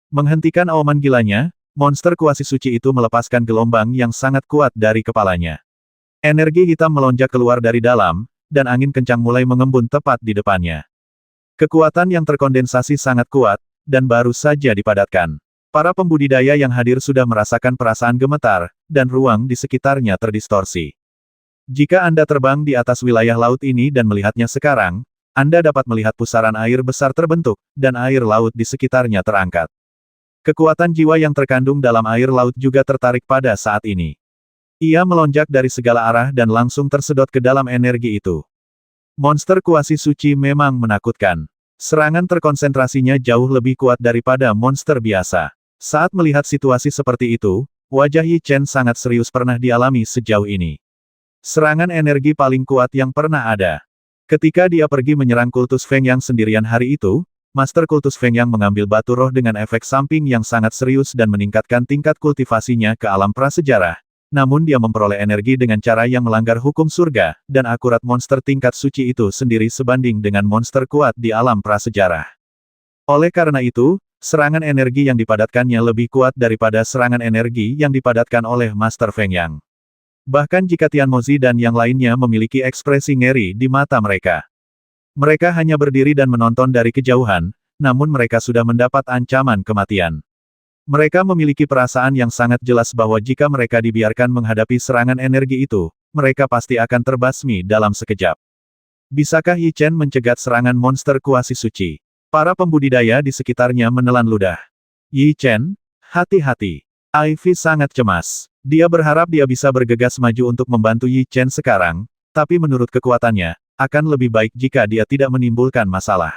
Menghentikan auman gilanya, monster kuasi suci itu melepaskan gelombang yang sangat kuat dari kepalanya. Energi hitam melonjak keluar dari dalam, dan angin kencang mulai mengembun tepat di depannya. Kekuatan yang terkondensasi sangat kuat, dan baru saja dipadatkan. Para pembudidaya yang hadir sudah merasakan perasaan gemetar, dan ruang di sekitarnya terdistorsi. Jika Anda terbang di atas wilayah laut ini dan melihatnya sekarang, Anda dapat melihat pusaran air besar terbentuk, dan air laut di sekitarnya terangkat. Kekuatan jiwa yang terkandung dalam air laut juga tertarik pada saat ini. Ia melonjak dari segala arah dan langsung tersedot ke dalam energi itu. Monster kuasi suci memang menakutkan. Serangan terkonsentrasinya jauh lebih kuat daripada monster biasa. Saat melihat situasi seperti itu, wajah Yi Chen sangat serius pernah dialami sejauh ini. Serangan energi paling kuat yang pernah ada. Ketika dia pergi menyerang kultus Feng Yang sendirian hari itu, Master Kultus Feng Yang mengambil batu roh dengan efek samping yang sangat serius dan meningkatkan tingkat kultivasinya ke alam prasejarah. Namun dia memperoleh energi dengan cara yang melanggar hukum surga, dan akurat monster tingkat suci itu sendiri sebanding dengan monster kuat di alam prasejarah. Oleh karena itu, serangan energi yang dipadatkannya lebih kuat daripada serangan energi yang dipadatkan oleh Master Feng Yang. Bahkan jika Tian Mozi dan yang lainnya memiliki ekspresi ngeri di mata mereka. Mereka hanya berdiri dan menonton dari kejauhan, namun mereka sudah mendapat ancaman kematian. Mereka memiliki perasaan yang sangat jelas bahwa jika mereka dibiarkan menghadapi serangan energi itu, mereka pasti akan terbasmi dalam sekejap. Bisakah Yi Chen mencegat serangan monster kuasi suci? Para pembudidaya di sekitarnya menelan ludah. Yi Chen, hati-hati. Ivy sangat cemas. Dia berharap dia bisa bergegas maju untuk membantu Yi Chen sekarang, tapi menurut kekuatannya, akan lebih baik jika dia tidak menimbulkan masalah.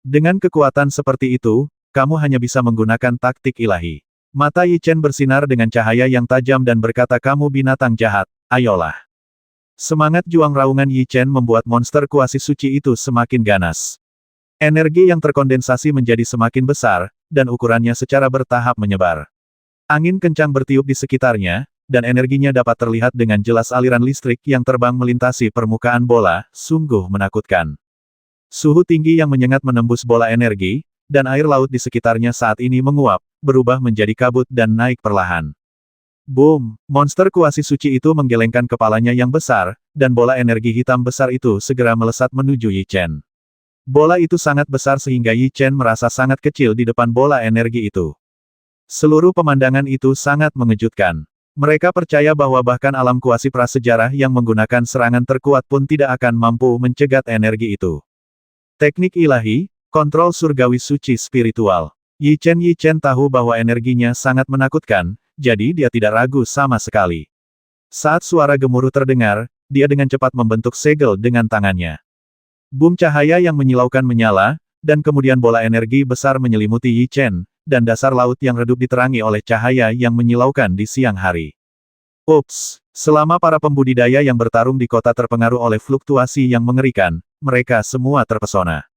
Dengan kekuatan seperti itu, kamu hanya bisa menggunakan taktik ilahi. Mata Yi Chen bersinar dengan cahaya yang tajam dan berkata, kamu binatang jahat, ayolah. Semangat juang raungan Yi Chen membuat monster kuasi suci itu semakin ganas. Energi yang terkondensasi menjadi semakin besar, dan ukurannya secara bertahap menyebar. Angin kencang bertiup di sekitarnya, dan energinya dapat terlihat dengan jelas aliran listrik yang terbang melintasi permukaan bola, sungguh menakutkan. Suhu tinggi yang menyengat menembus bola energi, dan air laut di sekitarnya saat ini menguap, berubah menjadi kabut dan naik perlahan. Boom! Monster kuasi suci itu menggelengkan kepalanya yang besar, dan bola energi hitam besar itu segera melesat menuju Yi Chen. Bola itu sangat besar sehingga Yi Chen merasa sangat kecil di depan bola energi itu. Seluruh pemandangan itu sangat mengejutkan. Mereka percaya bahwa bahkan alam kuasi prasejarah yang menggunakan serangan terkuat pun tidak akan mampu mencegat energi itu. Teknik ilahi, kontrol surgawi suci spiritual. Yi Chen tahu bahwa energinya sangat menakutkan, jadi dia tidak ragu sama sekali. Saat suara gemuruh terdengar, dia dengan cepat membentuk segel dengan tangannya. Boom cahaya yang menyilaukan menyala, dan kemudian bola energi besar menyelimuti Yi Chen, dan dasar laut yang redup diterangi oleh cahaya yang menyilaukan di siang hari. Ups! Selama para pembudidaya yang bertarung di kota terpengaruh oleh fluktuasi yang mengerikan, mereka semua terpesona.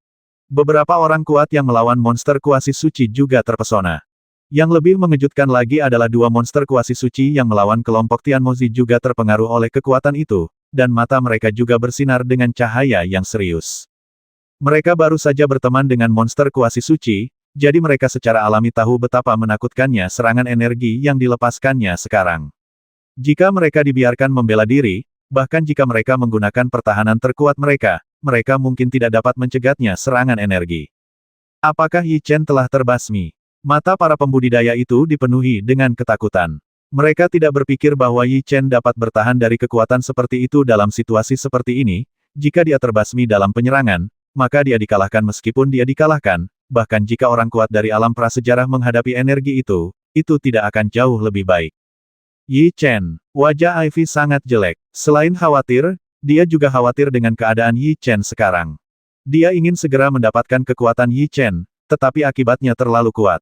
Beberapa orang kuat yang melawan monster kuasi suci juga terpesona. Yang lebih mengejutkan lagi adalah dua monster kuasi suci yang melawan kelompok Tian Mozi juga terpengaruh oleh kekuatan itu, dan mata mereka juga bersinar dengan cahaya yang serius. Mereka baru saja berteman dengan monster kuasi suci, jadi mereka secara alami tahu betapa menakutkannya serangan energi yang dilepaskannya sekarang. Jika mereka dibiarkan membela diri, bahkan jika mereka menggunakan pertahanan terkuat mereka, mereka mungkin tidak dapat mencegatnya serangan energi. Apakah Yi Chen telah terbasmi? Mata para pembudidaya itu dipenuhi dengan ketakutan. Mereka tidak berpikir bahwa Yi Chen dapat bertahan dari kekuatan seperti itu dalam situasi seperti ini. Jika dia terbasmi dalam penyerangan, maka dia dikalahkan meskipun dia dikalahkan, bahkan jika orang kuat dari alam prasejarah menghadapi energi itu tidak akan jauh lebih baik. Yi Chen, wajah Ivy sangat jelek. Selain khawatir, dia juga khawatir dengan keadaan Yi Chen sekarang. Dia ingin segera mendapatkan kekuatan Yi Chen, tetapi akibatnya terlalu kuat.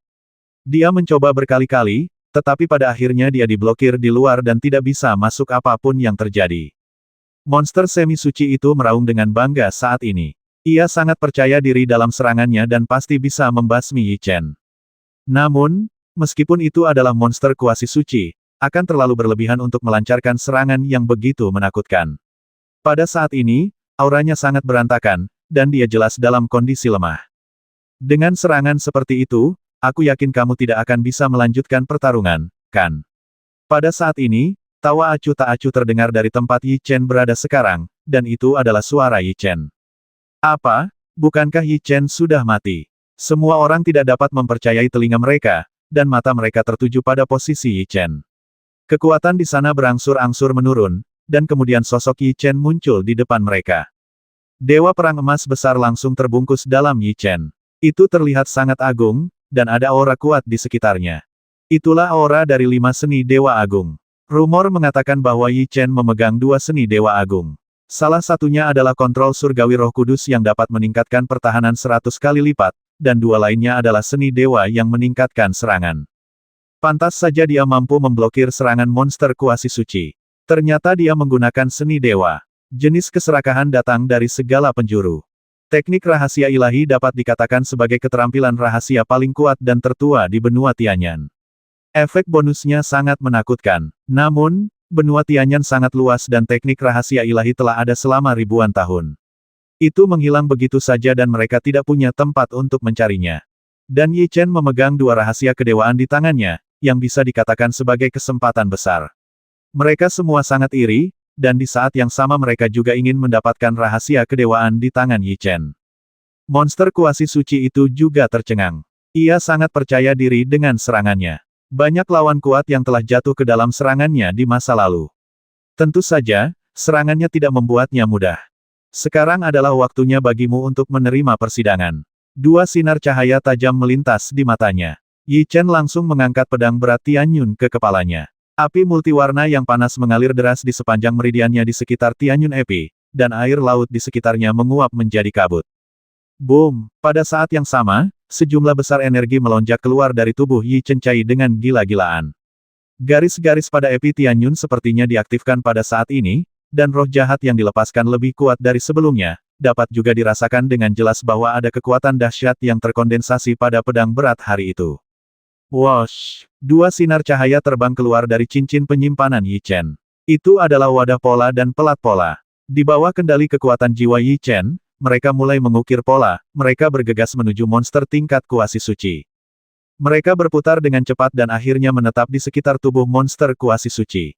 Dia mencoba berkali-kali, tetapi pada akhirnya dia diblokir di luar dan tidak bisa masuk apapun yang terjadi. Monster semi-suci itu meraung dengan bangga saat ini. Ia sangat percaya diri dalam serangannya dan pasti bisa membasmi Yi Chen. Namun, meskipun itu adalah monster kuasi suci, akan terlalu berlebihan untuk melancarkan serangan yang begitu menakutkan. Pada saat ini, auranya sangat berantakan, dan dia jelas dalam kondisi lemah. Dengan serangan seperti itu, aku yakin kamu tidak akan bisa melanjutkan pertarungan, kan? Pada saat ini, tawa acuh tak acuh terdengar dari tempat Yi Chen berada sekarang, dan itu adalah suara Yi Chen. Apa? Bukankah Yi Chen sudah mati? Semua orang tidak dapat mempercayai telinga mereka, dan mata mereka tertuju pada posisi Yi Chen. Kekuatan di sana berangsur-angsur menurun, dan kemudian sosok Yi Chen muncul di depan mereka. Dewa Perang Emas besar langsung terbungkus dalam Yi Chen. Itu terlihat sangat agung, dan ada aura kuat di sekitarnya. Itulah aura dari 5 seni Dewa Agung. Rumor mengatakan bahwa Yi Chen memegang 2 seni Dewa Agung. Salah satunya adalah kontrol surgawi Roh Kudus yang dapat meningkatkan pertahanan 100 kali lipat, dan 2 lainnya adalah seni dewa yang meningkatkan serangan. Pantas saja dia mampu memblokir serangan monster kuasi suci. Ternyata dia menggunakan seni dewa. Jenis keserakahan datang dari segala penjuru. Teknik rahasia ilahi dapat dikatakan sebagai keterampilan rahasia paling kuat dan tertua di benua Tianyan. Efek bonusnya sangat menakutkan. Namun, benua Tianyan sangat luas dan teknik rahasia ilahi telah ada selama ribuan tahun. Itu menghilang begitu saja dan mereka tidak punya tempat untuk mencarinya. Dan Yi Chen memegang 2 rahasia kedewaan di tangannya, yang bisa dikatakan sebagai kesempatan besar. Mereka semua sangat iri, dan di saat yang sama mereka juga ingin mendapatkan rahasia kedewaan di tangan Yi Chen. Monster kuasi suci itu juga tercengang. Ia sangat percaya diri dengan serangannya. Banyak lawan kuat yang telah jatuh ke dalam serangannya di masa lalu. Tentu saja, serangannya tidak membuatnya mudah. Sekarang adalah waktunya bagimu untuk menerima persidangan. 2 sinar cahaya tajam melintas di matanya. Yi Chen langsung mengangkat pedang berat Tianyun ke kepalanya. Api multiwarna yang panas mengalir deras di sepanjang meridiannya di sekitar Tianyun Epi, dan air laut di sekitarnya menguap menjadi kabut. Boom! Pada saat yang sama, sejumlah besar energi melonjak keluar dari tubuh Yi Chen Cai dengan gila-gilaan. Garis-garis pada Epi Tianyun sepertinya diaktifkan pada saat ini, dan roh jahat yang dilepaskan lebih kuat dari sebelumnya, dapat juga dirasakan dengan jelas bahwa ada kekuatan dahsyat yang terkondensasi pada pedang berat hari itu. Wosh! 2 sinar cahaya terbang keluar dari cincin penyimpanan Yi Chen. Itu adalah wadah pola dan pelat pola. Di bawah kendali kekuatan jiwa Yi Chen, mereka mulai mengukir pola, mereka bergegas menuju monster tingkat kuasi suci. Mereka berputar dengan cepat dan akhirnya menetap di sekitar tubuh monster kuasi suci.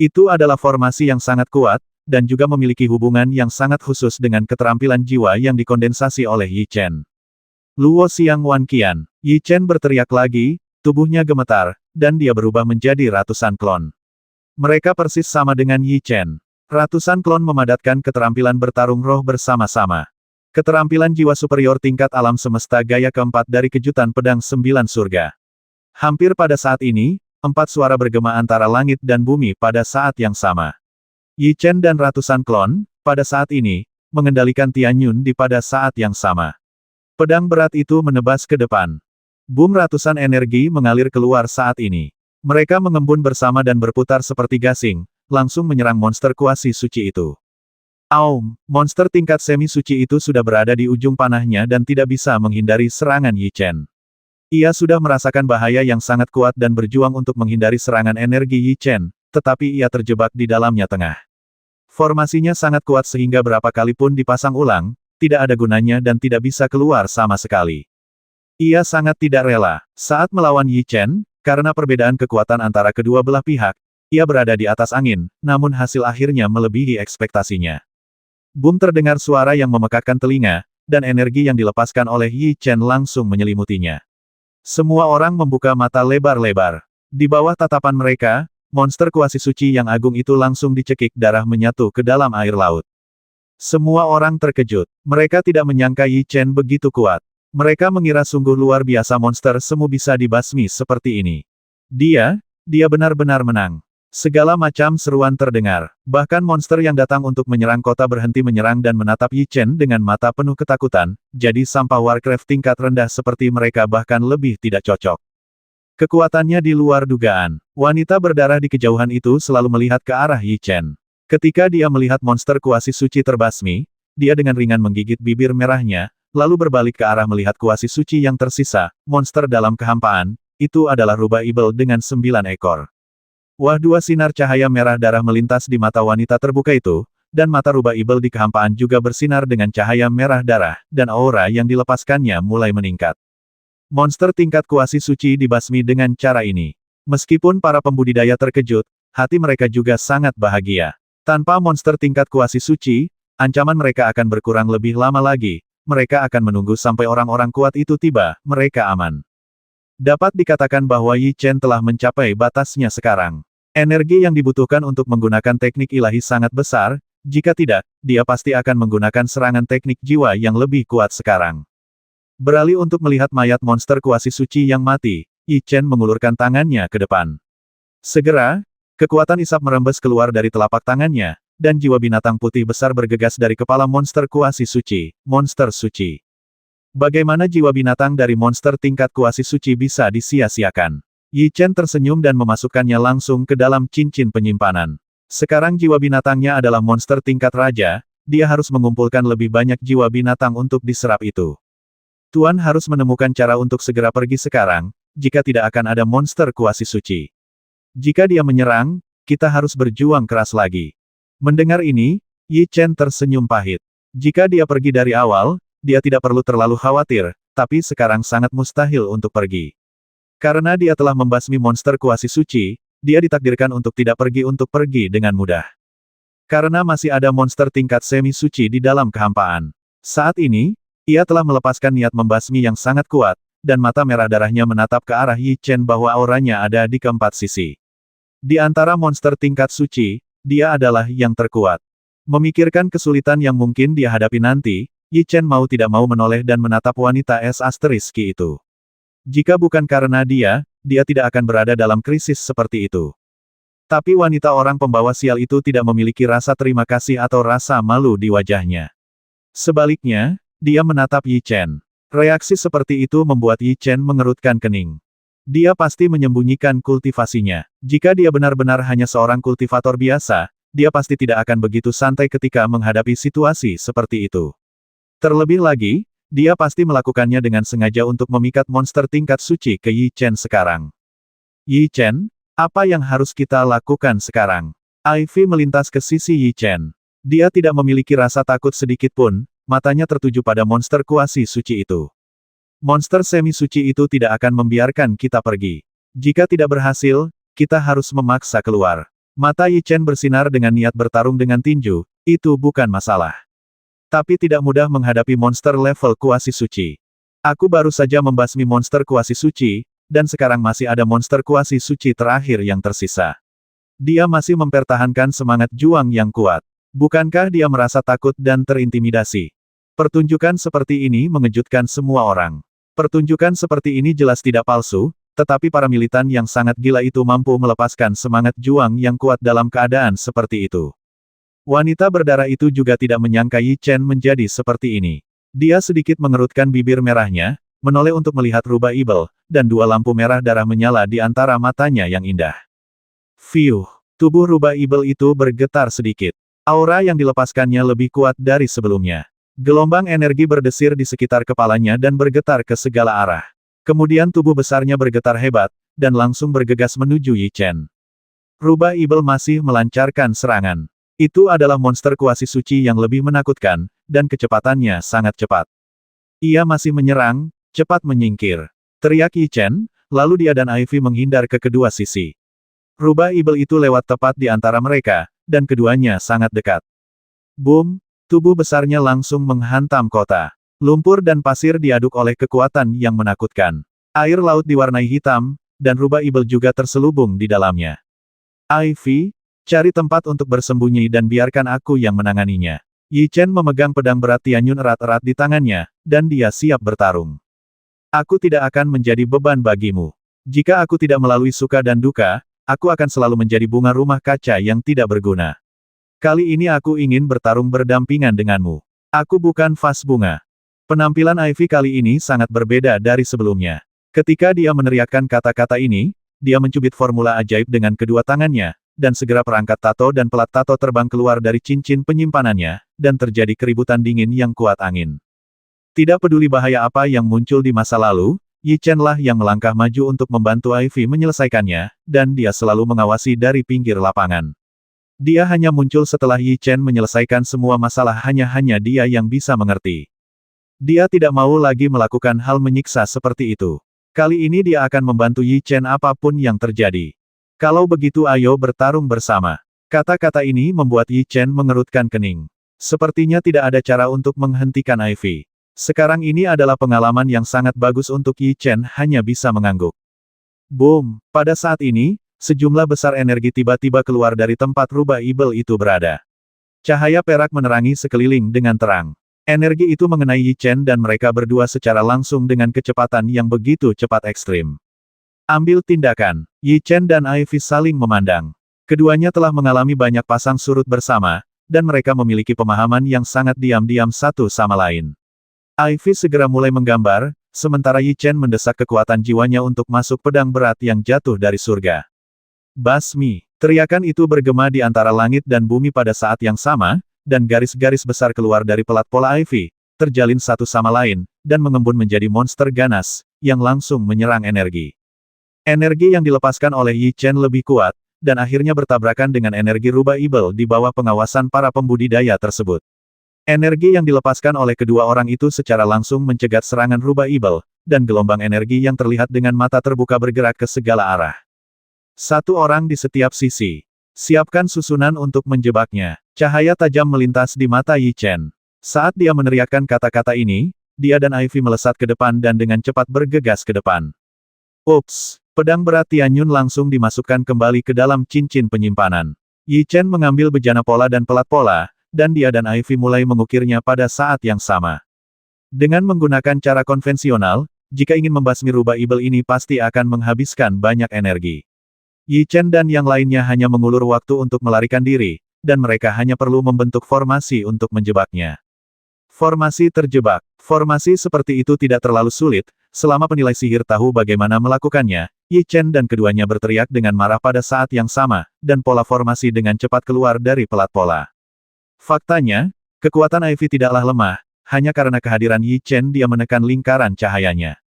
Itu adalah formasi yang sangat kuat, dan juga memiliki hubungan yang sangat khusus dengan keterampilan jiwa yang dikondensasi oleh Yi Chen. Luo Xiang Wan Qian. Yi Chen berteriak lagi, tubuhnya gemetar, dan dia berubah menjadi ratusan klon. Mereka persis sama dengan Yi Chen. Ratusan klon memadatkan keterampilan bertarung roh bersama-sama. Keterampilan jiwa superior tingkat alam semesta gaya keempat dari kejutan pedang 9 surga. Hampir pada saat ini, 4 suara bergema antara langit dan bumi pada saat yang sama. Yi Chen dan ratusan klon, pada saat ini, mengendalikan Tianyun di pada saat yang sama. Pedang berat itu menebas ke depan. Boom, ratusan energi mengalir keluar saat ini. Mereka mengembun bersama dan berputar seperti gasing, langsung menyerang monster kuasi suci itu. Aum, monster tingkat semi-suci itu sudah berada di ujung panahnya dan tidak bisa menghindari serangan Yi Chen. Ia sudah merasakan bahaya yang sangat kuat dan berjuang untuk menghindari serangan energi Yi Chen, tetapi ia terjebak di dalamnya tengah. Formasinya sangat kuat sehingga berapa kali pun dipasang ulang, tidak ada gunanya dan tidak bisa keluar sama sekali. Ia sangat tidak rela saat melawan Yi Chen, karena perbedaan kekuatan antara kedua belah pihak. Ia berada di atas angin, namun hasil akhirnya melebihi ekspektasinya. Boom, terdengar suara yang memekakkan telinga, dan energi yang dilepaskan oleh Yi Chen langsung menyelimutinya. Semua orang membuka mata lebar-lebar. Di bawah tatapan mereka, monster kuasi suci yang agung itu langsung dicekik darah menyatu ke dalam air laut. Semua orang terkejut. Mereka tidak menyangka Yi Chen begitu kuat. Mereka mengira sungguh luar biasa monster semu bisa dibasmi seperti ini. Dia benar-benar menang. Segala macam seruan terdengar. Bahkan monster yang datang untuk menyerang kota berhenti menyerang dan menatap Yi Chen dengan mata penuh ketakutan, jadi sampah Warcraft tingkat rendah seperti mereka bahkan lebih tidak cocok. Kekuatannya di luar dugaan. Wanita berdarah di kejauhan itu selalu melihat ke arah Yi Chen. Ketika dia melihat monster kuasi suci terbasmi, dia dengan ringan menggigit bibir merahnya, lalu berbalik ke arah melihat kuasi suci yang tersisa, monster dalam kehampaan, itu adalah rubah ibel dengan 9 ekor. Wah, 2 sinar cahaya merah darah melintas di mata wanita terbuka itu, dan mata rubah ibel di kehampaan juga bersinar dengan cahaya merah darah, dan aura yang dilepaskannya mulai meningkat. Monster tingkat kuasi suci dibasmi dengan cara ini. Meskipun para pembudidaya terkejut, hati mereka juga sangat bahagia. Tanpa monster tingkat kuasi suci, ancaman mereka akan berkurang lebih lama lagi. Mereka akan menunggu sampai orang-orang kuat itu tiba, mereka aman. Dapat dikatakan bahwa Yi Chen telah mencapai batasnya sekarang. Energi yang dibutuhkan untuk menggunakan teknik ilahi sangat besar, jika tidak, dia pasti akan menggunakan serangan teknik jiwa yang lebih kuat sekarang. Beralih untuk melihat mayat monster kuasi suci yang mati, Yi Chen mengulurkan tangannya ke depan. Segera, kekuatan isap merembes keluar dari telapak tangannya, dan jiwa binatang putih besar bergegas dari kepala monster kuasi suci, monster suci. Bagaimana jiwa binatang dari monster tingkat kuasi suci bisa disia-siakan? Yi Chen tersenyum dan memasukkannya langsung ke dalam cincin penyimpanan. Sekarang jiwa binatangnya adalah monster tingkat raja, dia harus mengumpulkan lebih banyak jiwa binatang untuk diserap itu. Tuan harus menemukan cara untuk segera pergi sekarang, jika tidak akan ada monster kuasi suci. Jika dia menyerang, kita harus berjuang keras lagi. Mendengar ini, Yi Chen tersenyum pahit. Jika dia pergi dari awal, dia tidak perlu terlalu khawatir, tapi sekarang sangat mustahil untuk pergi. Karena dia telah membasmi monster kuasi suci, dia ditakdirkan untuk tidak pergi dengan mudah. Karena masih ada monster tingkat semi suci di dalam kehampaan. Saat ini, ia telah melepaskan niat membasmi yang sangat kuat, dan mata merah darahnya menatap ke arah Yi Chen bahwa auranya ada di keempat sisi. Di antara monster tingkat suci, dia adalah yang terkuat. Memikirkan kesulitan yang mungkin dia hadapi nanti, Yi Chen mau tidak mau menoleh dan menatap wanita es asteriski itu. Jika bukan karena dia tidak akan berada dalam krisis seperti itu. Tapi wanita orang pembawa sial itu tidak memiliki rasa terima kasih atau rasa malu di wajahnya. Sebaliknya, dia menatap Yi Chen. Reaksi seperti itu membuat Yi Chen mengerutkan kening. Dia pasti menyembunyikan kultivasinya. Jika dia benar-benar hanya seorang kultivator biasa, dia pasti tidak akan begitu santai ketika menghadapi situasi seperti itu. Terlebih lagi, dia pasti melakukannya dengan sengaja untuk memikat monster tingkat suci ke Yi Chen sekarang. Yi Chen, apa yang harus kita lakukan sekarang? Ivy melintas ke sisi Yi Chen. Dia tidak memiliki rasa takut sedikit pun, matanya tertuju pada monster kuasi suci itu. Monster semi suci itu tidak akan membiarkan kita pergi. Jika tidak berhasil, kita harus memaksa keluar. Mata Yi Chen bersinar dengan niat bertarung dengan tinju, itu bukan masalah. Tapi tidak mudah menghadapi monster level kuasi suci. Aku baru saja membasmi monster kuasi suci, dan sekarang masih ada monster kuasi suci terakhir yang tersisa. Dia masih mempertahankan semangat juang yang kuat. Bukankah dia merasa takut dan terintimidasi? Pertunjukan seperti ini mengejutkan semua orang. Pertunjukan seperti ini jelas tidak palsu, tetapi para militan yang sangat gila itu mampu melepaskan semangat juang yang kuat dalam keadaan seperti itu. Wanita berdarah itu juga tidak menyangka Yi Chen menjadi seperti ini. Dia sedikit mengerutkan bibir merahnya, menoleh untuk melihat rubah ibel, dan dua lampu merah darah menyala di antara matanya yang indah. Fiuh, tubuh rubah ibel itu bergetar sedikit. Aura yang dilepaskannya lebih kuat dari sebelumnya. Gelombang energi berdesir di sekitar kepalanya dan bergetar ke segala arah. Kemudian tubuh besarnya bergetar hebat, dan langsung bergegas menuju Yi Chen. Rubah ibel masih melancarkan serangan. Itu adalah monster kuasi suci yang lebih menakutkan, dan kecepatannya sangat cepat. Ia masih menyerang, cepat menyingkir. Teriak Yi Chen, lalu dia dan Ivy menghindar ke kedua sisi. Rubah ibel itu lewat tepat di antara mereka, dan keduanya sangat dekat. Boom, tubuh besarnya langsung menghantam kota. Lumpur dan pasir diaduk oleh kekuatan yang menakutkan. Air laut diwarnai hitam, dan rubah ibel juga terselubung di dalamnya. Ivy, cari tempat untuk bersembunyi dan biarkan aku yang menanganinya. Yi Chen memegang pedang berat Tianyun erat-erat di tangannya, dan dia siap bertarung. Aku tidak akan menjadi beban bagimu. Jika aku tidak melalui suka dan duka, aku akan selalu menjadi bunga rumah kaca yang tidak berguna. Kali ini aku ingin bertarung berdampingan denganmu. Aku bukan vas bunga. Penampilan Ivy kali ini sangat berbeda dari sebelumnya. Ketika dia meneriakkan kata-kata ini, dia mencubit formula ajaib dengan kedua tangannya, dan segera perangkat tato dan pelat tato terbang keluar dari cincin penyimpanannya, dan terjadi keributan dingin yang kuat angin. Tidak peduli bahaya apa yang muncul di masa lalu, Yi Chen lah yang melangkah maju untuk membantu Ivy menyelesaikannya, dan dia selalu mengawasi dari pinggir lapangan. Dia hanya muncul setelah Yi Chen menyelesaikan semua masalah hanya dia yang bisa mengerti. Dia tidak mau lagi melakukan hal menyiksa seperti itu. Kali ini dia akan membantu Yi Chen apapun yang terjadi. Kalau begitu ayo bertarung bersama. Kata-kata ini membuat Yi Chen mengerutkan kening. Sepertinya tidak ada cara untuk menghentikan Ivy. Sekarang ini adalah pengalaman yang sangat bagus untuk Yi Chen hanya bisa mengangguk. Boom! Pada saat ini, sejumlah besar energi tiba-tiba keluar dari tempat rubah ibel itu berada. Cahaya perak menerangi sekeliling dengan terang. Energi itu mengenai Yi Chen dan mereka berdua secara langsung dengan kecepatan yang begitu cepat ekstrim. Ambil tindakan. Yi Chen dan Ivy saling memandang. Keduanya telah mengalami banyak pasang surut bersama, dan mereka memiliki pemahaman yang sangat diam-diam satu sama lain. Ivy segera mulai menggambar, sementara Yi Chen mendesak kekuatan jiwanya untuk masuk pedang berat yang jatuh dari surga. Basmi! Teriakan itu bergema di antara langit dan bumi pada saat yang sama, dan garis-garis besar keluar dari pelat pola Ivy, terjalin satu sama lain, dan mengembun menjadi monster ganas, yang langsung menyerang energi. Energi yang dilepaskan oleh Yi Chen lebih kuat, dan akhirnya bertabrakan dengan energi rubah ibel di bawah pengawasan para pembudidaya tersebut. Energi yang dilepaskan oleh kedua orang itu secara langsung mencegat serangan rubah ibel, dan gelombang energi yang terlihat dengan mata terbuka bergerak ke segala arah. Satu orang di setiap sisi. Siapkan susunan untuk menjebaknya. Cahaya tajam melintas di mata Yi Chen. Saat dia meneriakkan kata-kata ini, dia dan Ivy melesat ke depan dan dengan cepat bergegas ke depan. Ups! Pedang berat Tianyun langsung dimasukkan kembali ke dalam cincin penyimpanan. Yi Chen mengambil bejana pola dan pelat pola, dan dia dan Ivy mulai mengukirnya pada saat yang sama. Dengan menggunakan cara konvensional, jika ingin membasmi rubah ibel ini pasti akan menghabiskan banyak energi. Yi Chen dan yang lainnya hanya mengulur waktu untuk melarikan diri, dan mereka hanya perlu membentuk formasi untuk menjebaknya. Formasi terjebak. Formasi seperti itu tidak terlalu sulit, selama penilai sihir tahu bagaimana melakukannya. Yi Chen dan keduanya berteriak dengan marah pada saat yang sama, dan pola formasi dengan cepat keluar dari pelat pola. Faktanya, kekuatan Ivy tidaklah lemah, hanya karena kehadiran Yi Chen dia menekan lingkaran cahayanya.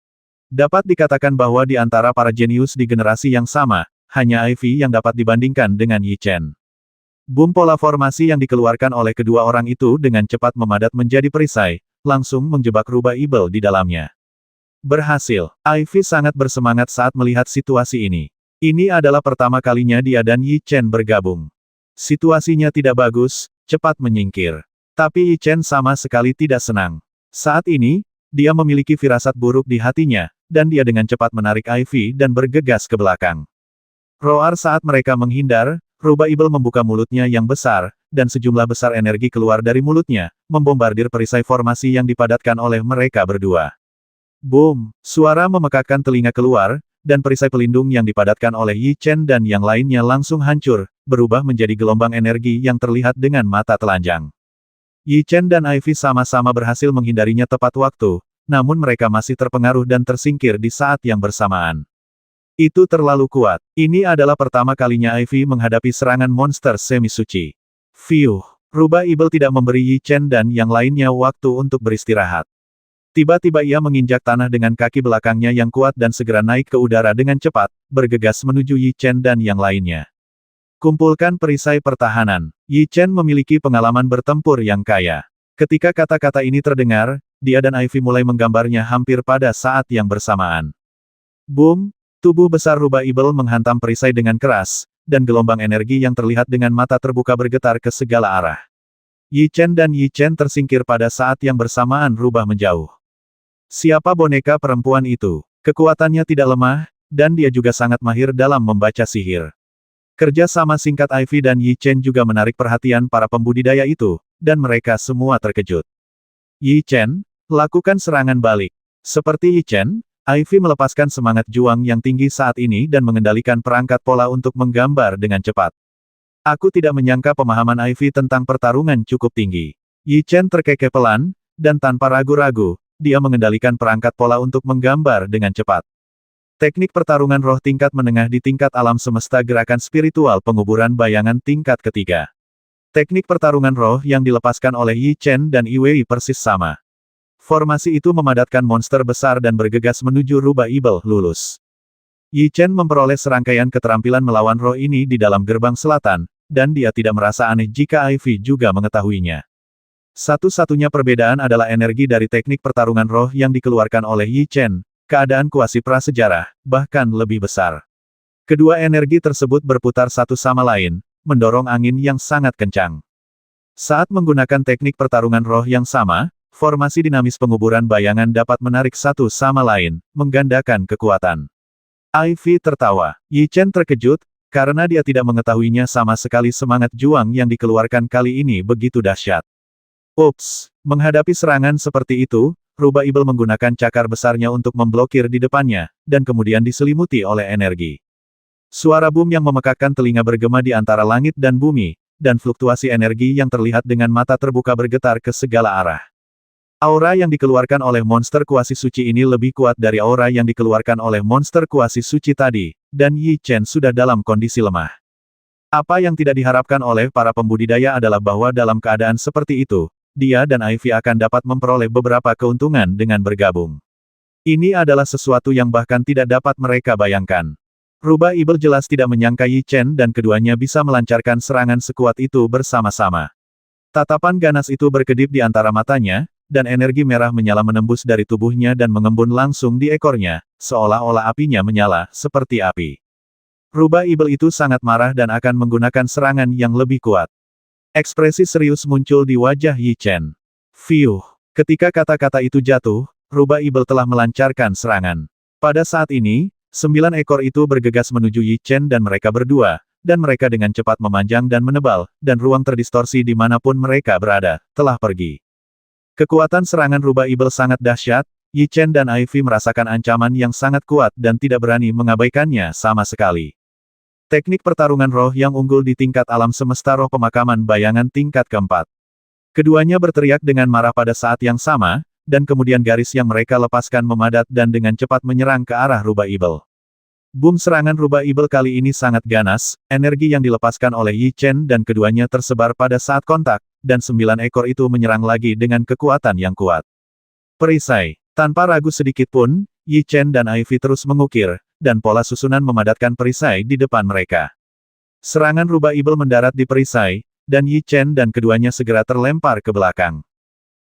Dapat dikatakan bahwa di antara para jenius di generasi yang sama, hanya Ivy yang dapat dibandingkan dengan Yi Chen. Boom pola formasi yang dikeluarkan oleh kedua orang itu dengan cepat memadat menjadi perisai, langsung menjebak rubah ibel di dalamnya. Berhasil. Ivy sangat bersemangat saat melihat situasi ini. Ini adalah pertama kalinya dia dan Yi Chen bergabung. Situasinya tidak bagus, cepat menyingkir. Tapi Yi Chen sama sekali tidak senang. Saat ini, dia memiliki firasat buruk di hatinya, dan dia dengan cepat menarik Ivy dan bergegas ke belakang. Roar saat mereka menghindar, rubah ibel membuka mulutnya yang besar, dan sejumlah besar energi keluar dari mulutnya, membombardir perisai formasi yang dipadatkan oleh mereka berdua. Boom! Suara memekakkan telinga keluar, dan perisai pelindung yang dipadatkan oleh Yi Chen dan yang lainnya langsung hancur, berubah menjadi gelombang energi yang terlihat dengan mata telanjang. Yi Chen dan Ivy sama-sama berhasil menghindarinya tepat waktu, namun mereka masih terpengaruh dan tersingkir di saat yang bersamaan. Itu terlalu kuat. Ini adalah pertama kalinya Ivy menghadapi serangan monster semi-suci. Fiuh! Rubah ibel tidak memberi Yi Chen dan yang lainnya waktu untuk beristirahat. Tiba-tiba ia menginjak tanah dengan kaki belakangnya yang kuat dan segera naik ke udara dengan cepat, bergegas menuju Yi Chen dan yang lainnya. Kumpulkan perisai pertahanan. Yi Chen memiliki pengalaman bertempur yang kaya. Ketika kata-kata ini terdengar, dia dan Ivy mulai menggambarnya hampir pada saat yang bersamaan. Boom! Tubuh besar rubah ibel menghantam perisai dengan keras, dan gelombang energi yang terlihat dengan mata terbuka bergetar ke segala arah. Yi Chen dan Yi Chen tersingkir pada saat yang bersamaan rubah menjauh. Siapa boneka perempuan itu? Kekuatannya tidak lemah, dan dia juga sangat mahir dalam membaca sihir. Kerja sama singkat Ivy dan Yi Chen juga menarik perhatian para pembudidaya itu, dan mereka semua terkejut. Yi Chen, lakukan serangan balik. Seperti Yi Chen, Ivy melepaskan semangat juang yang tinggi saat ini dan mengendalikan perangkat pola untuk menggambar dengan cepat. Aku tidak menyangka pemahaman Ivy tentang pertarungan cukup tinggi. Yi Chen terkekeh pelan, dan tanpa ragu-ragu, dia mengendalikan perangkat pola untuk menggambar dengan cepat. Teknik pertarungan roh tingkat menengah di tingkat alam semesta gerakan spiritual penguburan bayangan tingkat ketiga. Teknik pertarungan roh yang dilepaskan oleh Yi Chen dan Yi Wei persis sama. Formasi itu memadatkan monster besar dan bergegas menuju rubah ibel lulus. Yi Chen memperoleh serangkaian keterampilan melawan roh ini di dalam gerbang selatan, dan dia tidak merasa aneh jika Ivy juga mengetahuinya. Satu-satunya perbedaan adalah energi dari teknik pertarungan roh yang dikeluarkan oleh Yi Chen, keadaan kuasi prasejarah, bahkan lebih besar. Kedua energi tersebut berputar satu sama lain, mendorong angin yang sangat kencang. Saat menggunakan teknik pertarungan roh yang sama, formasi dinamis penguburan bayangan dapat menarik satu sama lain, menggandakan kekuatan. Ivy tertawa. Yi Chen terkejut, karena dia tidak mengetahuinya sama sekali semangat juang yang dikeluarkan kali ini begitu dahsyat. Ups, menghadapi serangan seperti itu, Rubah Ibel menggunakan cakar besarnya untuk memblokir di depannya, dan kemudian diselimuti oleh energi. Suara boom yang memekakkan telinga bergema di antara langit dan bumi, dan fluktuasi energi yang terlihat dengan mata terbuka bergetar ke segala arah. Aura yang dikeluarkan oleh monster kuasi suci ini lebih kuat dari aura yang dikeluarkan oleh monster kuasi suci tadi, dan Yi Chen sudah dalam kondisi lemah. Apa yang tidak diharapkan oleh para pembudidaya adalah bahwa dalam keadaan seperti itu, dia dan Ivy akan dapat memperoleh beberapa keuntungan dengan bergabung. Ini adalah sesuatu yang bahkan tidak dapat mereka bayangkan. Rubah Ibel jelas tidak menyangka Yi Chen dan keduanya bisa melancarkan serangan sekuat itu bersama-sama. Tatapan ganas itu berkedip di antara matanya, dan energi merah menyala menembus dari tubuhnya dan mengembun langsung di ekornya, seolah-olah apinya menyala, seperti api. Rubah Ibel itu sangat marah dan akan menggunakan serangan yang lebih kuat. Ekspresi serius muncul di wajah Yi Chen. Fiuh. Ketika kata-kata itu jatuh, Rubah Ibel telah melancarkan serangan. Pada saat ini, 9 ekor itu bergegas menuju Yi Chen dan mereka berdua, dan mereka dengan cepat memanjang dan menebal, dan ruang terdistorsi dimanapun mereka berada, telah pergi. Kekuatan serangan Rubah Ibel sangat dahsyat, Yi Chen dan Ivy merasakan ancaman yang sangat kuat dan tidak berani mengabaikannya sama sekali. Teknik pertarungan roh yang unggul di tingkat alam semesta roh pemakaman bayangan tingkat keempat. Keduanya berteriak dengan marah pada saat yang sama, dan kemudian garis yang mereka lepaskan memadat dan dengan cepat menyerang ke arah Rubah Ibel. Boom serangan Rubah Ibel kali ini sangat ganas, energi yang dilepaskan oleh Yi Chen dan keduanya tersebar pada saat kontak, dan 9 ekor itu menyerang lagi dengan kekuatan yang kuat. Perisai. Tanpa ragu sedikit pun, Yi Chen dan Ivy terus mengukir, dan pola susunan memadatkan perisai di depan mereka. Serangan Rubah Ibel mendarat di perisai, dan Yi Chen dan keduanya segera terlempar ke belakang.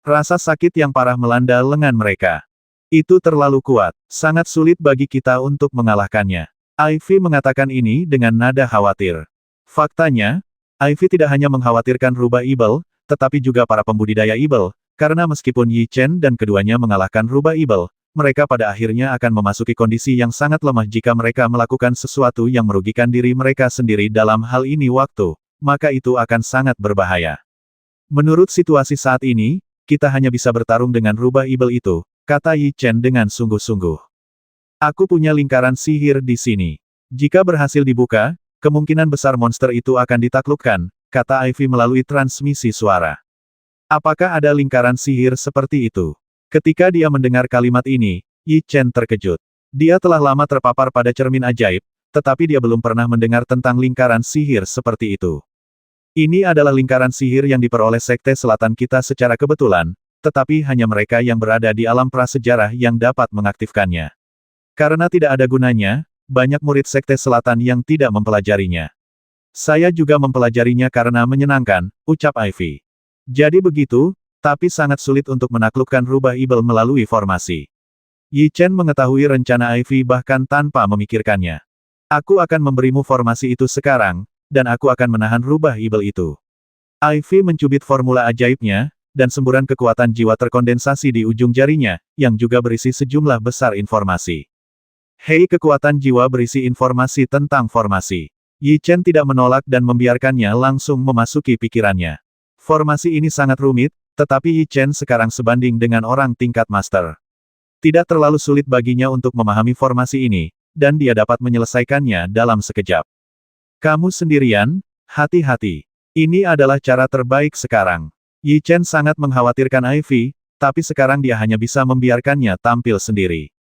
Rasa sakit yang parah melanda lengan mereka. Itu terlalu kuat, sangat sulit bagi kita untuk mengalahkannya. Ivy mengatakan ini dengan nada khawatir. Faktanya, Ivy tidak hanya mengkhawatirkan Rubah Ibel, tetapi juga para pembudidaya Ibel, karena meskipun Yi Chen dan keduanya mengalahkan Rubah Ibel, mereka pada akhirnya akan memasuki kondisi yang sangat lemah jika mereka melakukan sesuatu yang merugikan diri mereka sendiri dalam hal ini waktu, maka itu akan sangat berbahaya. Menurut situasi saat ini, kita hanya bisa bertarung dengan Rubah Ibel itu, kata Yi Chen dengan sungguh-sungguh. Aku punya lingkaran sihir di sini. Jika berhasil dibuka, kemungkinan besar monster itu akan ditaklukkan, kata Ivy melalui transmisi suara. Apakah ada lingkaran sihir seperti itu? Ketika dia mendengar kalimat ini, Yi Chen terkejut. Dia telah lama terpapar pada cermin ajaib, tetapi dia belum pernah mendengar tentang lingkaran sihir seperti itu. Ini adalah lingkaran sihir yang diperoleh Sekte Selatan kita secara kebetulan, tetapi hanya mereka yang berada di alam prasejarah yang dapat mengaktifkannya. Karena tidak ada gunanya, banyak murid Sekte Selatan yang tidak mempelajarinya. Saya juga mempelajarinya karena menyenangkan, ucap Ivy. Jadi begitu, tapi sangat sulit untuk menaklukkan Rubah Ibel melalui formasi. Yi Chen mengetahui rencana Ivy bahkan tanpa memikirkannya. Aku akan memberimu formasi itu sekarang, dan aku akan menahan Rubah Ibel itu. Ivy mencubit formula ajaibnya, dan semburan kekuatan jiwa terkondensasi di ujung jarinya, yang juga berisi sejumlah besar informasi. Hei, kekuatan jiwa berisi informasi tentang formasi. Yi Chen tidak menolak dan membiarkannya langsung memasuki pikirannya. Formasi ini sangat rumit, tetapi Yi Chen sekarang sebanding dengan orang tingkat master. Tidak terlalu sulit baginya untuk memahami formasi ini, dan dia dapat menyelesaikannya dalam sekejap. Kamu sendirian, hati-hati. Ini adalah cara terbaik sekarang. Yi Chen sangat mengkhawatirkan Ivy, tapi sekarang dia hanya bisa membiarkannya tampil sendiri.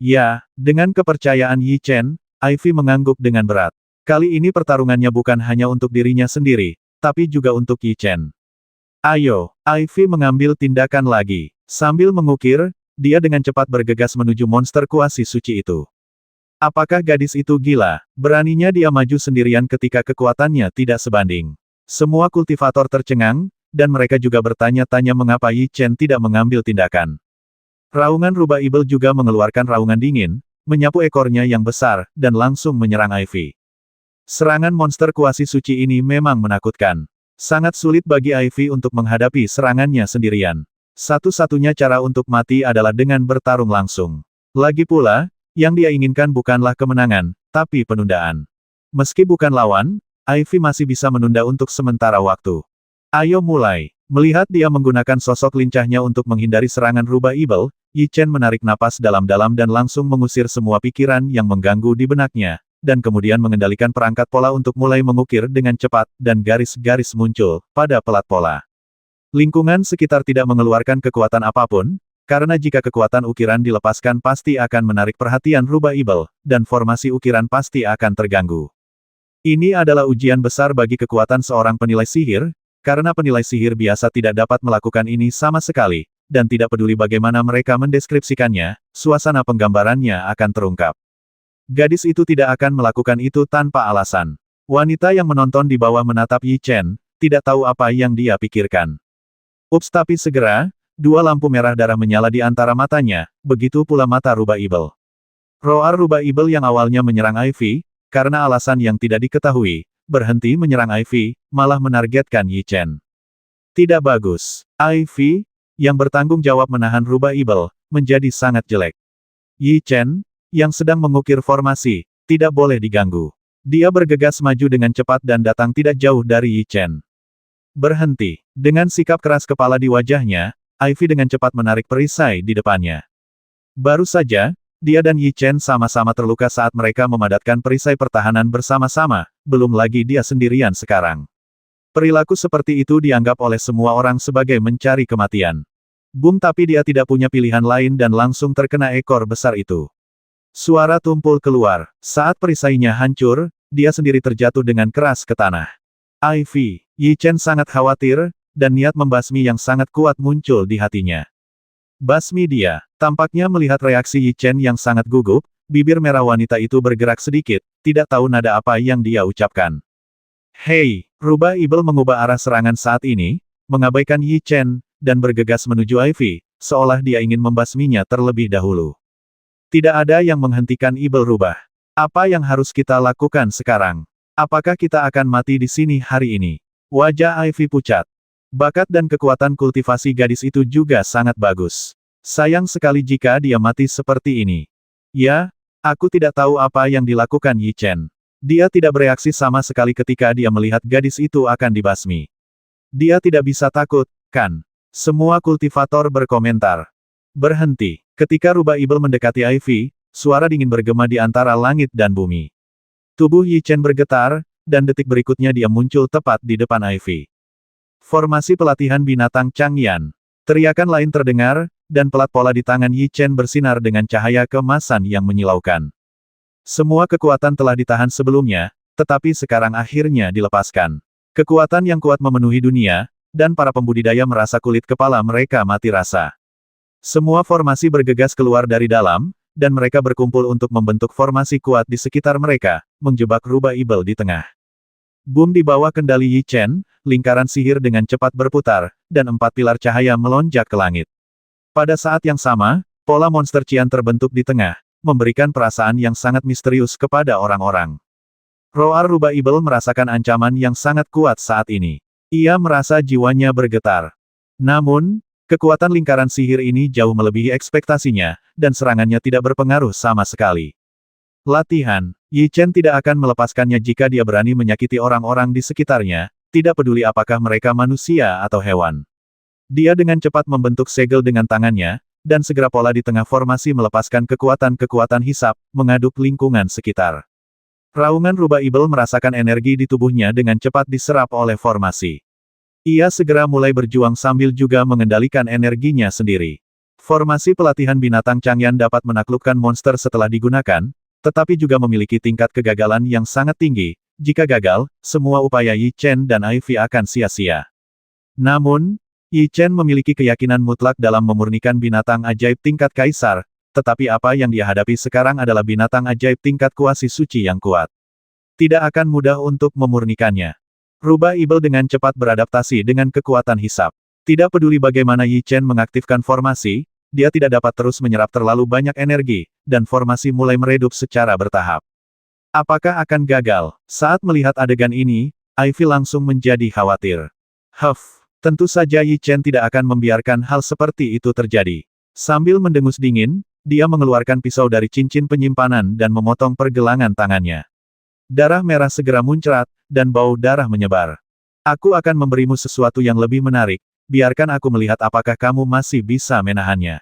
Ya, dengan kepercayaan Yi Chen, Ivy mengangguk dengan berat. Kali ini pertarungannya bukan hanya untuk dirinya sendiri, tapi juga untuk Yi Chen. Ayo, Ivy mengambil tindakan lagi. Sambil mengukir, dia dengan cepat bergegas menuju monster kuasi suci itu. Apakah gadis itu gila? Beraninya dia maju sendirian ketika kekuatannya tidak sebanding. Semua kultivator tercengang, dan mereka juga bertanya-tanya mengapa Yi Chen tidak mengambil tindakan. Raungan rubah ibel juga mengeluarkan raungan dingin, menyapu ekornya yang besar, dan langsung menyerang Ivy. Serangan monster kuasi suci ini memang menakutkan. Sangat sulit bagi Ivy untuk menghadapi serangannya sendirian. Satu-satunya cara untuk mati adalah dengan bertarung langsung. Lagi pula, yang dia inginkan bukanlah kemenangan, tapi penundaan. Meski bukan lawan, Ivy masih bisa menunda untuk sementara waktu. Ayo mulai. Melihat dia menggunakan sosok lincahnya untuk menghindari serangan rubah ibel, Yi Chen menarik napas dalam-dalam dan langsung mengusir semua pikiran yang mengganggu di benaknya, dan kemudian mengendalikan perangkat pola untuk mulai mengukir dengan cepat, dan garis-garis muncul pada pelat pola. Lingkungan sekitar tidak mengeluarkan kekuatan apapun, karena jika kekuatan ukiran dilepaskan pasti akan menarik perhatian rubah ibel, dan formasi ukiran pasti akan terganggu. Ini adalah ujian besar bagi kekuatan seorang penilai sihir, karena penilai sihir biasa tidak dapat melakukan ini sama sekali, dan tidak peduli bagaimana mereka mendeskripsikannya, suasana penggambarannya akan terungkap. Gadis itu tidak akan melakukan itu tanpa alasan. Wanita yang menonton di bawah menatap Yi Chen, tidak tahu apa yang dia pikirkan. Ups, tapi segera, dua lampu merah darah menyala di antara matanya, begitu pula mata rubah ibel. Roar rubah ibel yang awalnya menyerang Ivy, karena alasan yang tidak diketahui, berhenti menyerang Ivy, malah menargetkan Yi Chen. Tidak bagus. Ivy, yang bertanggung jawab menahan rubah ibel, menjadi sangat jelek. Yi Chen, yang sedang mengukir formasi, tidak boleh diganggu. Dia bergegas maju dengan cepat dan datang tidak jauh dari Yi Chen. Berhenti. Dengan sikap keras kepala di wajahnya, Ivy dengan cepat menarik perisai di depannya. Baru saja, dia dan Yi Chen sama-sama terluka saat mereka memadatkan perisai pertahanan bersama-sama, belum lagi dia sendirian sekarang. Perilaku seperti itu dianggap oleh semua orang sebagai mencari kematian. Boom, tapi dia tidak punya pilihan lain dan langsung terkena ekor besar itu. Suara tumpul keluar. Saat perisainya hancur, dia sendiri terjatuh dengan keras ke tanah. Ivy, Yi Chen sangat khawatir, dan niat membasmi yang sangat kuat muncul di hatinya. Basmi dia. Tampaknya melihat reaksi Yi Chen yang sangat gugup, bibir merah wanita itu bergerak sedikit, tidak tahu nada apa yang dia ucapkan. Hei, rubah ibel mengubah arah serangan saat ini, mengabaikan Yi Chen, dan bergegas menuju Ivy, seolah dia ingin membasminya terlebih dahulu. Tidak ada yang menghentikan ibel rubah. Apa yang harus kita lakukan sekarang? Apakah kita akan mati di sini hari ini? Wajah Ivy pucat. Bakat dan kekuatan kultivasi gadis itu juga sangat bagus. Sayang sekali jika dia mati seperti ini. Ya, aku tidak tahu apa yang dilakukan Yi Chen. Dia tidak bereaksi sama sekali ketika dia melihat gadis itu akan dibasmi. Dia tidak bisa takut, kan? Semua kultivator berkomentar. Berhenti. Ketika rubah ibel mendekati Ivy, suara dingin bergema di antara langit dan bumi. Tubuh Yi Chen bergetar, dan detik berikutnya dia muncul tepat di depan Ivy. Formasi pelatihan binatang Changyan. Teriakan lain terdengar, dan pelat pola di tangan Yi Chen bersinar dengan cahaya keemasan yang menyilaukan. Semua kekuatan telah ditahan sebelumnya, tetapi sekarang akhirnya dilepaskan. Kekuatan yang kuat memenuhi dunia, dan para pembudidaya merasa kulit kepala mereka mati rasa. Semua formasi bergegas keluar dari dalam, dan mereka berkumpul untuk membentuk formasi kuat di sekitar mereka, menjebak rubah ibel di tengah. Boom, di bawah kendali Yi Chen, lingkaran sihir dengan cepat berputar, dan 4 pilar cahaya melonjak ke langit. Pada saat yang sama, pola monster Qian terbentuk di tengah, memberikan perasaan yang sangat misterius kepada orang-orang. Roar rubah ibel merasakan ancaman yang sangat kuat saat ini. Ia merasa jiwanya bergetar. Namun, kekuatan lingkaran sihir ini jauh melebihi ekspektasinya, dan serangannya tidak berpengaruh sama sekali. Latihan. Yi Chen tidak akan melepaskannya jika dia berani menyakiti orang-orang di sekitarnya, tidak peduli apakah mereka manusia atau hewan. Dia dengan cepat membentuk segel dengan tangannya, dan segera pola di tengah formasi melepaskan kekuatan-kekuatan hisap, mengaduk lingkungan sekitar. Raungan rubah ibel merasakan energi di tubuhnya dengan cepat diserap oleh formasi. Ia segera mulai berjuang sambil juga mengendalikan energinya sendiri. Formasi pelatihan binatang Changyan dapat menaklukkan monster setelah digunakan, tetapi juga memiliki tingkat kegagalan yang sangat tinggi. Jika gagal, semua upaya Yi Chen dan Ivy akan sia-sia. Namun, Yi Chen memiliki keyakinan mutlak dalam memurnikan binatang ajaib tingkat kaisar, tetapi apa yang dia hadapi sekarang adalah binatang ajaib tingkat kuasi suci yang kuat. Tidak akan mudah untuk memurnikannya. Rubah Ibel dengan cepat beradaptasi dengan kekuatan hisap. Tidak peduli bagaimana Yi Chen mengaktifkan formasi, dia tidak dapat terus menyerap terlalu banyak energi, dan formasi mulai meredup secara bertahap. Apakah akan gagal? Saat melihat adegan ini, Ivy langsung menjadi khawatir. Tentu saja Yi Chen tidak akan membiarkan hal seperti itu terjadi. Sambil mendengus dingin, dia mengeluarkan pisau dari cincin penyimpanan dan memotong pergelangan tangannya. Darah merah segera muncrat, dan bau darah menyebar. Aku akan memberimu sesuatu yang lebih menarik, biarkan aku melihat apakah kamu masih bisa menahannya.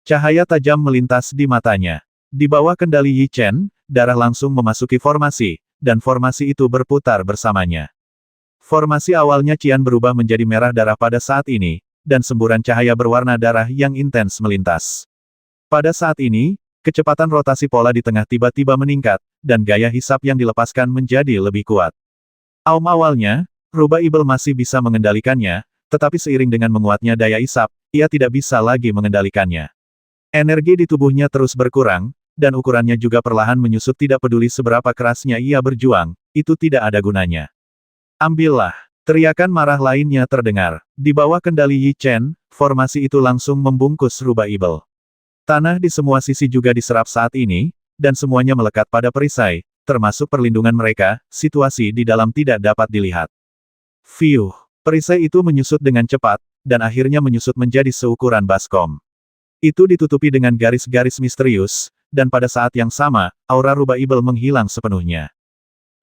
Cahaya tajam melintas di matanya. Di bawah kendali Yi Chen, darah langsung memasuki formasi, dan formasi itu berputar bersamanya. Formasi awalnya cian berubah menjadi merah darah pada saat ini, dan semburan cahaya berwarna darah yang intens melintas. Pada saat ini, kecepatan rotasi pola di tengah tiba-tiba meningkat, dan gaya hisap yang dilepaskan menjadi lebih kuat. Awalnya, Rubah Ibel masih bisa mengendalikannya, tetapi seiring dengan menguatnya daya hisap, ia tidak bisa lagi mengendalikannya. Energi di tubuhnya terus berkurang, dan ukurannya juga perlahan menyusut tidak peduli seberapa kerasnya ia berjuang, itu tidak ada gunanya. Ambillah! Teriakan marah lainnya terdengar. Di bawah kendali Yi Chen, formasi itu langsung membungkus Rubah Ibel. Tanah di semua sisi juga diserap saat ini, dan semuanya melekat pada perisai, termasuk perlindungan mereka, situasi di dalam tidak dapat dilihat. Perisai itu menyusut dengan cepat, dan akhirnya menyusut menjadi seukuran baskom. Itu ditutupi dengan garis-garis misterius, dan pada saat yang sama, aura Rubah Ibel menghilang sepenuhnya.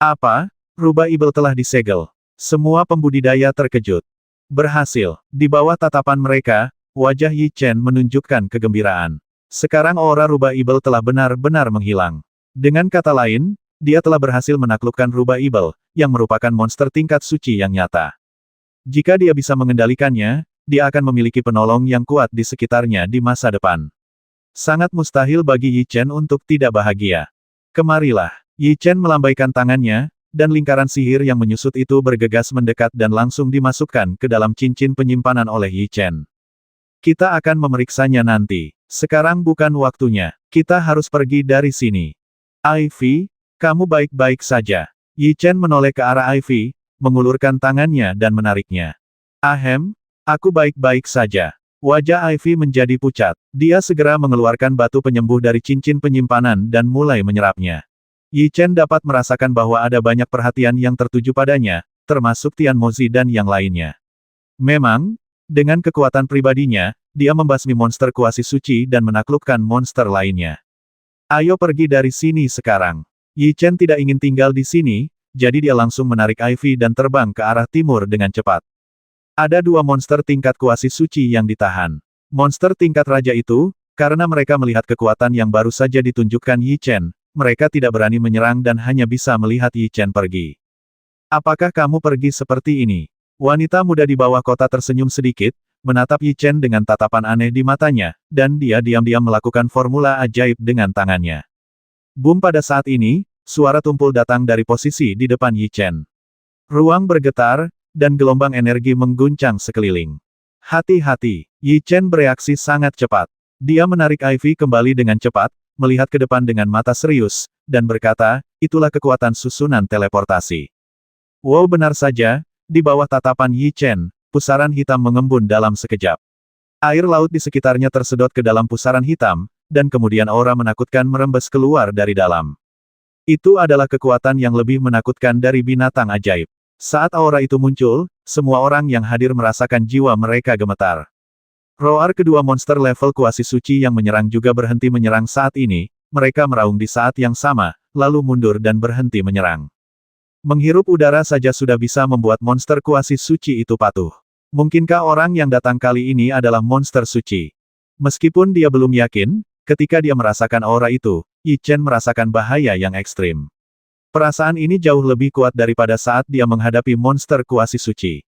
Apa? Rubah Ibel telah disegel. Semua pembudidaya terkejut. Berhasil. Di bawah tatapan mereka, wajah Yi Chen menunjukkan kegembiraan. Sekarang aura Rubah Ibel telah benar-benar menghilang. Dengan kata lain, dia telah berhasil menaklukkan Rubah Ibel, yang merupakan monster tingkat suci yang nyata. Jika dia bisa mengendalikannya, dia akan memiliki penolong yang kuat di sekitarnya di masa depan. Sangat mustahil bagi Yi Chen untuk tidak bahagia. Kemarilah. Yi Chen melambaikan tangannya, dan lingkaran sihir yang menyusut itu bergegas mendekat dan langsung dimasukkan ke dalam cincin penyimpanan oleh Yi Chen. Kita akan memeriksanya nanti. Sekarang bukan waktunya. Kita harus pergi dari sini. Ivy, kamu baik-baik saja. Yi Chen menoleh ke arah Ivy, mengulurkan tangannya dan menariknya. Ahem, aku baik-baik saja. Wajah Ivy menjadi pucat. Dia segera mengeluarkan batu penyembuh dari cincin penyimpanan dan mulai menyerapnya. Yi Chen dapat merasakan bahwa ada banyak perhatian yang tertuju padanya, termasuk Tian Mozi dan yang lainnya. Memang, dengan kekuatan pribadinya, dia membasmi monster kuasi suci dan menaklukkan monster lainnya. Ayo pergi dari sini sekarang. Yi Chen tidak ingin tinggal di sini, jadi dia langsung menarik Ivy dan terbang ke arah timur dengan cepat. Ada dua monster tingkat kuasi suci yang ditahan. Monster tingkat raja itu, karena mereka melihat kekuatan yang baru saja ditunjukkan Yi Chen, mereka tidak berani menyerang dan hanya bisa melihat Yi Chen pergi. Apakah kamu pergi seperti ini? Wanita muda di bawah kota tersenyum sedikit, menatap Yi Chen dengan tatapan aneh di matanya, dan dia diam-diam melakukan formula ajaib dengan tangannya. Boom, pada saat ini, suara tumpul datang dari posisi di depan Yi Chen. Ruang bergetar, dan gelombang energi mengguncang sekeliling. Hati-hati, Yi Chen bereaksi sangat cepat. Dia menarik Ivy kembali dengan cepat, melihat ke depan dengan mata serius, dan berkata, itulah kekuatan susunan teleportasi. Wow, benar saja, di bawah tatapan Yi Chen, pusaran hitam mengembun dalam sekejap. Air laut di sekitarnya tersedot ke dalam pusaran hitam, dan kemudian aura menakutkan merembes keluar dari dalam. Itu adalah kekuatan yang lebih menakutkan dari binatang ajaib. Saat aura itu muncul, semua orang yang hadir merasakan jiwa mereka gemetar. Roar kedua monster level kuasi suci yang menyerang juga berhenti menyerang saat ini, mereka meraung di saat yang sama, lalu mundur dan berhenti menyerang. Menghirup udara saja sudah bisa membuat monster kuasi suci itu patuh. Mungkinkah orang yang datang kali ini adalah monster suci? Meskipun dia belum yakin, ketika dia merasakan aura itu, Yi Chen merasakan bahaya yang ekstrim. Perasaan ini jauh lebih kuat daripada saat dia menghadapi monster kuasi suci.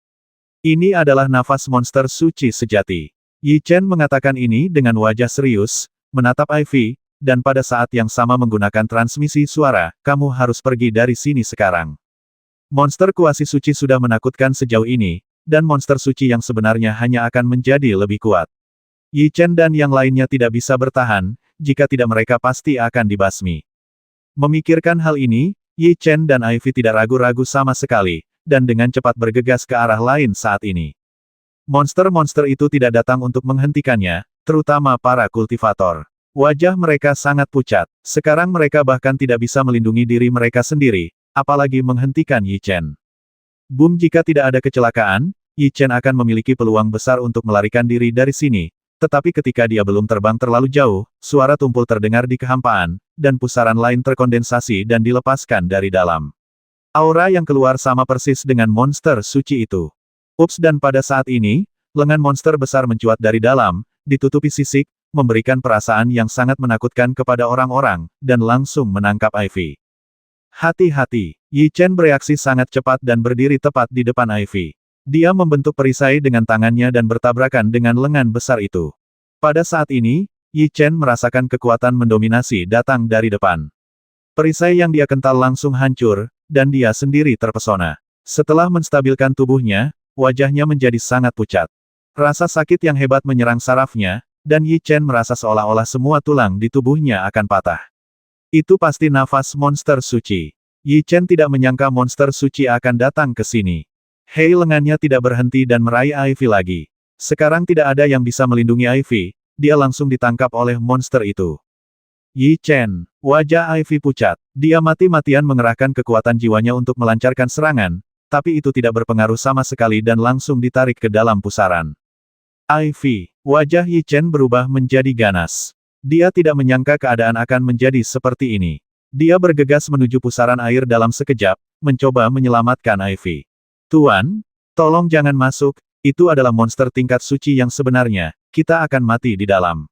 Ini adalah nafas monster suci sejati. Yi Chen mengatakan ini dengan wajah serius, menatap Ivy, dan pada saat yang sama menggunakan transmisi suara, kamu harus pergi dari sini sekarang. Monster kuasi suci sudah menakutkan sejauh ini, dan monster suci yang sebenarnya hanya akan menjadi lebih kuat. Yi Chen dan yang lainnya tidak bisa bertahan, jika tidak mereka pasti akan dibasmi. Memikirkan hal ini, Yi Chen dan Ivy tidak ragu-ragu sama sekali, dan dengan cepat bergegas ke arah lain saat ini. Monster-monster itu tidak datang untuk menghentikannya, terutama para kultivator. Wajah mereka sangat pucat. Sekarang mereka bahkan tidak bisa melindungi diri mereka sendiri, apalagi menghentikan Yi Chen. Jika tidak ada kecelakaan, Yi Chen akan memiliki peluang besar untuk melarikan diri dari sini. Tetapi ketika dia belum terbang terlalu jauh, suara tumpul terdengar di kehampaan, dan pusaran lain terkondensasi dan dilepaskan dari dalam. Aura yang keluar sama persis dengan monster suci itu. Ups, dan pada saat ini, lengan monster besar mencuat dari dalam, ditutupi sisik, memberikan perasaan yang sangat menakutkan kepada orang-orang, dan langsung menangkap Ivy. Hati-hati, Yi Chen bereaksi sangat cepat dan berdiri tepat di depan Ivy. Dia membentuk perisai dengan tangannya dan bertabrakan dengan lengan besar itu. Pada saat ini, Yi Chen merasakan kekuatan mendominasi datang dari depan. Perisai yang dia kental langsung hancur, dan dia sendiri terpesona. Setelah menstabilkan tubuhnya, wajahnya menjadi sangat pucat. Rasa sakit yang hebat menyerang sarafnya, dan Yi Chen merasa seolah-olah semua tulang di tubuhnya akan patah. Itu pasti nafas monster suci. Yi Chen tidak menyangka monster suci akan datang ke sini. Hei, lengannya tidak berhenti dan meraih Ivy lagi. Sekarang tidak ada yang bisa melindungi Ivy, dia langsung ditangkap oleh monster itu. Yi Chen, wajah Ivy pucat. Dia mati-matian mengerahkan kekuatan jiwanya untuk melancarkan serangan, tapi itu tidak berpengaruh sama sekali dan langsung ditarik ke dalam pusaran. Ivy, wajah Yi Chen berubah menjadi ganas. Dia tidak menyangka keadaan akan menjadi seperti ini. Dia bergegas menuju pusaran air dalam sekejap, mencoba menyelamatkan Ivy. Tuan, tolong jangan masuk, itu adalah monster tingkat suci yang sebenarnya, kita akan mati di dalam.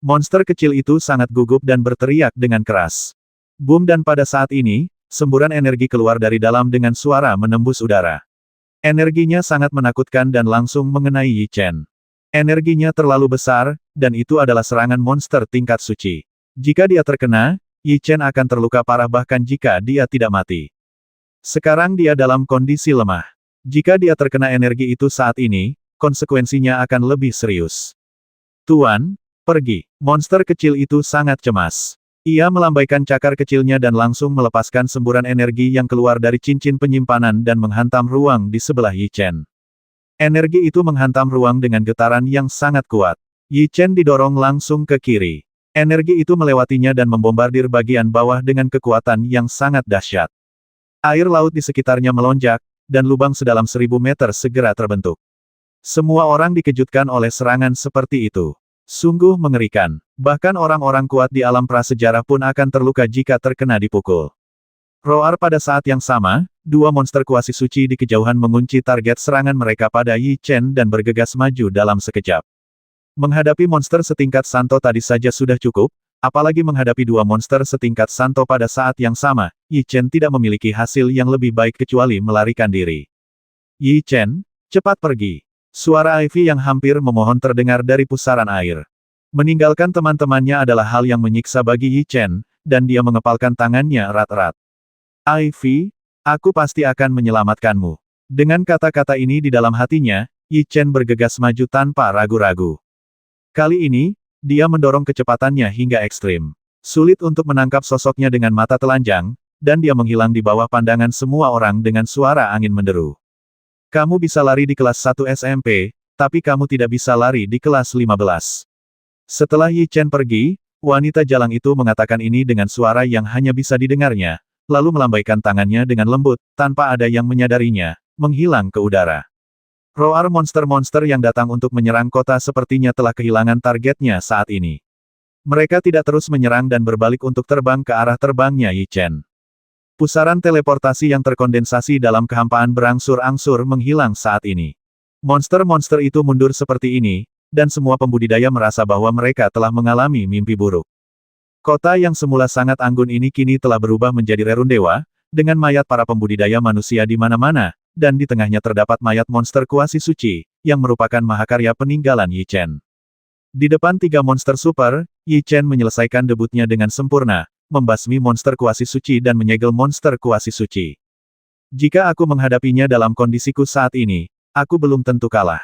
Monster kecil itu sangat gugup dan berteriak dengan keras. Boom, dan pada saat ini, semburan energi keluar dari dalam dengan suara menembus udara. Energinya sangat menakutkan dan langsung mengenai Yi Chen. Energinya terlalu besar, dan itu adalah serangan monster tingkat suci. Jika dia terkena, Yi Chen akan terluka parah bahkan jika dia tidak mati. Sekarang dia dalam kondisi lemah. Jika dia terkena energi itu saat ini, konsekuensinya akan lebih serius. Tuan, pergi. Monster kecil itu sangat cemas. Ia melambaikan cakar kecilnya dan langsung melepaskan semburan energi yang keluar dari cincin penyimpanan dan menghantam ruang di sebelah Yi Chen. Energi itu menghantam ruang dengan getaran yang sangat kuat. Yi Chen didorong langsung ke kiri. Energi itu melewatinya dan membombardir bagian bawah dengan kekuatan yang sangat dahsyat. Air laut di sekitarnya melonjak, dan lubang sedalam 1000 meter segera terbentuk. Semua orang dikejutkan oleh serangan seperti itu. Sungguh mengerikan. Bahkan orang-orang kuat di alam prasejarah pun akan terluka jika terkena dipukul. Roar pada saat yang sama, dua monster kuasi suci di kejauhan mengunci target serangan mereka pada Yi Chen dan bergegas maju dalam sekejap. Menghadapi monster setingkat Santo tadi saja sudah cukup, apalagi menghadapi dua monster setingkat Santo pada saat yang sama, Yi Chen tidak memiliki hasil yang lebih baik kecuali melarikan diri. Yi Chen, cepat pergi. Suara Ivy yang hampir memohon terdengar dari pusaran air. Meninggalkan teman-temannya adalah hal yang menyiksa bagi Yi Chen, dan dia mengepalkan tangannya erat-erat. Ivy, aku pasti akan menyelamatkanmu. Dengan kata-kata ini di dalam hatinya, Yi Chen bergegas maju tanpa ragu-ragu. Kali ini, dia mendorong kecepatannya hingga ekstrim. Sulit untuk menangkap sosoknya dengan mata telanjang, dan dia menghilang di bawah pandangan semua orang dengan suara angin menderu. Kamu bisa lari di kelas 1 SMP, tapi kamu tidak bisa lari di kelas 15. Setelah Yi Chen pergi, wanita jalang itu mengatakan ini dengan suara yang hanya bisa didengarnya, lalu melambaikan tangannya dengan lembut, tanpa ada yang menyadarinya, menghilang ke udara. Roar monster-monster yang datang untuk menyerang kota sepertinya telah kehilangan targetnya saat ini. Mereka tidak terus menyerang dan berbalik untuk terbang ke arah terbangnya Yi Chen. Pusaran teleportasi yang terkondensasi dalam kehampaan berangsur-angsur menghilang saat ini. Monster-monster itu mundur seperti ini, dan semua pembudidaya merasa bahwa mereka telah mengalami mimpi buruk. Kota yang semula sangat anggun ini kini telah berubah menjadi rerundewa, dengan mayat para pembudidaya manusia di mana-mana, dan di tengahnya terdapat mayat monster kuasi suci, yang merupakan mahakarya peninggalan Yi Chen. Di depan tiga monster super, Yi Chen menyelesaikan debutnya dengan sempurna, membasmi monster kuasi suci dan menyegel monster kuasi suci. Jika aku menghadapinya dalam kondisiku saat ini, aku belum tentu kalah.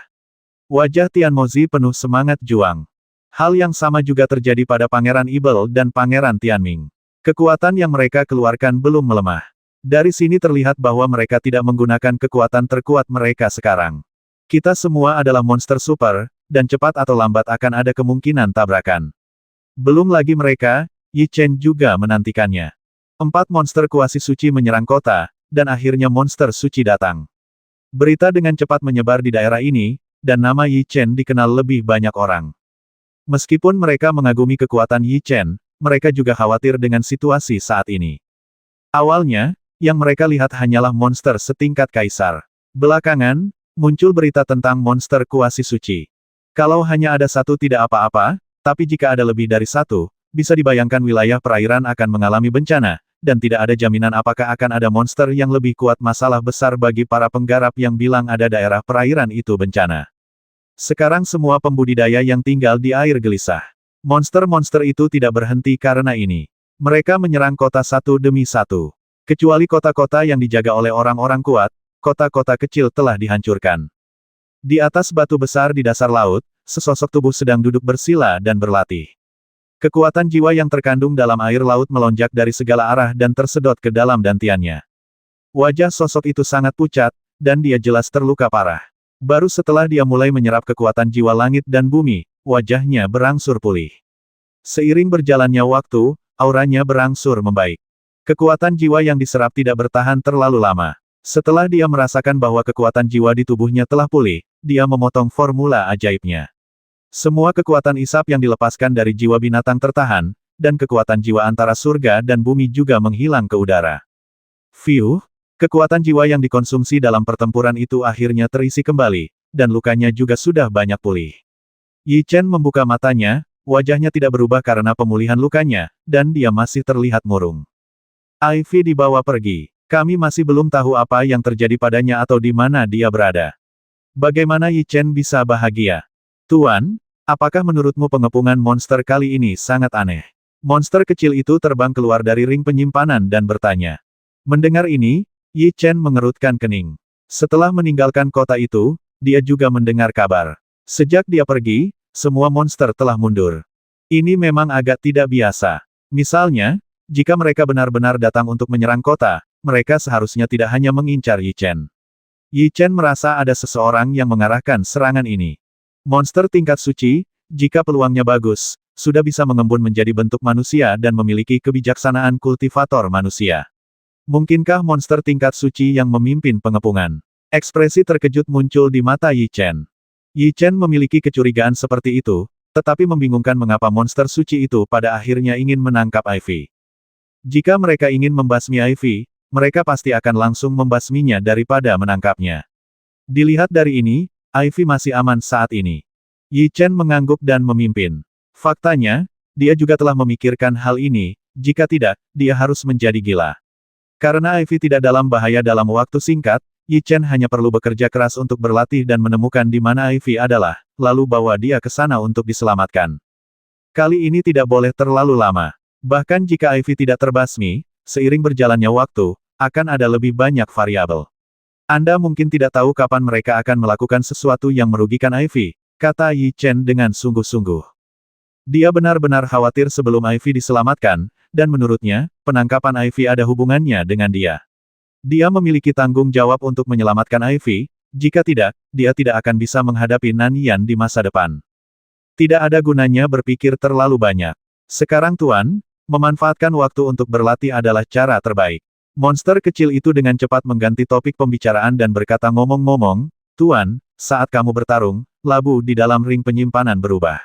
Wajah Tianmozi penuh semangat juang. Hal yang sama juga terjadi pada Pangeran Ibel dan Pangeran Tianming. Kekuatan yang mereka keluarkan belum melemah. Dari sini terlihat bahwa mereka tidak menggunakan kekuatan terkuat mereka sekarang. Kita semua adalah monster super, dan cepat atau lambat akan ada kemungkinan tabrakan. Belum lagi mereka, Yi Chen juga menantikannya. 4 monster kuasi suci menyerang kota, dan akhirnya monster suci datang. Berita dengan cepat menyebar di daerah ini, dan nama Yi Chen dikenal lebih banyak orang. Meskipun mereka mengagumi kekuatan Yi Chen, mereka juga khawatir dengan situasi saat ini. Awalnya, yang mereka lihat hanyalah monster setingkat kaisar. Belakangan, muncul berita tentang monster kuasi suci. Kalau hanya ada satu tidak apa-apa, tapi jika ada lebih dari satu, bisa dibayangkan wilayah perairan akan mengalami bencana, dan tidak ada jaminan apakah akan ada monster yang lebih kuat. Masalah besar bagi para penggarap yang bilang ada daerah perairan itu bencana. Sekarang semua pembudidaya yang tinggal di air gelisah. Monster-monster itu tidak berhenti karena ini. Mereka menyerang kota satu demi satu. Kecuali kota-kota yang dijaga oleh orang-orang kuat, kota-kota kecil telah dihancurkan. Di atas batu besar di dasar laut, sesosok tubuh sedang duduk bersila dan berlatih. Kekuatan jiwa yang terkandung dalam air laut melonjak dari segala arah dan tersedot ke dalam dantiannya. Wajah sosok itu sangat pucat, dan dia jelas terluka parah. Baru setelah dia mulai menyerap kekuatan jiwa langit dan bumi, wajahnya berangsur pulih. Seiring berjalannya waktu, auranya berangsur membaik. Kekuatan jiwa yang diserap tidak bertahan terlalu lama. Setelah dia merasakan bahwa kekuatan jiwa di tubuhnya telah pulih, dia memotong formula ajaibnya. Semua kekuatan isap yang dilepaskan dari jiwa binatang tertahan, dan kekuatan jiwa antara surga dan bumi juga menghilang ke udara. Fiuh, kekuatan jiwa yang dikonsumsi dalam pertempuran itu akhirnya terisi kembali, dan lukanya juga sudah banyak pulih. Yi Chen membuka matanya, wajahnya tidak berubah karena pemulihan lukanya, dan dia masih terlihat murung. Ivy dibawa pergi. Kami masih belum tahu apa yang terjadi padanya atau di mana dia berada. Bagaimana Yi Chen bisa bahagia? Tuan, apakah menurutmu pengepungan monster kali ini sangat aneh? Monster kecil itu terbang keluar dari ring penyimpanan dan bertanya. Mendengar ini, Yi Chen mengerutkan kening. Setelah meninggalkan kota itu, dia juga mendengar kabar. Sejak dia pergi, semua monster telah mundur. Ini memang agak tidak biasa. Misalnya, jika mereka benar-benar datang untuk menyerang kota, mereka seharusnya tidak hanya mengincar Yi Chen. Yi Chen merasa ada seseorang yang mengarahkan serangan ini. Monster tingkat suci, jika peluangnya bagus, sudah bisa mengembun menjadi bentuk manusia dan memiliki kebijaksanaan kultivator manusia. Mungkinkah monster tingkat suci yang memimpin pengepungan? Ekspresi terkejut muncul di mata Yi Chen. Yi Chen memiliki kecurigaan seperti itu, tetapi membingungkan mengapa monster suci itu pada akhirnya ingin menangkap Ivy. Jika mereka ingin membasmi Ivy, mereka pasti akan langsung membasminya daripada menangkapnya. Dilihat dari ini, Ivy masih aman saat ini. Yi Chen mengangguk dan memimpin. Faktanya, dia juga telah memikirkan hal ini, jika tidak, dia harus menjadi gila. Karena Ivy tidak dalam bahaya dalam waktu singkat, Yi Chen hanya perlu bekerja keras untuk berlatih dan menemukan di mana Ivy adalah, lalu bawa dia ke sana untuk diselamatkan. Kali ini tidak boleh terlalu lama. Bahkan jika Ivy tidak terbasmi, seiring berjalannya waktu, akan ada lebih banyak variabel. Anda mungkin tidak tahu kapan mereka akan melakukan sesuatu yang merugikan Ivy, kata Yi Chen dengan sungguh-sungguh. Dia benar-benar khawatir sebelum Ivy diselamatkan, dan menurutnya, penangkapan Ivy ada hubungannya dengan dia. Dia memiliki tanggung jawab untuk menyelamatkan Ivy, jika tidak, dia tidak akan bisa menghadapi Nanyan di masa depan. Tidak ada gunanya berpikir terlalu banyak. Sekarang Tuan, memanfaatkan waktu untuk berlatih adalah cara terbaik. Monster kecil itu dengan cepat mengganti topik pembicaraan dan berkata ngomong-ngomong, Tuan, saat kamu bertarung, labu di dalam ring penyimpanan berubah.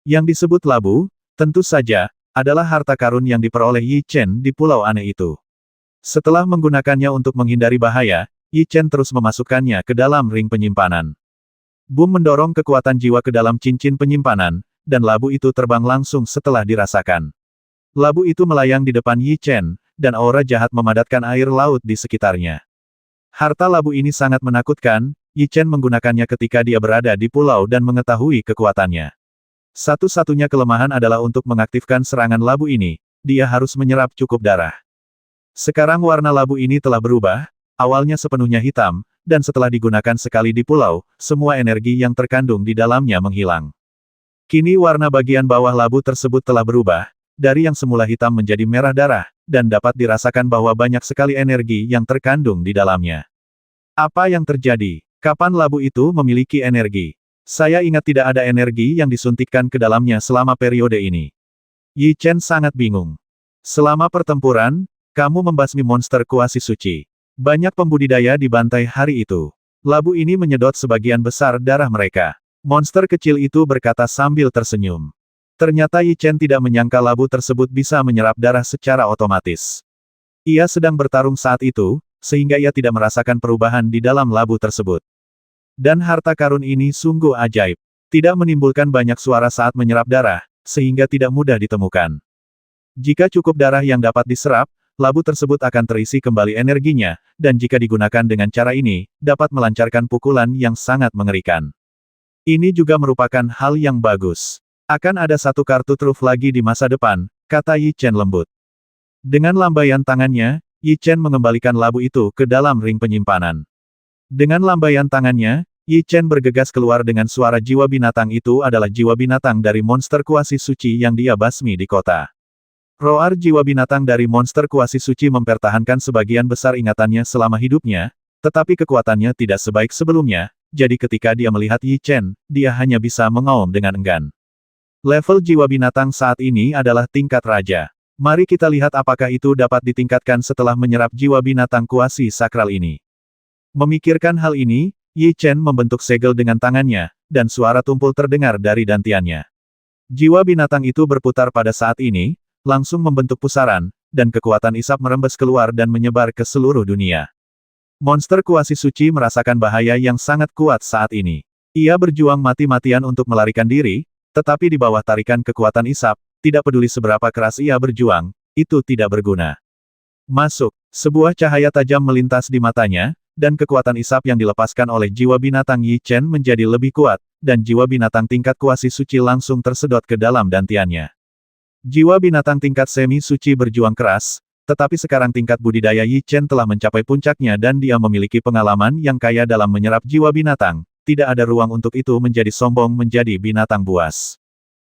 Yang disebut labu, tentu saja, adalah harta karun yang diperoleh Yi Chen di pulau aneh itu. Setelah menggunakannya untuk menghindari bahaya, Yi Chen terus memasukkannya ke dalam ring penyimpanan. Boom mendorong kekuatan jiwa ke dalam cincin penyimpanan, dan labu itu terbang langsung setelah dirasakan. Labu itu melayang di depan Yi Chen, dan aura jahat memadatkan air laut di sekitarnya. Harta labu ini sangat menakutkan, Yi Chen menggunakannya ketika dia berada di pulau dan mengetahui kekuatannya. Satu-satunya kelemahan adalah untuk mengaktifkan serangan labu ini, dia harus menyerap cukup darah. Sekarang warna labu ini telah berubah, awalnya sepenuhnya hitam, dan setelah digunakan sekali di pulau, semua energi yang terkandung di dalamnya menghilang. Kini warna bagian bawah labu tersebut telah berubah, dari yang semula hitam menjadi merah darah, dan dapat dirasakan bahwa banyak sekali energi yang terkandung di dalamnya. Apa yang terjadi? Kapan labu itu memiliki energi? Saya ingat tidak ada energi yang disuntikkan ke dalamnya selama periode ini. Yi Chen sangat bingung. Selama pertempuran, kamu membasmi monster kuasi suci. Banyak pembudidaya dibantai hari itu. Labu ini menyedot sebagian besar darah mereka. Monster kecil itu berkata sambil tersenyum. Ternyata Yi Chen tidak menyangka labu tersebut bisa menyerap darah secara otomatis. Ia sedang bertarung saat itu, sehingga ia tidak merasakan perubahan di dalam labu tersebut. Dan harta karun ini sungguh ajaib. Tidak menimbulkan banyak suara saat menyerap darah, sehingga tidak mudah ditemukan. Jika cukup darah yang dapat diserap, labu tersebut akan terisi kembali energinya, dan jika digunakan dengan cara ini, dapat melancarkan pukulan yang sangat mengerikan. Ini juga merupakan hal yang bagus. Akan ada satu kartu truf lagi di masa depan, kata Yi Chen lembut. Dengan lambaian tangannya, Yi Chen mengembalikan labu itu ke dalam ring penyimpanan. Dengan lambaian tangannya, Yi Chen bergegas keluar dengan suara jiwa binatang itu adalah jiwa binatang dari monster kuasi suci yang dia basmi di kota. Roar jiwa binatang dari monster kuasi suci mempertahankan sebagian besar ingatannya selama hidupnya, tetapi kekuatannya tidak sebaik sebelumnya, jadi ketika dia melihat Yi Chen, dia hanya bisa mengaum dengan enggan. Level jiwa binatang saat ini adalah tingkat raja. Mari kita lihat apakah itu dapat ditingkatkan setelah menyerap jiwa binatang kuasi sakral ini. Memikirkan hal ini, Yi Chen membentuk segel dengan tangannya, dan suara tumpul terdengar dari dantiannya. Jiwa binatang itu berputar pada saat ini, langsung membentuk pusaran, dan kekuatan isap merembes keluar dan menyebar ke seluruh dunia. Monster kuasi suci merasakan bahaya yang sangat kuat saat ini. Ia berjuang mati-matian untuk melarikan diri, tetapi di bawah tarikan kekuatan isap, tidak peduli seberapa keras ia berjuang, itu tidak berguna. Masuk, sebuah cahaya tajam melintas di matanya, dan kekuatan isap yang dilepaskan oleh jiwa binatang Yi Chen menjadi lebih kuat, dan jiwa binatang tingkat kuasi suci langsung tersedot ke dalam dantiannya. Jiwa binatang tingkat semi suci berjuang keras, tetapi sekarang tingkat budidaya Yi Chen telah mencapai puncaknya dan dia memiliki pengalaman yang kaya dalam menyerap jiwa binatang, tidak ada ruang untuk itu menjadi sombong menjadi binatang buas.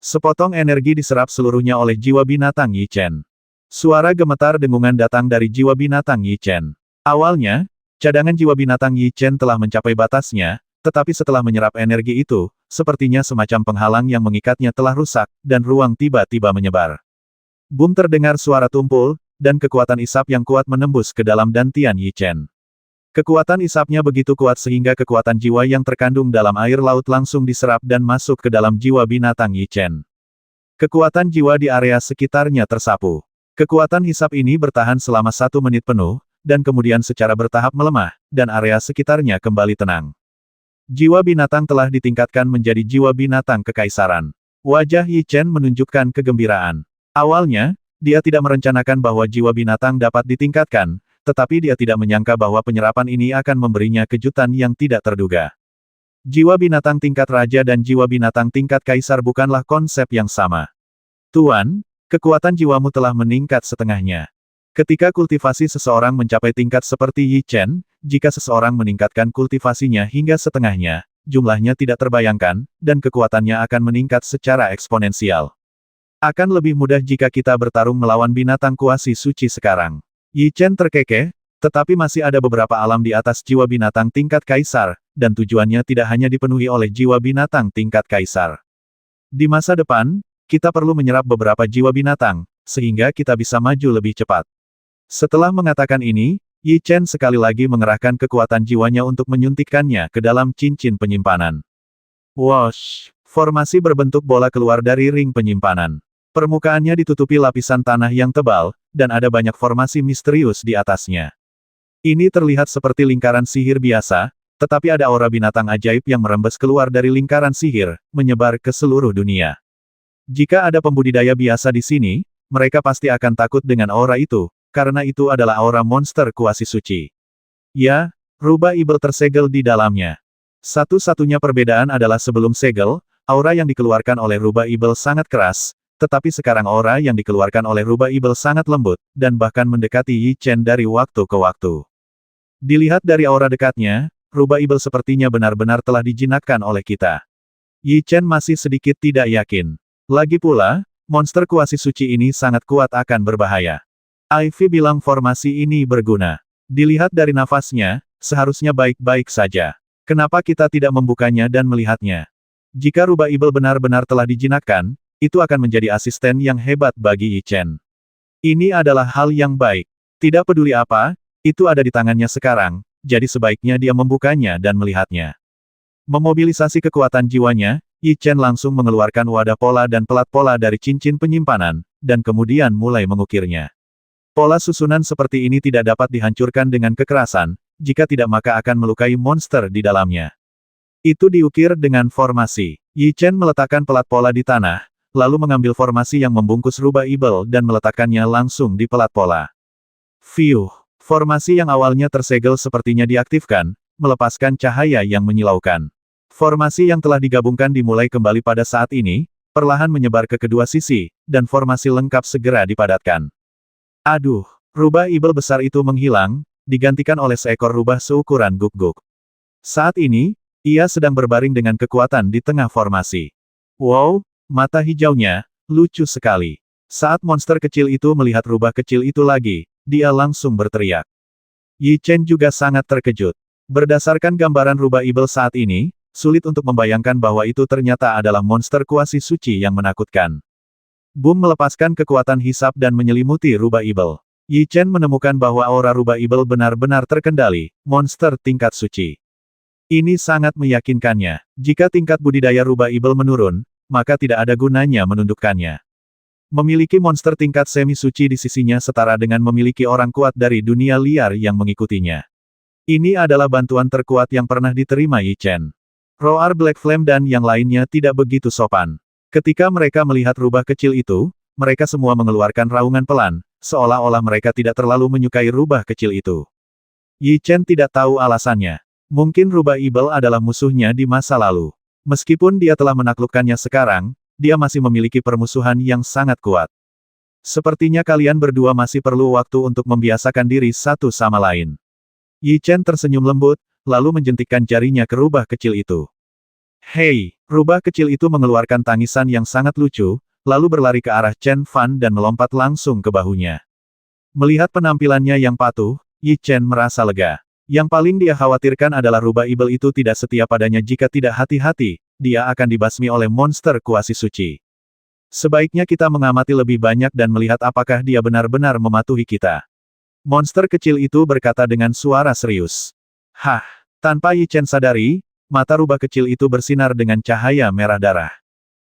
Sepotong energi diserap seluruhnya oleh jiwa binatang Yi Chen. Suara gemetar dengungan datang dari jiwa binatang Yi Chen. Awalnya, cadangan jiwa binatang Yi Chen telah mencapai batasnya, tetapi setelah menyerap energi itu, sepertinya semacam penghalang yang mengikatnya telah rusak, dan ruang tiba-tiba menyebar. Boom terdengar suara tumpul, dan kekuatan isap yang kuat menembus ke dalam dantian Yi Chen. Kekuatan isapnya begitu kuat sehingga kekuatan jiwa yang terkandung dalam air laut langsung diserap dan masuk ke dalam jiwa binatang Yi Chen. Kekuatan jiwa di area sekitarnya tersapu. Kekuatan hisap ini bertahan selama 1 menit penuh, dan kemudian secara bertahap melemah, dan area sekitarnya kembali tenang. Jiwa binatang telah ditingkatkan menjadi jiwa binatang kekaisaran. Wajah Yi Chen menunjukkan kegembiraan. Awalnya, dia tidak merencanakan bahwa jiwa binatang dapat ditingkatkan, tetapi dia tidak menyangka bahwa penyerapan ini akan memberinya kejutan yang tidak terduga. Jiwa binatang tingkat raja dan jiwa binatang tingkat kaisar bukanlah konsep yang sama. Tuan, kekuatan jiwamu telah meningkat setengahnya. Ketika kultivasi seseorang mencapai tingkat seperti Yi Chen, jika seseorang meningkatkan kultivasinya hingga setengahnya, jumlahnya tidak terbayangkan, dan kekuatannya akan meningkat secara eksponensial. Akan lebih mudah jika kita bertarung melawan binatang kuasi suci sekarang. Yi Chen terkekeh, tetapi masih ada beberapa alam di atas jiwa binatang tingkat kaisar, dan tujuannya tidak hanya dipenuhi oleh jiwa binatang tingkat kaisar. Di masa depan, kita perlu menyerap beberapa jiwa binatang, sehingga kita bisa maju lebih cepat. Setelah mengatakan ini, Yi Chen sekali lagi mengerahkan kekuatan jiwanya untuk menyuntikkannya ke dalam cincin penyimpanan. Whoosh! Formasi berbentuk bola keluar dari ring penyimpanan. Permukaannya ditutupi lapisan tanah yang tebal, dan ada banyak formasi misterius di atasnya. Ini terlihat seperti lingkaran sihir biasa, tetapi ada aura binatang ajaib yang merembes keluar dari lingkaran sihir, menyebar ke seluruh dunia. Jika ada pembudidaya biasa di sini, mereka pasti akan takut dengan aura itu, karena itu adalah aura monster kuasi suci. Ya, rubah ibel tersegel di dalamnya. Satu-satunya perbedaan adalah sebelum segel, aura yang dikeluarkan oleh rubah ibel sangat keras, tetapi sekarang aura yang dikeluarkan oleh rubah ibel sangat lembut, dan bahkan mendekati Yi Chen dari waktu ke waktu. Dilihat dari aura dekatnya, rubah ibel sepertinya benar-benar telah dijinakkan oleh kita. Yi Chen masih sedikit tidak yakin. Lagi pula, monster kuasi suci ini sangat kuat akan berbahaya. Ivy bilang formasi ini berguna. Dilihat dari nafasnya, seharusnya baik-baik saja. Kenapa kita tidak membukanya dan melihatnya? Jika rubah ibel benar-benar telah dijinakkan, itu akan menjadi asisten yang hebat bagi Yi Chen. Ini adalah hal yang baik. Tidak peduli apa, itu ada di tangannya sekarang, jadi sebaiknya dia membukanya dan melihatnya. Memobilisasi kekuatan jiwanya, Yi Chen langsung mengeluarkan wadah pola dan pelat pola dari cincin penyimpanan, dan kemudian mulai mengukirnya. Pola susunan seperti ini tidak dapat dihancurkan dengan kekerasan, jika tidak maka akan melukai monster di dalamnya. Itu diukir dengan formasi. Yi Chen meletakkan pelat pola di tanah, lalu mengambil formasi yang membungkus rubah ibel dan meletakkannya langsung di pelat pola. Fiuh! Formasi yang awalnya tersegel sepertinya diaktifkan, melepaskan cahaya yang menyilaukan. Formasi yang telah digabungkan dimulai kembali pada saat ini, perlahan menyebar ke kedua sisi, dan formasi lengkap segera dipadatkan. Aduh, rubah ibel besar itu menghilang, digantikan oleh seekor rubah seukuran guk-guk. Saat ini, ia sedang berbaring dengan kekuatan di tengah formasi. Wow, mata hijaunya, lucu sekali. Saat monster kecil itu melihat rubah kecil itu lagi, dia langsung berteriak. Yi Chen juga sangat terkejut. Berdasarkan gambaran rubah ibel saat ini, sulit untuk membayangkan bahwa itu ternyata adalah monster kuasi suci yang menakutkan. Boom melepaskan kekuatan hisap dan menyelimuti rubah ibel. Yi Chen menemukan bahwa aura rubah ibel benar-benar terkendali, monster tingkat suci. Ini sangat meyakinkannya. Jika tingkat budidaya rubah ibel menurun, maka tidak ada gunanya menundukkannya. Memiliki monster tingkat semi-suci di sisinya setara dengan memiliki orang kuat dari dunia liar yang mengikutinya. Ini adalah bantuan terkuat yang pernah diterima Yi Chen. Roar Black Flame dan yang lainnya tidak begitu sopan. Ketika mereka melihat rubah kecil itu, mereka semua mengeluarkan raungan pelan, seolah-olah mereka tidak terlalu menyukai rubah kecil itu. Yi Chen tidak tahu alasannya. Mungkin rubah ibel adalah musuhnya di masa lalu. Meskipun dia telah menaklukkannya sekarang, dia masih memiliki permusuhan yang sangat kuat. Sepertinya kalian berdua masih perlu waktu untuk membiasakan diri satu sama lain. Yi Chen tersenyum lembut, lalu menjentikkan jarinya ke rubah kecil itu. Hei! Rubah kecil itu mengeluarkan tangisan yang sangat lucu, lalu berlari ke arah Chen Fan dan melompat langsung ke bahunya. Melihat penampilannya yang patuh, Yi Chen merasa lega. Yang paling dia khawatirkan adalah rubah ibel itu tidak setia padanya jika tidak hati-hati, dia akan dibasmi oleh monster kuasi suci. Sebaiknya kita mengamati lebih banyak dan melihat apakah dia benar-benar mematuhi kita. Monster kecil itu berkata dengan suara serius. Hah! Tanpa Yi Chen sadari, mata rubah kecil itu bersinar dengan cahaya merah darah.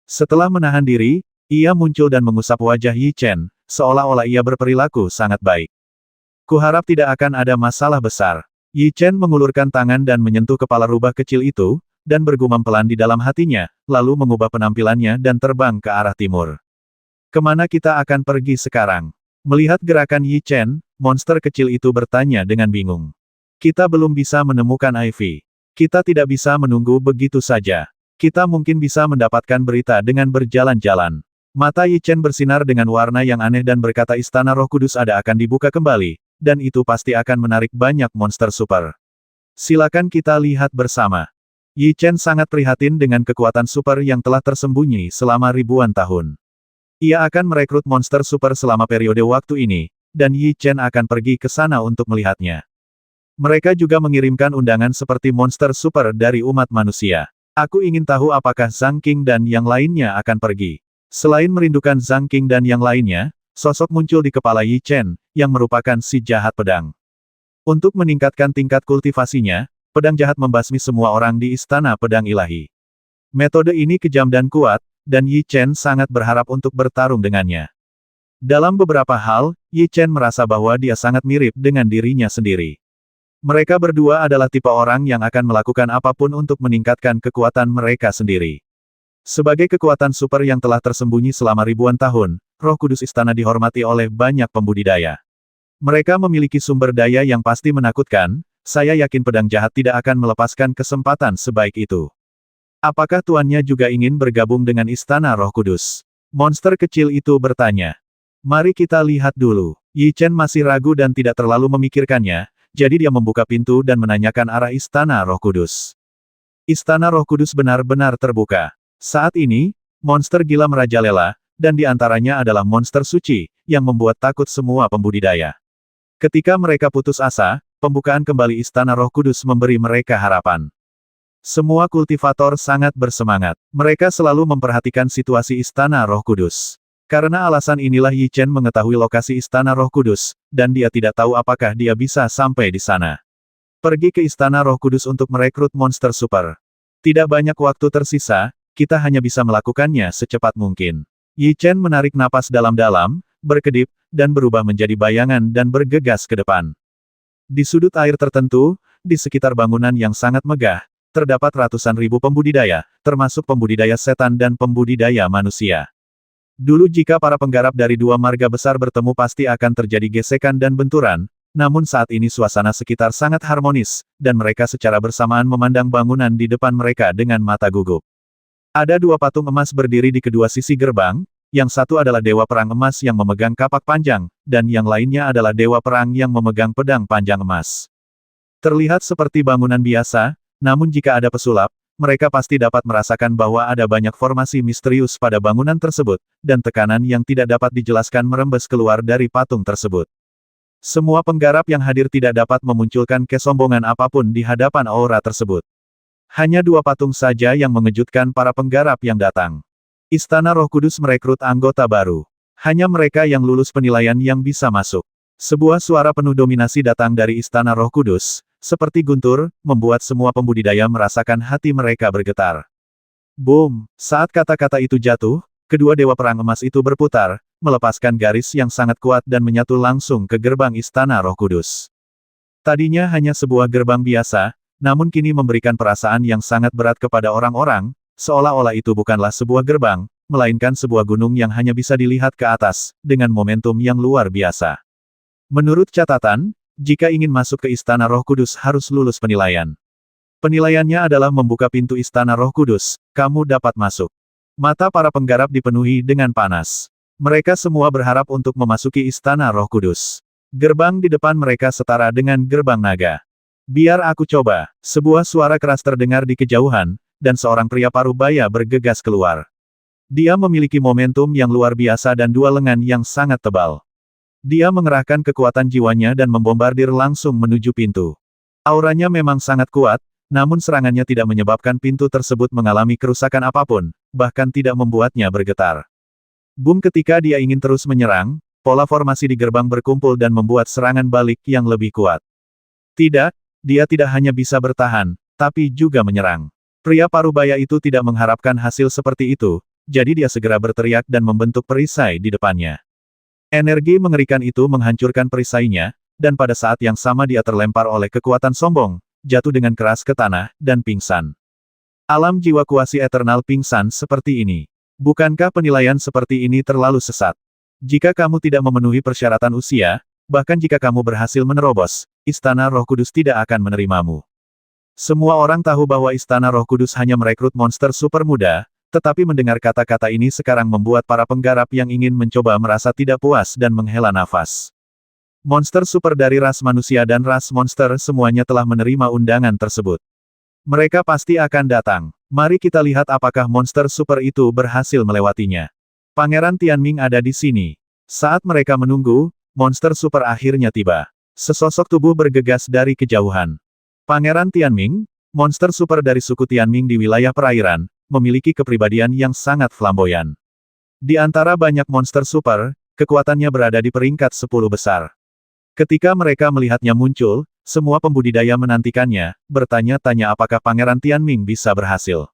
Setelah menahan diri, ia muncul dan mengusap wajah Yi Chen, seolah-olah ia berperilaku sangat baik. Kuharap tidak akan ada masalah besar. Yi Chen mengulurkan tangan dan menyentuh kepala rubah kecil itu, dan bergumam pelan di dalam hatinya, lalu mengubah penampilannya dan terbang ke arah timur. Kemana kita akan pergi sekarang? Melihat gerakan Yi Chen, monster kecil itu bertanya dengan bingung. Kita belum bisa menemukan Ivy. Kita tidak bisa menunggu begitu saja. Kita mungkin bisa mendapatkan berita dengan berjalan-jalan. Mata Yi Chen bersinar dengan warna yang aneh dan berkata Istana Roh Kudus ada akan dibuka kembali, dan itu pasti akan menarik banyak monster super. Silakan kita lihat bersama. Yi Chen sangat prihatin dengan kekuatan super yang telah tersembunyi selama ribuan tahun. Ia akan merekrut monster super selama periode waktu ini, dan Yi Chen akan pergi ke sana untuk melihatnya. Mereka juga mengirimkan undangan seperti monster super dari umat manusia. Aku ingin tahu apakah Zhang Qing dan yang lainnya akan pergi. Selain merindukan Zhang Qing dan yang lainnya, sosok muncul di kepala Yi Chen, yang merupakan si jahat pedang. Untuk meningkatkan tingkat kultivasinya, pedang jahat membasmi semua orang di Istana Pedang Ilahi. Metode ini kejam dan kuat, dan Yi Chen sangat berharap untuk bertarung dengannya. Dalam beberapa hal, Yi Chen merasa bahwa dia sangat mirip dengan dirinya sendiri. Mereka berdua adalah tipe orang yang akan melakukan apapun untuk meningkatkan kekuatan mereka sendiri. Sebagai kekuatan super yang telah tersembunyi selama ribuan tahun, Roh Kudus Istana dihormati oleh banyak pembudidaya. Mereka memiliki sumber daya yang pasti menakutkan, saya yakin pedang jahat tidak akan melepaskan kesempatan sebaik itu. Apakah tuannya juga ingin bergabung dengan Istana Roh Kudus? Monster kecil itu bertanya. Mari kita lihat dulu. Yi Chen masih ragu dan tidak terlalu memikirkannya, jadi dia membuka pintu dan menanyakan arah Istana Roh Kudus. Istana Roh Kudus benar-benar terbuka. Saat ini, monster gila merajalela, dan di antaranya adalah monster suci, yang membuat takut semua pembudidaya. Ketika mereka putus asa, pembukaan kembali Istana Roh Kudus memberi mereka harapan. Semua kultivator sangat bersemangat. Mereka selalu memperhatikan situasi Istana Roh Kudus. Karena alasan inilah Yi Chen mengetahui lokasi Istana Roh Kudus, dan dia tidak tahu apakah dia bisa sampai di sana. Pergi ke Istana Roh Kudus untuk merekrut monster super. Tidak banyak waktu tersisa, kita hanya bisa melakukannya secepat mungkin. Yi Chen menarik napas dalam-dalam, berkedip, dan berubah menjadi bayangan dan bergegas ke depan. Di sudut air tertentu, di sekitar bangunan yang sangat megah, terdapat ratusan ribu pembudidaya, termasuk pembudidaya setan dan pembudidaya manusia. Dulu jika para penggarap dari dua marga besar bertemu pasti akan terjadi gesekan dan benturan, namun saat ini suasana sekitar sangat harmonis, dan mereka secara bersamaan memandang bangunan di depan mereka dengan mata gugup. Ada dua patung emas berdiri di kedua sisi gerbang, yang satu adalah Dewa Perang Emas yang memegang kapak panjang, dan yang lainnya adalah Dewa Perang yang memegang pedang panjang emas. Terlihat seperti bangunan biasa, namun jika ada pesulap, mereka pasti dapat merasakan bahwa ada banyak formasi misterius pada bangunan tersebut, dan tekanan yang tidak dapat dijelaskan merembes keluar dari patung tersebut. Semua penggarap yang hadir tidak dapat memunculkan kesombongan apapun di hadapan aura tersebut. Hanya dua patung saja yang mengejutkan para penggarap yang datang. Istana Roh Kudus merekrut anggota baru. Hanya mereka yang lulus penilaian yang bisa masuk. Sebuah suara penuh dominasi datang dari Istana Roh Kudus, seperti guntur, membuat semua pembudidaya merasakan hati mereka bergetar. Boom! Saat kata-kata itu jatuh, kedua Dewa Perang Emas itu berputar, melepaskan garis yang sangat kuat dan menyatu langsung ke gerbang Istana Roh Kudus. Tadinya hanya sebuah gerbang biasa, namun kini memberikan perasaan yang sangat berat kepada orang-orang, seolah-olah itu bukanlah sebuah gerbang, melainkan sebuah gunung yang hanya bisa dilihat ke atas, dengan momentum yang luar biasa. Menurut catatan, jika ingin masuk ke Istana Roh Kudus harus lulus penilaian. Penilaiannya adalah membuka pintu Istana Roh Kudus, kamu dapat masuk. Mata para penggarap dipenuhi dengan panas. Mereka semua berharap untuk memasuki Istana Roh Kudus. Gerbang di depan mereka setara dengan gerbang naga. Biar aku coba. Sebuah suara keras terdengar di kejauhan, dan seorang pria parubaya bergegas keluar. Dia memiliki momentum yang luar biasa dan dua lengan yang sangat tebal. Dia mengerahkan kekuatan jiwanya dan membombardir langsung menuju pintu. Auranya memang sangat kuat, namun serangannya tidak menyebabkan pintu tersebut mengalami kerusakan apapun, bahkan tidak membuatnya bergetar. Boom, ketika dia ingin terus menyerang, pola formasi di gerbang berkumpul dan membuat serangan balik yang lebih kuat. Tidak, dia tidak hanya bisa bertahan, tapi juga menyerang. Pria parubaya itu tidak mengharapkan hasil seperti itu, jadi dia segera berteriak dan membentuk perisai di depannya. Energi mengerikan itu menghancurkan perisainya, dan pada saat yang sama dia terlempar oleh kekuatan sombong, jatuh dengan keras ke tanah, dan pingsan. Alam jiwa kuasi eternal pingsan seperti ini. Bukankah penilaian seperti ini terlalu sesat? Jika kamu tidak memenuhi persyaratan usia, bahkan jika kamu berhasil menerobos, Istana Roh Kudus tidak akan menerimamu. Semua orang tahu bahwa Istana Roh Kudus hanya merekrut monster super muda, tetapi mendengar kata-kata ini sekarang membuat para penggarap yang ingin mencoba merasa tidak puas dan menghela nafas. Monster super dari ras manusia dan ras monster semuanya telah menerima undangan tersebut. Mereka pasti akan datang. Mari kita lihat apakah monster super itu berhasil melewatinya. Pangeran Tianming ada di sini. Saat mereka menunggu, monster super akhirnya tiba. Sesosok tubuh bergegas dari kejauhan. Pangeran Tianming, monster super dari suku Tianming di wilayah perairan, memiliki kepribadian yang sangat flamboyan. Di antara banyak monster super, kekuatannya berada di peringkat 10 besar. Ketika mereka melihatnya muncul, semua pembudidaya menantikannya, bertanya-tanya apakah Pangeran Tianming bisa berhasil.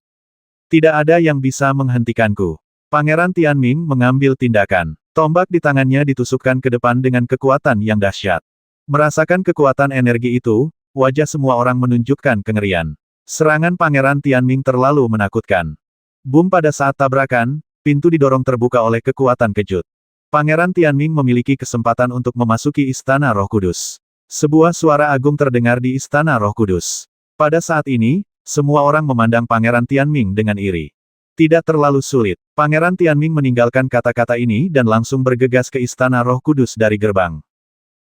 Tidak ada yang bisa menghentikanku. Pangeran Tianming mengambil tindakan. Tombak di tangannya ditusukkan ke depan dengan kekuatan yang dahsyat. Merasakan kekuatan energi itu, wajah semua orang menunjukkan kengerian. Serangan Pangeran Tianming terlalu menakutkan. Boom, pada saat tabrakan, pintu didorong terbuka oleh kekuatan kejut. Pangeran Tianming memiliki kesempatan untuk memasuki Istana Roh Kudus. Sebuah suara agung terdengar di Istana Roh Kudus. Pada saat ini, semua orang memandang Pangeran Tianming dengan iri. Tidak terlalu sulit. Pangeran Tianming meninggalkan kata-kata ini dan langsung bergegas ke Istana Roh Kudus dari gerbang.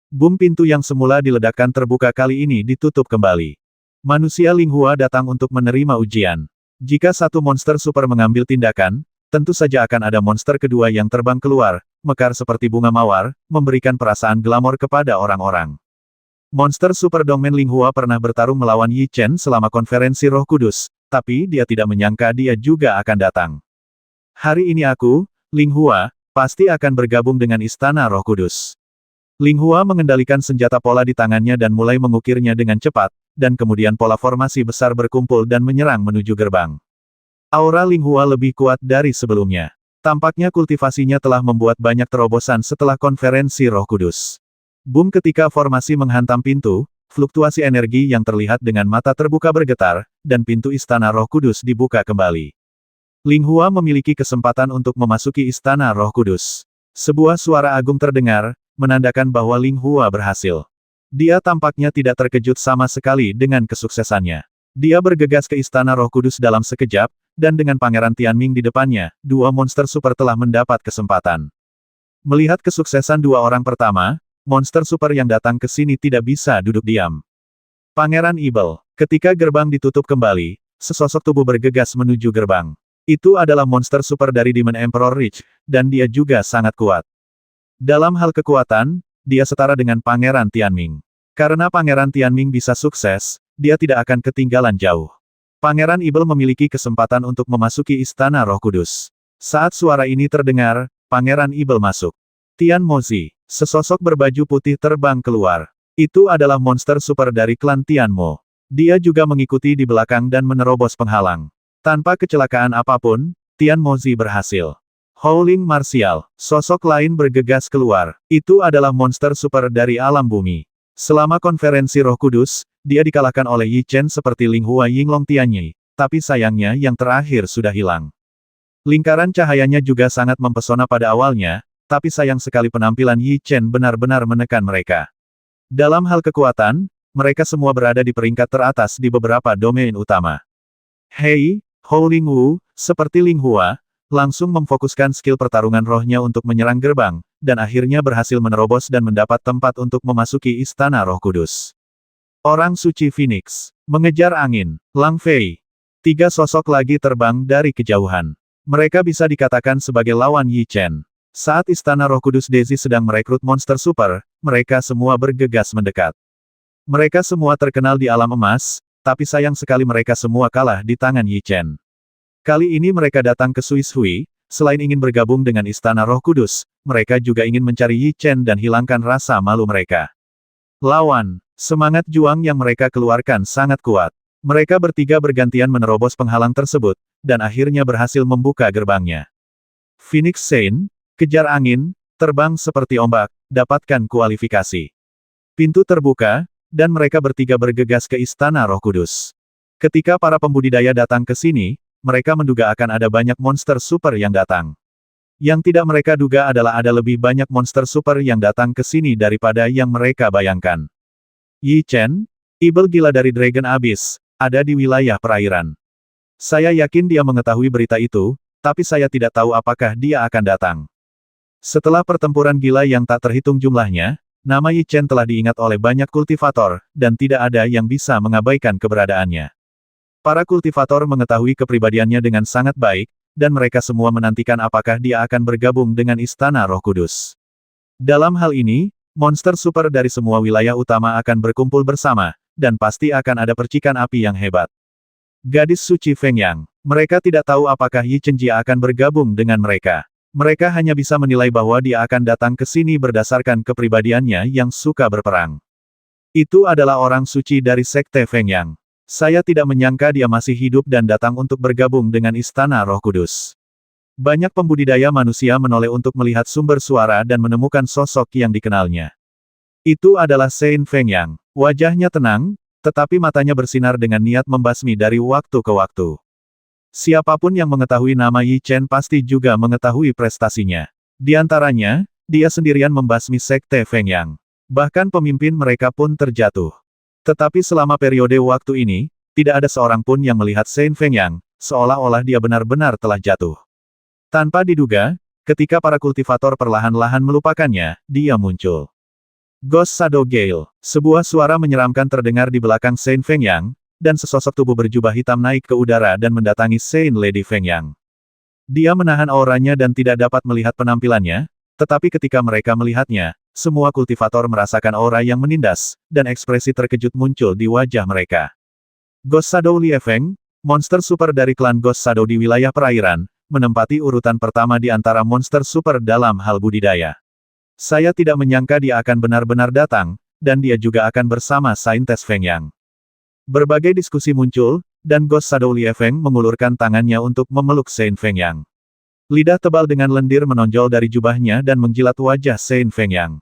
Boom, pintu yang semula diledakkan terbuka kali ini ditutup kembali. Manusia Linghua datang untuk menerima ujian. Jika satu monster super mengambil tindakan, Tentu saja akan ada monster kedua yang terbang keluar, mekar seperti bunga mawar, memberikan perasaan glamor kepada orang-orang. Monster Super Dongmen Linghua pernah bertarung melawan Yi Chen selama konferensi Roh Kudus, tapi dia tidak menyangka dia juga akan datang. Hari ini aku, Linghua, pasti akan bergabung dengan Istana Roh Kudus. Linghua mengendalikan senjata pola di tangannya dan mulai mengukirnya dengan cepat, dan kemudian pola formasi besar berkumpul dan menyerang menuju gerbang. Aura Linghua lebih kuat dari sebelumnya. Tampaknya kultivasinya telah membuat banyak terobosan setelah konferensi Roh Kudus. Boom ketika formasi menghantam pintu, fluktuasi energi yang terlihat dengan mata terbuka bergetar, dan pintu Istana Roh Kudus dibuka kembali. Linghua memiliki kesempatan untuk memasuki Istana Roh Kudus. Sebuah suara agung terdengar, menandakan bahwa Linghua berhasil. Dia tampaknya tidak terkejut sama sekali dengan kesuksesannya. Dia bergegas ke Istana Roh Kudus dalam sekejap, dan dengan Pangeran Tianming di depannya, dua monster super telah mendapat kesempatan. Melihat kesuksesan dua orang pertama, monster super yang datang ke sini tidak bisa duduk diam. Pangeran Ibel, ketika gerbang ditutup kembali, sesosok tubuh bergegas menuju gerbang. Itu adalah monster super dari Demon Emperor Reach, dan dia juga sangat kuat. Dalam hal kekuatan, dia setara dengan Pangeran Tianming. Karena Pangeran Tianming bisa sukses, dia tidak akan ketinggalan jauh. Pangeran Ibel memiliki kesempatan untuk memasuki Istana Roh Kudus. Saat suara ini terdengar, Pangeran Ibel masuk. Tian Mozi, sesosok berbaju putih terbang keluar. Itu adalah monster super dari klan Tian Mo. Dia juga mengikuti di belakang dan menerobos penghalang. Tanpa kecelakaan apapun, Tian Mozi berhasil. Howling Martial, sosok lain bergegas keluar. Itu adalah monster super dari alam bumi. Selama konferensi Roh Kudus, dia dikalahkan oleh Yi Chen seperti Linghua Yinglong Tianyi, tapi sayangnya yang terakhir sudah hilang. Lingkaran cahayanya juga sangat mempesona pada awalnya, tapi sayang sekali penampilan Yi Chen benar-benar menekan mereka. Dalam hal kekuatan, mereka semua berada di peringkat teratas di beberapa domain utama. Hei, Howling Wu, seperti Linghua, langsung memfokuskan skill pertarungan rohnya untuk menyerang gerbang, dan akhirnya berhasil menerobos dan mendapat tempat untuk memasuki Istana Roh Kudus. Orang Suci Phoenix, mengejar angin, Lang Fei. Tiga sosok lagi terbang dari kejauhan. Mereka bisa dikatakan sebagai lawan Yi Chen. Saat Istana Roh Kudus Daisy sedang merekrut monster super, mereka semua bergegas mendekat. Mereka semua terkenal di alam emas, tapi sayang sekali mereka semua kalah di tangan Yi Chen. Kali ini mereka datang ke Suis Hui, selain ingin bergabung dengan Istana Roh Kudus, mereka juga ingin mencari Yi Chen dan hilangkan rasa malu mereka. Lawan, semangat juang yang mereka keluarkan sangat kuat. Mereka bertiga bergantian menerobos penghalang tersebut, dan akhirnya berhasil membuka gerbangnya. Phoenix Saint, kejar angin, terbang seperti ombak, dapatkan kualifikasi. Pintu terbuka, dan mereka bertiga bergegas ke Istana Roh Kudus. Ketika para pembudidaya datang ke sini, mereka menduga akan ada banyak monster super yang datang. Yang tidak mereka duga adalah ada lebih banyak monster super yang datang ke sini daripada yang mereka bayangkan. Yi Chen, Ibel gila dari Dragon Abyss, ada di wilayah perairan. Saya yakin dia mengetahui berita itu, tapi saya tidak tahu apakah dia akan datang. Setelah pertempuran gila yang tak terhitung jumlahnya, nama Yi Chen telah diingat oleh banyak kultivator, dan tidak ada yang bisa mengabaikan keberadaannya. Para kultivator mengetahui kepribadiannya dengan sangat baik, dan mereka semua menantikan apakah dia akan bergabung dengan Istana Roh Kudus. Dalam hal ini, monster super dari semua wilayah utama akan berkumpul bersama, dan pasti akan ada percikan api yang hebat. Gadis suci Feng Yang, mereka tidak tahu apakah Yi Chenjia akan bergabung dengan mereka. Mereka hanya bisa menilai bahwa dia akan datang ke sini berdasarkan kepribadiannya yang suka berperang. Itu adalah orang suci dari Sekte Feng Yang. Saya tidak menyangka dia masih hidup dan datang untuk bergabung dengan Istana Roh Kudus. Banyak pembudidaya manusia menoleh untuk melihat sumber suara dan menemukan sosok yang dikenalnya. Itu adalah Saint Feng Yang. Wajahnya tenang, tetapi matanya bersinar dengan niat membasmi dari waktu ke waktu. Siapapun yang mengetahui nama Yi Chen pasti juga mengetahui prestasinya. Di antaranya, dia sendirian membasmi Sekte Feng Yang. Bahkan pemimpin mereka pun terjatuh. Tetapi selama periode waktu ini, tidak ada seorang pun yang melihat Saint Feng Yang, seolah-olah dia benar-benar telah jatuh. Tanpa diduga, ketika para kultivator perlahan-lahan melupakannya, dia muncul. Ghost Shadow Gale, sebuah suara menyeramkan terdengar di belakang Saint Feng Yang, dan sesosok tubuh berjubah hitam naik ke udara dan mendatangi Saint Lady Feng Yang. Dia menahan auranya dan tidak dapat melihat penampilannya, tetapi ketika mereka melihatnya, semua kultivator merasakan aura yang menindas, dan ekspresi terkejut muncul di wajah mereka. Ghost Shadow Liefeng, monster super dari klan Ghost Shadow di wilayah perairan, menempati urutan pertama di antara monster super dalam hal budidaya. Saya tidak menyangka dia akan benar-benar datang, dan dia juga akan bersama Saintes Feng Yang. Berbagai diskusi muncul, dan Ghost Shadow Liefeng mengulurkan tangannya untuk memeluk Saint Feng Yang. Lidah tebal dengan lendir menonjol dari jubahnya dan menjilat wajah Saint Feng Yang.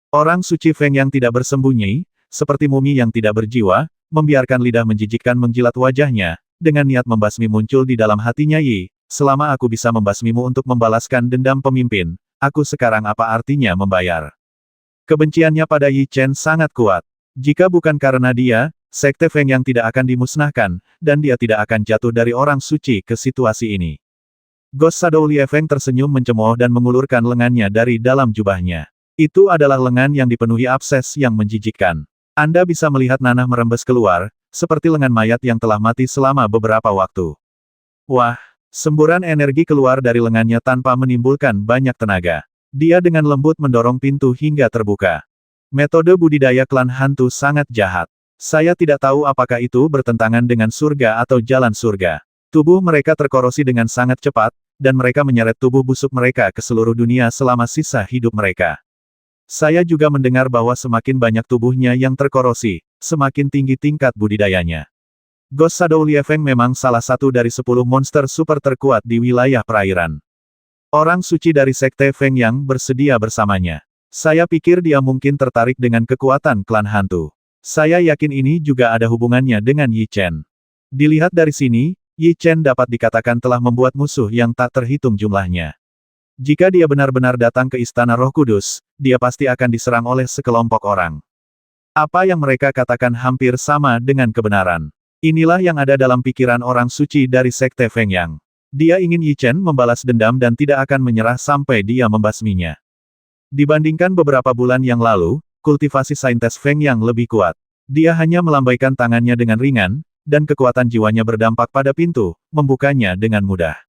Orang suci Feng Yang tidak bersembunyi, seperti mumi yang tidak berjiwa, membiarkan lidah menjijikkan menjilat wajahnya, dengan niat membasmi muncul di dalam hatinya. Yi, selama aku bisa membasmimu untuk membalaskan dendam pemimpin, aku sekarang apa artinya membayar? Kebenciannya pada Yi Chen sangat kuat. Jika bukan karena dia, Sekte Feng Yang tidak akan dimusnahkan, dan dia tidak akan jatuh dari orang suci ke situasi ini. Ghost Shadow Liefeng tersenyum mencemooh dan mengulurkan lengannya dari dalam jubahnya. Itu adalah lengan yang dipenuhi abses yang menjijikkan. Anda bisa melihat nanah merembes keluar, seperti lengan mayat yang telah mati selama beberapa waktu. Wah, semburan energi keluar dari lengannya tanpa menimbulkan banyak tenaga. Dia dengan lembut mendorong pintu hingga terbuka. Metode budidaya klan hantu sangat jahat. Saya tidak tahu apakah itu bertentangan dengan surga atau jalan surga. Tubuh mereka terkorosi dengan sangat cepat, dan mereka menyeret tubuh busuk mereka ke seluruh dunia selama sisa hidup mereka. Saya juga mendengar bahwa semakin banyak tubuhnya yang terkorosi, semakin tinggi tingkat budidayanya. Ghost Shadow Liefeng memang salah satu dari 10 monster super terkuat di wilayah perairan. Orang suci dari Sekte Feng Yang bersedia bersamanya. Saya pikir dia mungkin tertarik dengan kekuatan klan hantu. Saya yakin ini juga ada hubungannya dengan Yi Chen. Dilihat dari sini, Yi Chen dapat dikatakan telah membuat musuh yang tak terhitung jumlahnya. Jika dia benar-benar datang ke Istana Roh Kudus, dia pasti akan diserang oleh sekelompok orang. Apa yang mereka katakan hampir sama dengan kebenaran. Inilah yang ada dalam pikiran orang suci dari Sekte Feng Yang. Dia ingin Yi Chen membalas dendam dan tidak akan menyerah sampai dia membasminya. Dibandingkan beberapa bulan yang lalu, kultivasi Saintes Feng Yang lebih kuat. Dia hanya melambaikan tangannya dengan ringan, dan kekuatan jiwanya berdampak pada pintu, membukanya dengan mudah.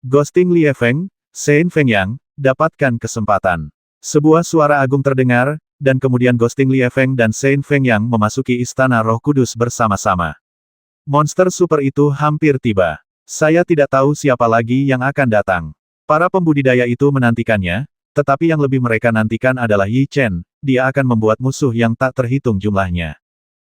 Ghosting Liefeng, Saint Feng Yang, dapatkan kesempatan. Sebuah suara agung terdengar, dan kemudian Ghosting Liefeng dan Saint Feng Yang memasuki Istana Roh Kudus bersama-sama. Monster super itu hampir tiba. Saya tidak tahu siapa lagi yang akan datang. Para pembudidaya itu menantikannya, tetapi yang lebih mereka nantikan adalah Yi Chen. Dia akan membuat musuh yang tak terhitung jumlahnya.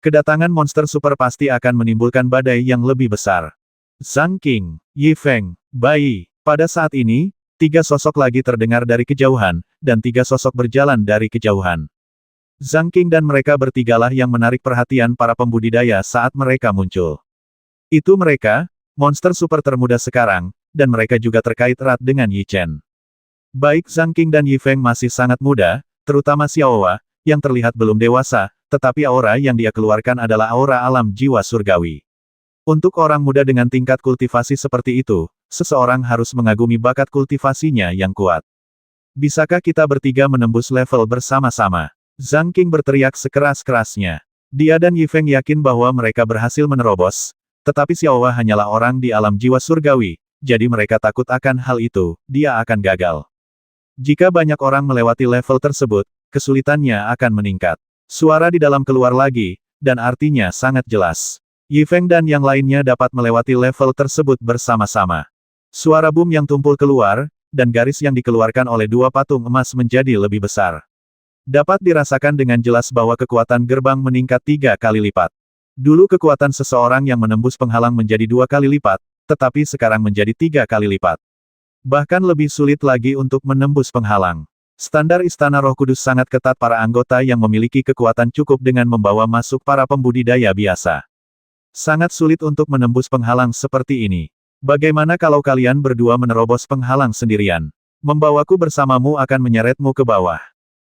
Kedatangan monster super pasti akan menimbulkan badai yang lebih besar. Zhang Qing, Yi Feng, Bai. Pada saat ini, 3 sosok lagi terdengar dari kejauhan, dan 3 sosok berjalan dari kejauhan. Zhang Qing dan mereka bertigalah yang menarik perhatian para pembudidaya saat mereka muncul. Itu mereka, monster super termuda sekarang, dan mereka juga terkait erat dengan Yi Chen. Baik Zhang Qing dan Yi Feng masih sangat muda, terutama Xiaowa, yang terlihat belum dewasa, tetapi aura yang dia keluarkan adalah aura alam jiwa surgawi. Untuk orang muda dengan tingkat kultivasi seperti itu, seseorang harus mengagumi bakat kultivasinya yang kuat. Bisakah kita bertiga menembus level bersama-sama? Zhang Qing berteriak sekeras-kerasnya. Dia dan Yi Feng yakin bahwa mereka berhasil menerobos, tetapi Xiaowa hanyalah orang di alam jiwa surgawi, jadi mereka takut akan hal itu, dia akan gagal. Jika banyak orang melewati level tersebut, kesulitannya akan meningkat. Suara di dalam keluar lagi, dan artinya sangat jelas. Yi Feng dan yang lainnya dapat melewati level tersebut bersama-sama. Suara boom yang tumpul keluar, dan garis yang dikeluarkan oleh 2 patung emas menjadi lebih besar. Dapat dirasakan dengan jelas bahwa kekuatan gerbang meningkat 3 kali lipat. Dulu kekuatan seseorang yang menembus penghalang menjadi 2 kali lipat, tetapi sekarang menjadi 3 kali lipat. Bahkan lebih sulit lagi untuk menembus penghalang. Standar Istana Roh Kudus sangat ketat para anggota yang memiliki kekuatan cukup dengan membawa masuk para pembudidaya biasa. Sangat sulit untuk menembus penghalang seperti ini. Bagaimana kalau kalian berdua menerobos penghalang sendirian? Membawaku bersamamu akan menyeretmu ke bawah.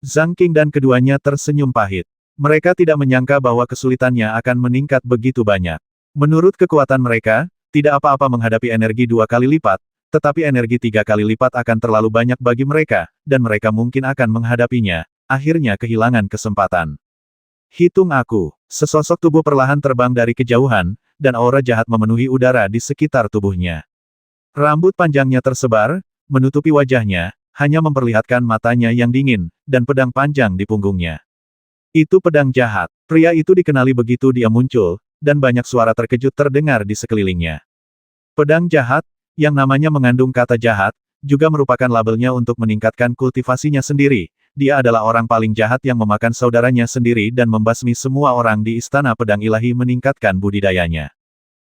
Zhang Qing dan keduanya tersenyum pahit. Mereka tidak menyangka bahwa kesulitannya akan meningkat begitu banyak. Menurut kekuatan mereka, tidak apa-apa menghadapi energi 2 kali lipat, tetapi energi 3 kali lipat akan terlalu banyak bagi mereka, dan mereka mungkin akan menghadapinya, akhirnya kehilangan kesempatan. Hitung aku. Sesosok tubuh perlahan terbang dari kejauhan, dan aura jahat memenuhi udara di sekitar tubuhnya. Rambut panjangnya tersebar, menutupi wajahnya, hanya memperlihatkan matanya yang dingin, dan pedang panjang di punggungnya. Itu pedang jahat. Pria itu dikenali begitu dia muncul, dan banyak suara terkejut terdengar di sekelilingnya. Pedang jahat, yang namanya mengandung kata jahat, juga merupakan labelnya untuk meningkatkan kultivasinya sendiri. Dia adalah orang paling jahat yang memakan saudaranya sendiri dan membasmi semua orang di Istana Pedang Ilahi meningkatkan budidayanya.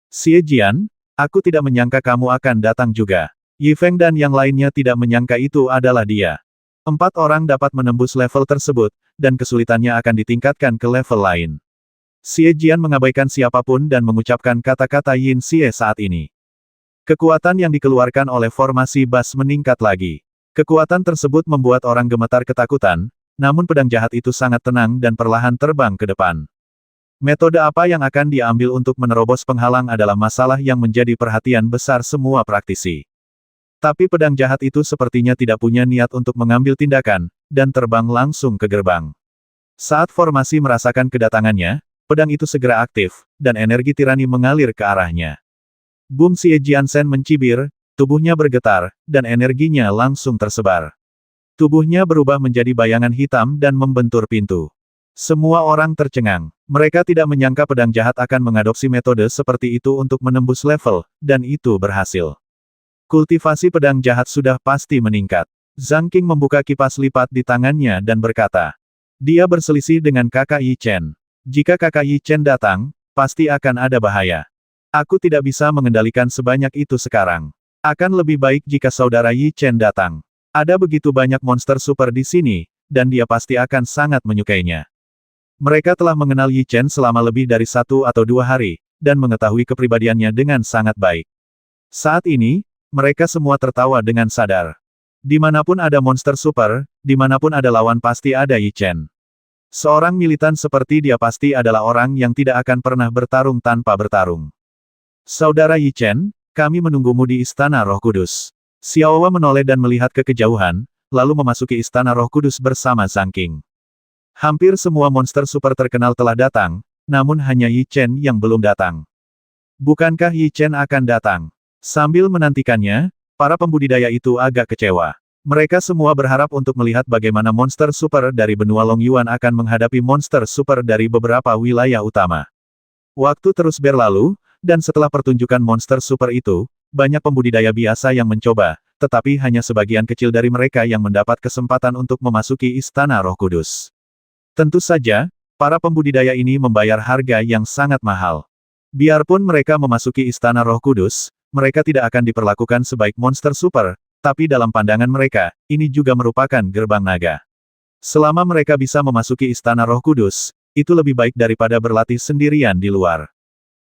Xie Jian, aku tidak menyangka kamu akan datang juga. Yi Feng dan yang lainnya tidak menyangka itu adalah dia. 4 orang dapat menembus level tersebut, dan kesulitannya akan ditingkatkan ke level lain. Xie Jian mengabaikan siapapun dan mengucapkan kata-kata Yin Xie saat ini. Kekuatan yang dikeluarkan oleh formasi Bas meningkat lagi. Kekuatan tersebut membuat orang gemetar ketakutan, namun pedang jahat itu sangat tenang dan perlahan terbang ke depan. Metode apa yang akan diambil untuk menerobos penghalang adalah masalah yang menjadi perhatian besar semua praktisi. Tapi pedang jahat itu sepertinya tidak punya niat untuk mengambil tindakan, dan terbang langsung ke gerbang. Saat formasi merasakan kedatangannya, pedang itu segera aktif, dan energi tirani mengalir ke arahnya. Boom Xie Jiansen mencibir, tubuhnya bergetar, dan energinya langsung tersebar. Tubuhnya berubah menjadi bayangan hitam dan membentur pintu. Semua orang tercengang. Mereka tidak menyangka pedang jahat akan mengadopsi metode seperti itu untuk menembus level, dan itu berhasil. Kultivasi pedang jahat sudah pasti meningkat. Zhang Qing membuka kipas lipat di tangannya dan berkata. Dia berselisih dengan kakak Yi Chen. Jika kakak Yi Chen datang, pasti akan ada bahaya. Aku tidak bisa mengendalikan sebanyak itu sekarang. Akan lebih baik jika saudara Yi Chen datang. Ada begitu banyak monster super di sini, dan dia pasti akan sangat menyukainya. Mereka telah mengenal Yi Chen selama lebih dari 1 atau 2 hari, dan mengetahui kepribadiannya dengan sangat baik. Saat ini, mereka semua tertawa dengan sadar. Dimanapun ada monster super, dimanapun ada lawan pasti ada Yi Chen. Seorang militan seperti dia pasti adalah orang yang tidak akan pernah bertarung tanpa bertarung. Saudara Yi Chen, kami menunggumu di Istana Roh Kudus. Xiaowa menoleh dan melihat ke kejauhan, lalu memasuki Istana Roh Kudus bersama Zhang Qing. Hampir semua monster super terkenal telah datang, namun hanya Yi Chen yang belum datang. Bukankah Yi Chen akan datang? Sambil menantikannya, para pembudidaya itu agak kecewa. Mereka semua berharap untuk melihat bagaimana monster super dari benua Long Yuan akan menghadapi monster super dari beberapa wilayah utama. Waktu terus berlalu, dan setelah pertunjukan monster super itu, banyak pembudidaya biasa yang mencoba, tetapi hanya sebagian kecil dari mereka yang mendapat kesempatan untuk memasuki Istana Roh Kudus. Tentu saja, para pembudidaya ini membayar harga yang sangat mahal. Biarpun mereka memasuki Istana Roh Kudus, mereka tidak akan diperlakukan sebaik monster super, tapi dalam pandangan mereka, ini juga merupakan gerbang naga. Selama mereka bisa memasuki Istana Roh Kudus, itu lebih baik daripada berlatih sendirian di luar.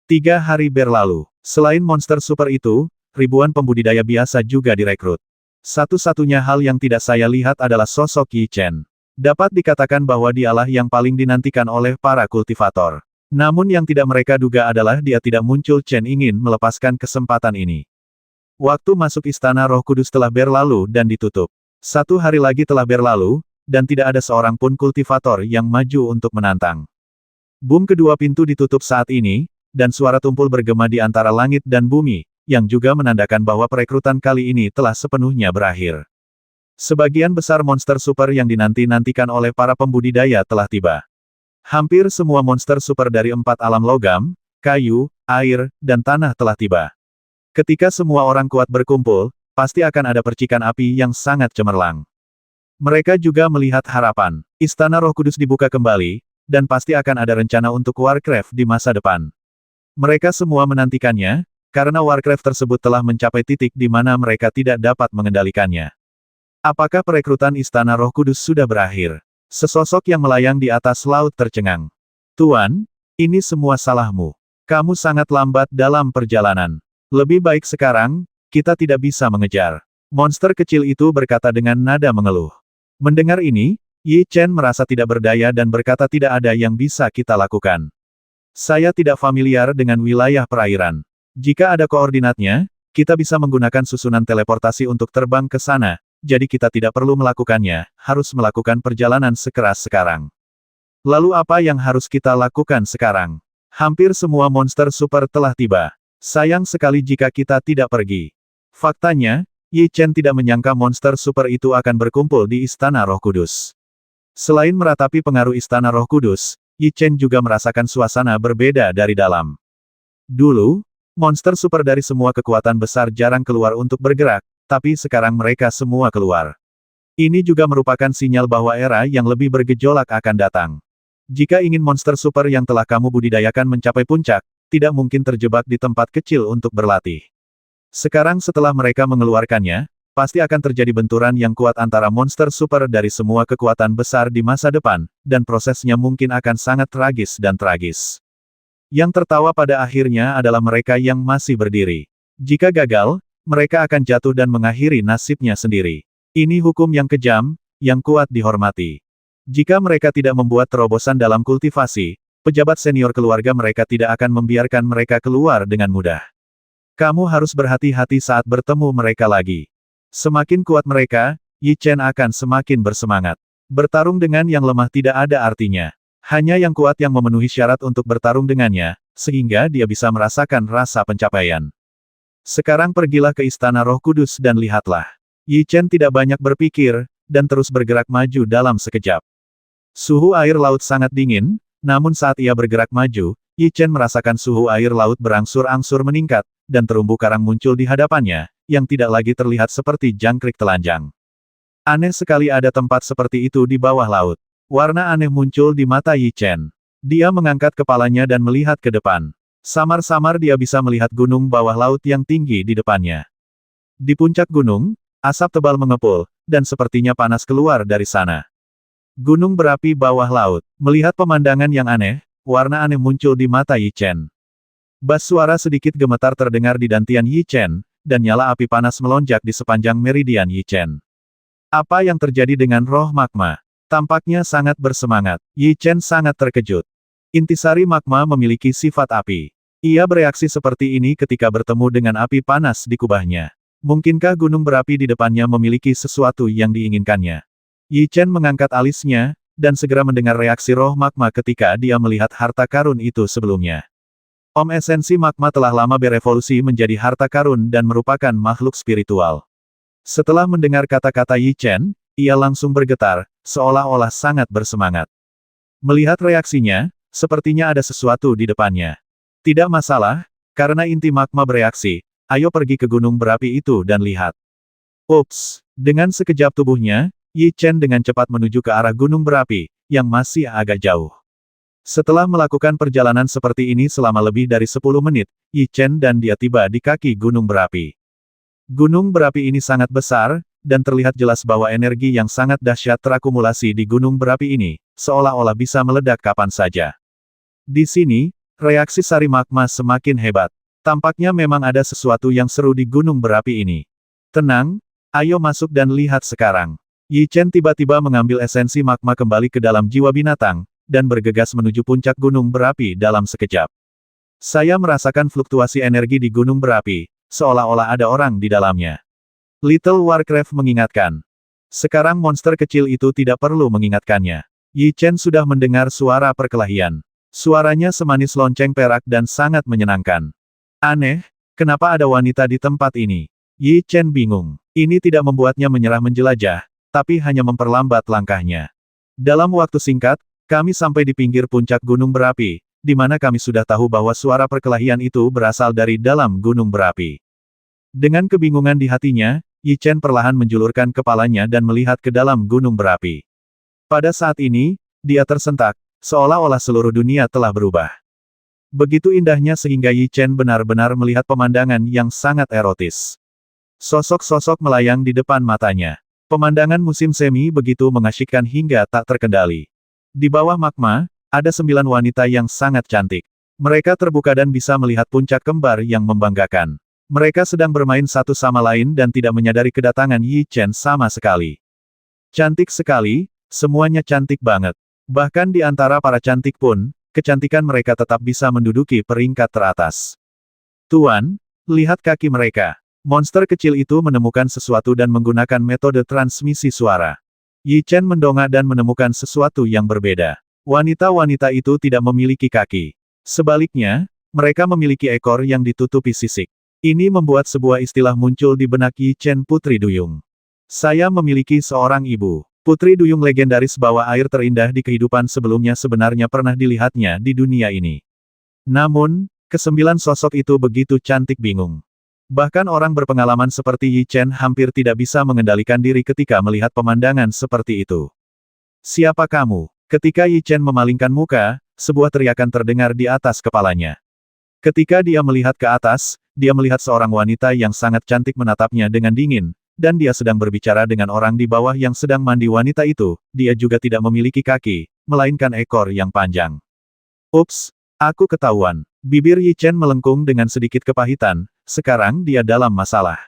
3 hari berlalu. Selain monster super itu, ribuan pembudidaya biasa juga direkrut. Satu-satunya hal yang tidak saya lihat adalah sosok Yi Chen. Dapat dikatakan bahwa dialah yang paling dinantikan oleh para kultivator. Namun yang tidak mereka duga adalah dia tidak muncul. Chen ingin melepaskan kesempatan ini. Waktu masuk Istana Roh Kudus telah berlalu dan ditutup. 1 hari lagi telah berlalu, dan tidak ada seorang pun kultivator yang maju untuk menantang. Boom kedua pintu ditutup saat ini, dan suara tumpul bergema di antara langit dan bumi, yang juga menandakan bahwa perekrutan kali ini telah sepenuhnya berakhir. Sebagian besar monster super yang dinanti-nantikan oleh para pembudidaya telah tiba. Hampir semua monster super dari 4 alam logam, kayu, air, dan tanah telah tiba. Ketika semua orang kuat berkumpul, pasti akan ada percikan api yang sangat cemerlang. Mereka juga melihat harapan. Istana Roh Kudus dibuka kembali, dan pasti akan ada rencana untuk Warcraft di masa depan. Mereka semua menantikannya, karena Warcraft tersebut telah mencapai titik di mana mereka tidak dapat mengendalikannya. Apakah perekrutan Istana Roh Kudus sudah berakhir? Sesosok yang melayang di atas laut tercengang. Tuan, ini semua salahmu. Kamu sangat lambat dalam perjalanan. Lebih baik sekarang, kita tidak bisa mengejar. Monster kecil itu berkata dengan nada mengeluh. Mendengar ini, Yi Chen merasa tidak berdaya dan berkata tidak ada yang bisa kita lakukan. Saya tidak familiar dengan wilayah perairan. Jika ada koordinatnya, kita bisa menggunakan susunan teleportasi untuk terbang ke sana. Jadi kita tidak perlu melakukannya, harus melakukan perjalanan sekeras sekarang. Lalu apa yang harus kita lakukan sekarang? Hampir semua monster super telah tiba. Sayang sekali jika kita tidak pergi. Faktanya, Yi Chen tidak menyangka monster super itu akan berkumpul di Istana Roh Kudus. Selain meratapi pengaruh Istana Roh Kudus, Yi Chen juga merasakan suasana berbeda dari dalam. Dulu, monster super dari semua kekuatan besar jarang keluar untuk bergerak, tapi sekarang mereka semua keluar. Ini juga merupakan sinyal bahwa era yang lebih bergejolak akan datang. Jika ingin monster super yang telah kamu budidayakan mencapai puncak, tidak mungkin terjebak di tempat kecil untuk berlatih. Sekarang setelah mereka mengeluarkannya, pasti akan terjadi benturan yang kuat antara monster super dari semua kekuatan besar di masa depan, dan prosesnya mungkin akan sangat tragis dan tragis. Yang tertawa pada akhirnya adalah mereka yang masih berdiri. Jika gagal, mereka akan jatuh dan mengakhiri nasibnya sendiri. Ini hukum yang kejam, yang kuat dihormati. Jika mereka tidak membuat terobosan dalam kultivasi, pejabat senior keluarga mereka tidak akan membiarkan mereka keluar dengan mudah. Kamu harus berhati-hati saat bertemu mereka lagi. Semakin kuat mereka, Yi Chen akan semakin bersemangat. Bertarung dengan yang lemah tidak ada artinya. Hanya yang kuat yang memenuhi syarat untuk bertarung dengannya, sehingga dia bisa merasakan rasa pencapaian. Sekarang pergilah ke Istana Roh Kudus dan lihatlah. Yi Chen tidak banyak berpikir, dan terus bergerak maju dalam sekejap. Suhu air laut sangat dingin, namun saat ia bergerak maju, Yi Chen merasakan suhu air laut berangsur-angsur meningkat, dan terumbu karang muncul di hadapannya, yang tidak lagi terlihat seperti jangkrik telanjang. Aneh sekali ada tempat seperti itu di bawah laut. Warna aneh muncul di mata Yi Chen. Dia mengangkat kepalanya dan melihat ke depan. Samar-samar dia bisa melihat gunung bawah laut yang tinggi di depannya. Di puncak gunung, asap tebal mengepul, dan sepertinya panas keluar dari sana. Gunung berapi bawah laut. Melihat pemandangan yang aneh, warna aneh muncul di mata Yi Chen. Bas suara sedikit gemetar terdengar di dantian Yi Chen, dan nyala api panas melonjak di sepanjang meridian Yi Chen. Apa yang terjadi dengan roh magma? Tampaknya sangat bersemangat. Yi Chen sangat terkejut. Intisari magma memiliki sifat api. Ia bereaksi seperti ini ketika bertemu dengan api panas di kubahnya. Mungkinkah gunung berapi di depannya memiliki sesuatu yang diinginkannya? Yi Chen mengangkat alisnya, dan segera mendengar reaksi roh magma ketika dia melihat harta karun itu sebelumnya. Esensi magma telah lama berevolusi menjadi harta karun dan merupakan makhluk spiritual. Setelah mendengar kata-kata Yi Chen, ia langsung bergetar, seolah-olah sangat bersemangat. Melihat reaksinya, sepertinya ada sesuatu di depannya. Tidak masalah, karena inti magma bereaksi. Ayo pergi ke gunung berapi itu dan lihat. Ups! Dengan sekejap tubuhnya, Yi Chen dengan cepat menuju ke arah gunung berapi, yang masih agak jauh. Setelah melakukan perjalanan seperti ini selama lebih dari 10 menit, Yi Chen dan dia tiba di kaki gunung berapi. Gunung berapi ini sangat besar, dan terlihat jelas bahwa energi yang sangat dahsyat terakumulasi di gunung berapi ini, seolah-olah bisa meledak kapan saja. Di sini, reaksi sari magma semakin hebat. Tampaknya memang ada sesuatu yang seru di gunung berapi ini. Tenang, ayo masuk dan lihat sekarang. Yi Chen tiba-tiba mengambil esensi magma kembali ke dalam jiwa binatang, dan bergegas menuju puncak gunung berapi dalam sekejap. Saya merasakan fluktuasi energi di gunung berapi, seolah-olah ada orang di dalamnya. Little Warcraft mengingatkan. Sekarang monster kecil itu tidak perlu mengingatkannya. Yi Chen sudah mendengar suara perkelahian. Suaranya semanis lonceng perak dan sangat menyenangkan. Aneh, kenapa ada wanita di tempat ini? Yi Chen bingung. Ini tidak membuatnya menyerah menjelajah, tapi hanya memperlambat langkahnya. Dalam waktu singkat, kami sampai di pinggir puncak gunung berapi, di mana kami sudah tahu bahwa suara perkelahian itu berasal dari dalam gunung berapi. Dengan kebingungan di hatinya, Yi Chen perlahan menjulurkan kepalanya dan melihat ke dalam gunung berapi. Pada saat ini, dia tersentak, seolah-olah seluruh dunia telah berubah. Begitu indahnya sehingga Yi Chen benar-benar melihat pemandangan yang sangat erotis. Sosok-sosok melayang di depan matanya. Pemandangan musim semi begitu mengasyikkan hingga tak terkendali. Di bawah magma, ada 9 wanita yang sangat cantik. Mereka terbuka dan bisa melihat puncak kembar yang membanggakan. Mereka sedang bermain satu sama lain dan tidak menyadari kedatangan Yi Chen sama sekali. Cantik sekali, semuanya cantik banget. Bahkan di antara para cantik pun, kecantikan mereka tetap bisa menduduki peringkat teratas. Tuan, lihat kaki mereka. Monster kecil itu menemukan sesuatu dan menggunakan metode transmisi suara. Yi Chen mendongak dan menemukan sesuatu yang berbeda. Wanita-wanita itu tidak memiliki kaki. Sebaliknya, mereka memiliki ekor yang ditutupi sisik. Ini membuat sebuah istilah muncul di benak Yi Chen Putri Duyung. Saya memiliki seorang ibu. Putri Duyung legendaris bawah air terindah di kehidupan sebelumnya sebenarnya pernah dilihatnya di dunia ini. Namun, kesembilan sosok itu begitu cantik bingung. Bahkan orang berpengalaman seperti Yi Chen hampir tidak bisa mengendalikan diri ketika melihat pemandangan seperti itu. Siapa kamu? Ketika Yi Chen memalingkan muka, sebuah teriakan terdengar di atas kepalanya. Ketika dia melihat ke atas, dia melihat seorang wanita yang sangat cantik menatapnya dengan dingin, dan dia sedang berbicara dengan orang di bawah yang sedang mandi. Wanita itu, dia juga tidak memiliki kaki, melainkan ekor yang panjang. Ups, aku ketahuan. Bibir Yi Chen melengkung dengan sedikit kepahitan, sekarang dia dalam masalah.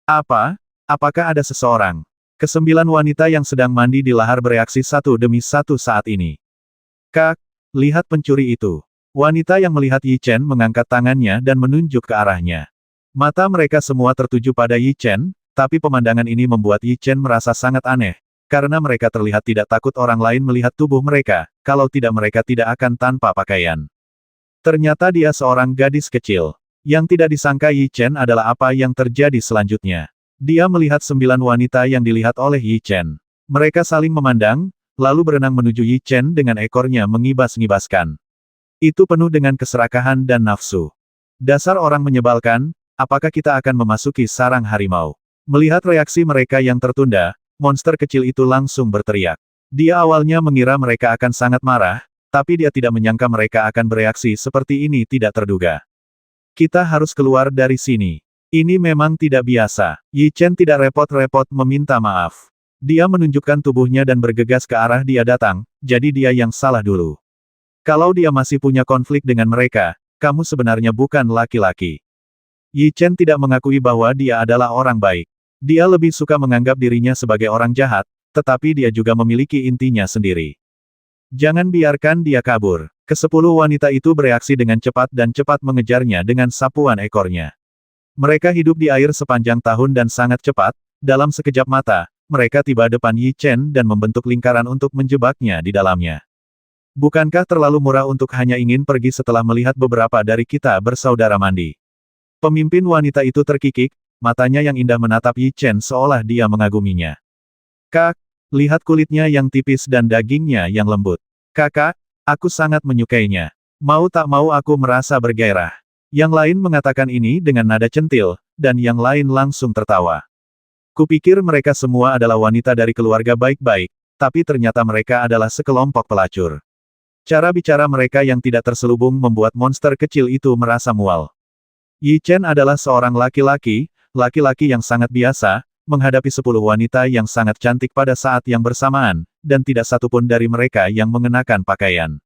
Apa? Apakah ada seseorang? Kesembilan wanita yang sedang mandi di lahar bereaksi satu demi satu saat ini. Kak, lihat pencuri itu. Wanita yang melihat Yi Chen mengangkat tangannya dan menunjuk ke arahnya. Mata mereka semua tertuju pada Yi Chen, tapi pemandangan ini membuat Yi Chen merasa sangat aneh, karena mereka terlihat tidak takut orang lain melihat tubuh mereka, kalau tidak mereka tidak akan tanpa pakaian. Ternyata dia seorang gadis kecil. Yang tidak disangka Yi Chen adalah apa yang terjadi selanjutnya. Dia melihat 9 wanita yang dilihat oleh Yi Chen. Mereka saling memandang, lalu berenang menuju Yi Chen dengan ekornya mengibas-ngibaskan. Itu penuh dengan keserakahan dan nafsu. Dasar orang menyebalkan, apakah kita akan memasuki sarang harimau? Melihat reaksi mereka yang tertunda, monster kecil itu langsung berteriak. Dia awalnya mengira mereka akan sangat marah, tapi dia tidak menyangka mereka akan bereaksi seperti ini tidak terduga. Kita harus keluar dari sini. Ini memang tidak biasa. Yi Chen tidak repot-repot meminta maaf. Dia menunjukkan tubuhnya dan bergegas ke arah dia datang, jadi dia yang salah dulu. Kalau dia masih punya konflik dengan mereka, kamu sebenarnya bukan laki-laki. Yi Chen tidak mengakui bahwa dia adalah orang baik. Dia lebih suka menganggap dirinya sebagai orang jahat, tetapi dia juga memiliki intinya sendiri. Jangan biarkan dia kabur. Kesepuluh wanita itu bereaksi dengan cepat dan cepat mengejarnya dengan sapuan ekornya. Mereka hidup di air sepanjang tahun dan sangat cepat, dalam sekejap mata, mereka tiba depan Yi Chen dan membentuk lingkaran untuk menjebaknya di dalamnya. Bukankah terlalu murah untuk hanya ingin pergi setelah melihat beberapa dari kita bersaudara mandi? Pemimpin wanita itu terkikik, matanya yang indah menatap Yi Chen seolah dia mengaguminya. Kak, lihat kulitnya yang tipis dan dagingnya yang lembut. Kakak, aku sangat menyukainya. Mau tak mau aku merasa bergairah. Yang lain mengatakan ini dengan nada centil, dan yang lain langsung tertawa. Kupikir mereka semua adalah wanita dari keluarga baik-baik, tapi ternyata mereka adalah sekelompok pelacur. Cara bicara mereka yang tidak terselubung membuat monster kecil itu merasa mual. Yi Chen adalah seorang laki-laki yang sangat biasa, menghadapi 10 wanita yang sangat cantik pada saat yang bersamaan, dan tidak satupun dari mereka yang mengenakan pakaian.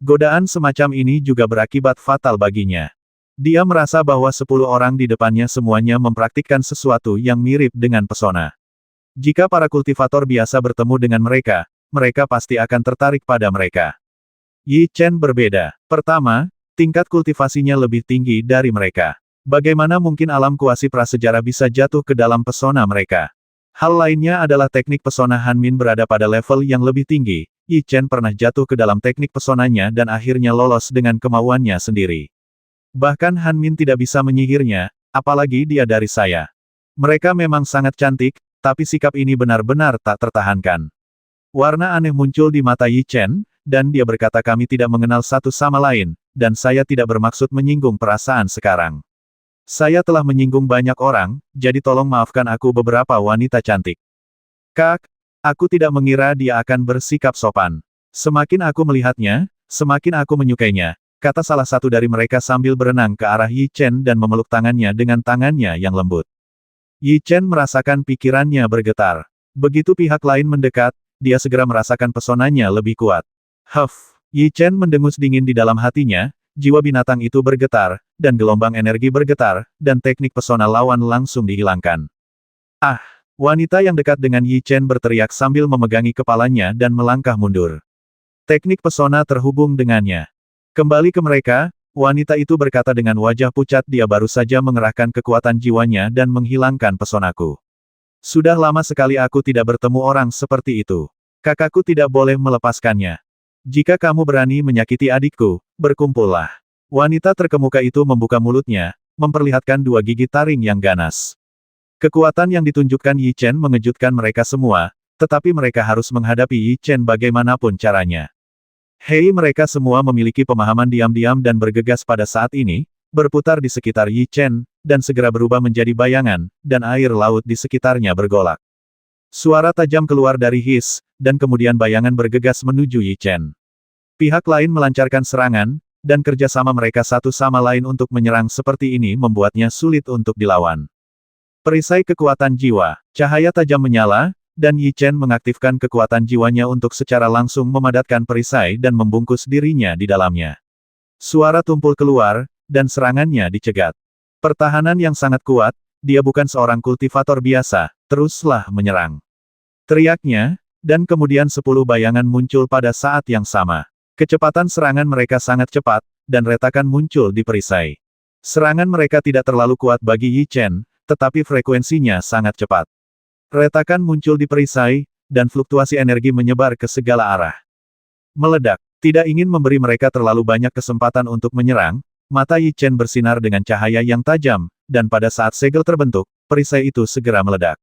Godaan semacam ini juga berakibat fatal baginya. Dia merasa bahwa 10 orang di depannya semuanya mempraktikkan sesuatu yang mirip dengan pesona. Jika para kultivator biasa bertemu dengan mereka, mereka pasti akan tertarik pada mereka. Yi Chen berbeda. Pertama, tingkat kultivasinya lebih tinggi dari mereka. Bagaimana mungkin alam kuasi prasejarah bisa jatuh ke dalam pesona mereka? Hal lainnya adalah teknik pesona Han Min berada pada level yang lebih tinggi. Yi Chen pernah jatuh ke dalam teknik pesonanya dan akhirnya lolos dengan kemauannya sendiri. Bahkan Han Min tidak bisa menyihirnya, apalagi dia dari saya. Mereka memang sangat cantik, tapi sikap ini benar-benar tak tertahankan. Warna aneh muncul di mata Yi Chen, dan dia berkata kami tidak mengenal satu sama lain, dan saya tidak bermaksud menyinggung perasaan sekarang. Saya telah menyinggung banyak orang, jadi tolong maafkan aku beberapa wanita cantik. Kak, aku tidak mengira dia akan bersikap sopan. Semakin aku melihatnya, semakin aku menyukainya, kata salah satu dari mereka sambil berenang ke arah Yi Chen dan memeluk tangannya dengan tangannya yang lembut. Yi Chen merasakan pikirannya bergetar. Begitu pihak lain mendekat, dia segera merasakan pesonanya lebih kuat. Huff, Yi Chen mendengus dingin di dalam hatinya, jiwa binatang itu bergetar, dan gelombang energi bergetar, dan teknik pesona lawan langsung dihilangkan. Ah! Wanita yang dekat dengan Yi Chen berteriak sambil memegangi kepalanya dan melangkah mundur. Teknik pesona terhubung dengannya. Kembali ke mereka, wanita itu berkata dengan wajah pucat dia baru saja mengerahkan kekuatan jiwanya dan menghilangkan pesonaku. Sudah lama sekali aku tidak bertemu orang seperti itu. Kakakku tidak boleh melepaskannya. Jika kamu berani menyakiti adikku, berkumpullah. Wanita terkemuka itu membuka mulutnya, memperlihatkan dua gigi taring yang ganas. Kekuatan yang ditunjukkan Yi Chen mengejutkan mereka semua, tetapi mereka harus menghadapi Yi Chen bagaimanapun caranya. Hei, mereka semua memiliki pemahaman diam-diam dan bergegas pada saat ini, berputar di sekitar Yi Chen, dan segera berubah menjadi bayangan, dan air laut di sekitarnya bergolak. Suara tajam keluar dari His, dan kemudian bayangan bergegas menuju Yi Chen. Pihak lain melancarkan serangan, dan kerjasama mereka satu sama lain untuk menyerang seperti ini membuatnya sulit untuk dilawan. Perisai kekuatan jiwa, cahaya tajam menyala, dan Yi Chen mengaktifkan kekuatan jiwanya untuk secara langsung memadatkan perisai dan membungkus dirinya di dalamnya. Suara tumpul keluar, dan serangannya dicegat. Pertahanan yang sangat kuat, dia bukan seorang kultivator biasa, teruslah menyerang. Teriaknya, dan kemudian 10 bayangan muncul pada saat yang sama. Kecepatan serangan mereka sangat cepat, dan retakan muncul di perisai. Serangan mereka tidak terlalu kuat bagi Yi Chen, tetapi frekuensinya sangat cepat. Retakan muncul di perisai, dan fluktuasi energi menyebar ke segala arah. Meledak. Tidak ingin memberi mereka terlalu banyak kesempatan untuk menyerang, mata Yi Chen bersinar dengan cahaya yang tajam, dan pada saat segel terbentuk, perisai itu segera meledak.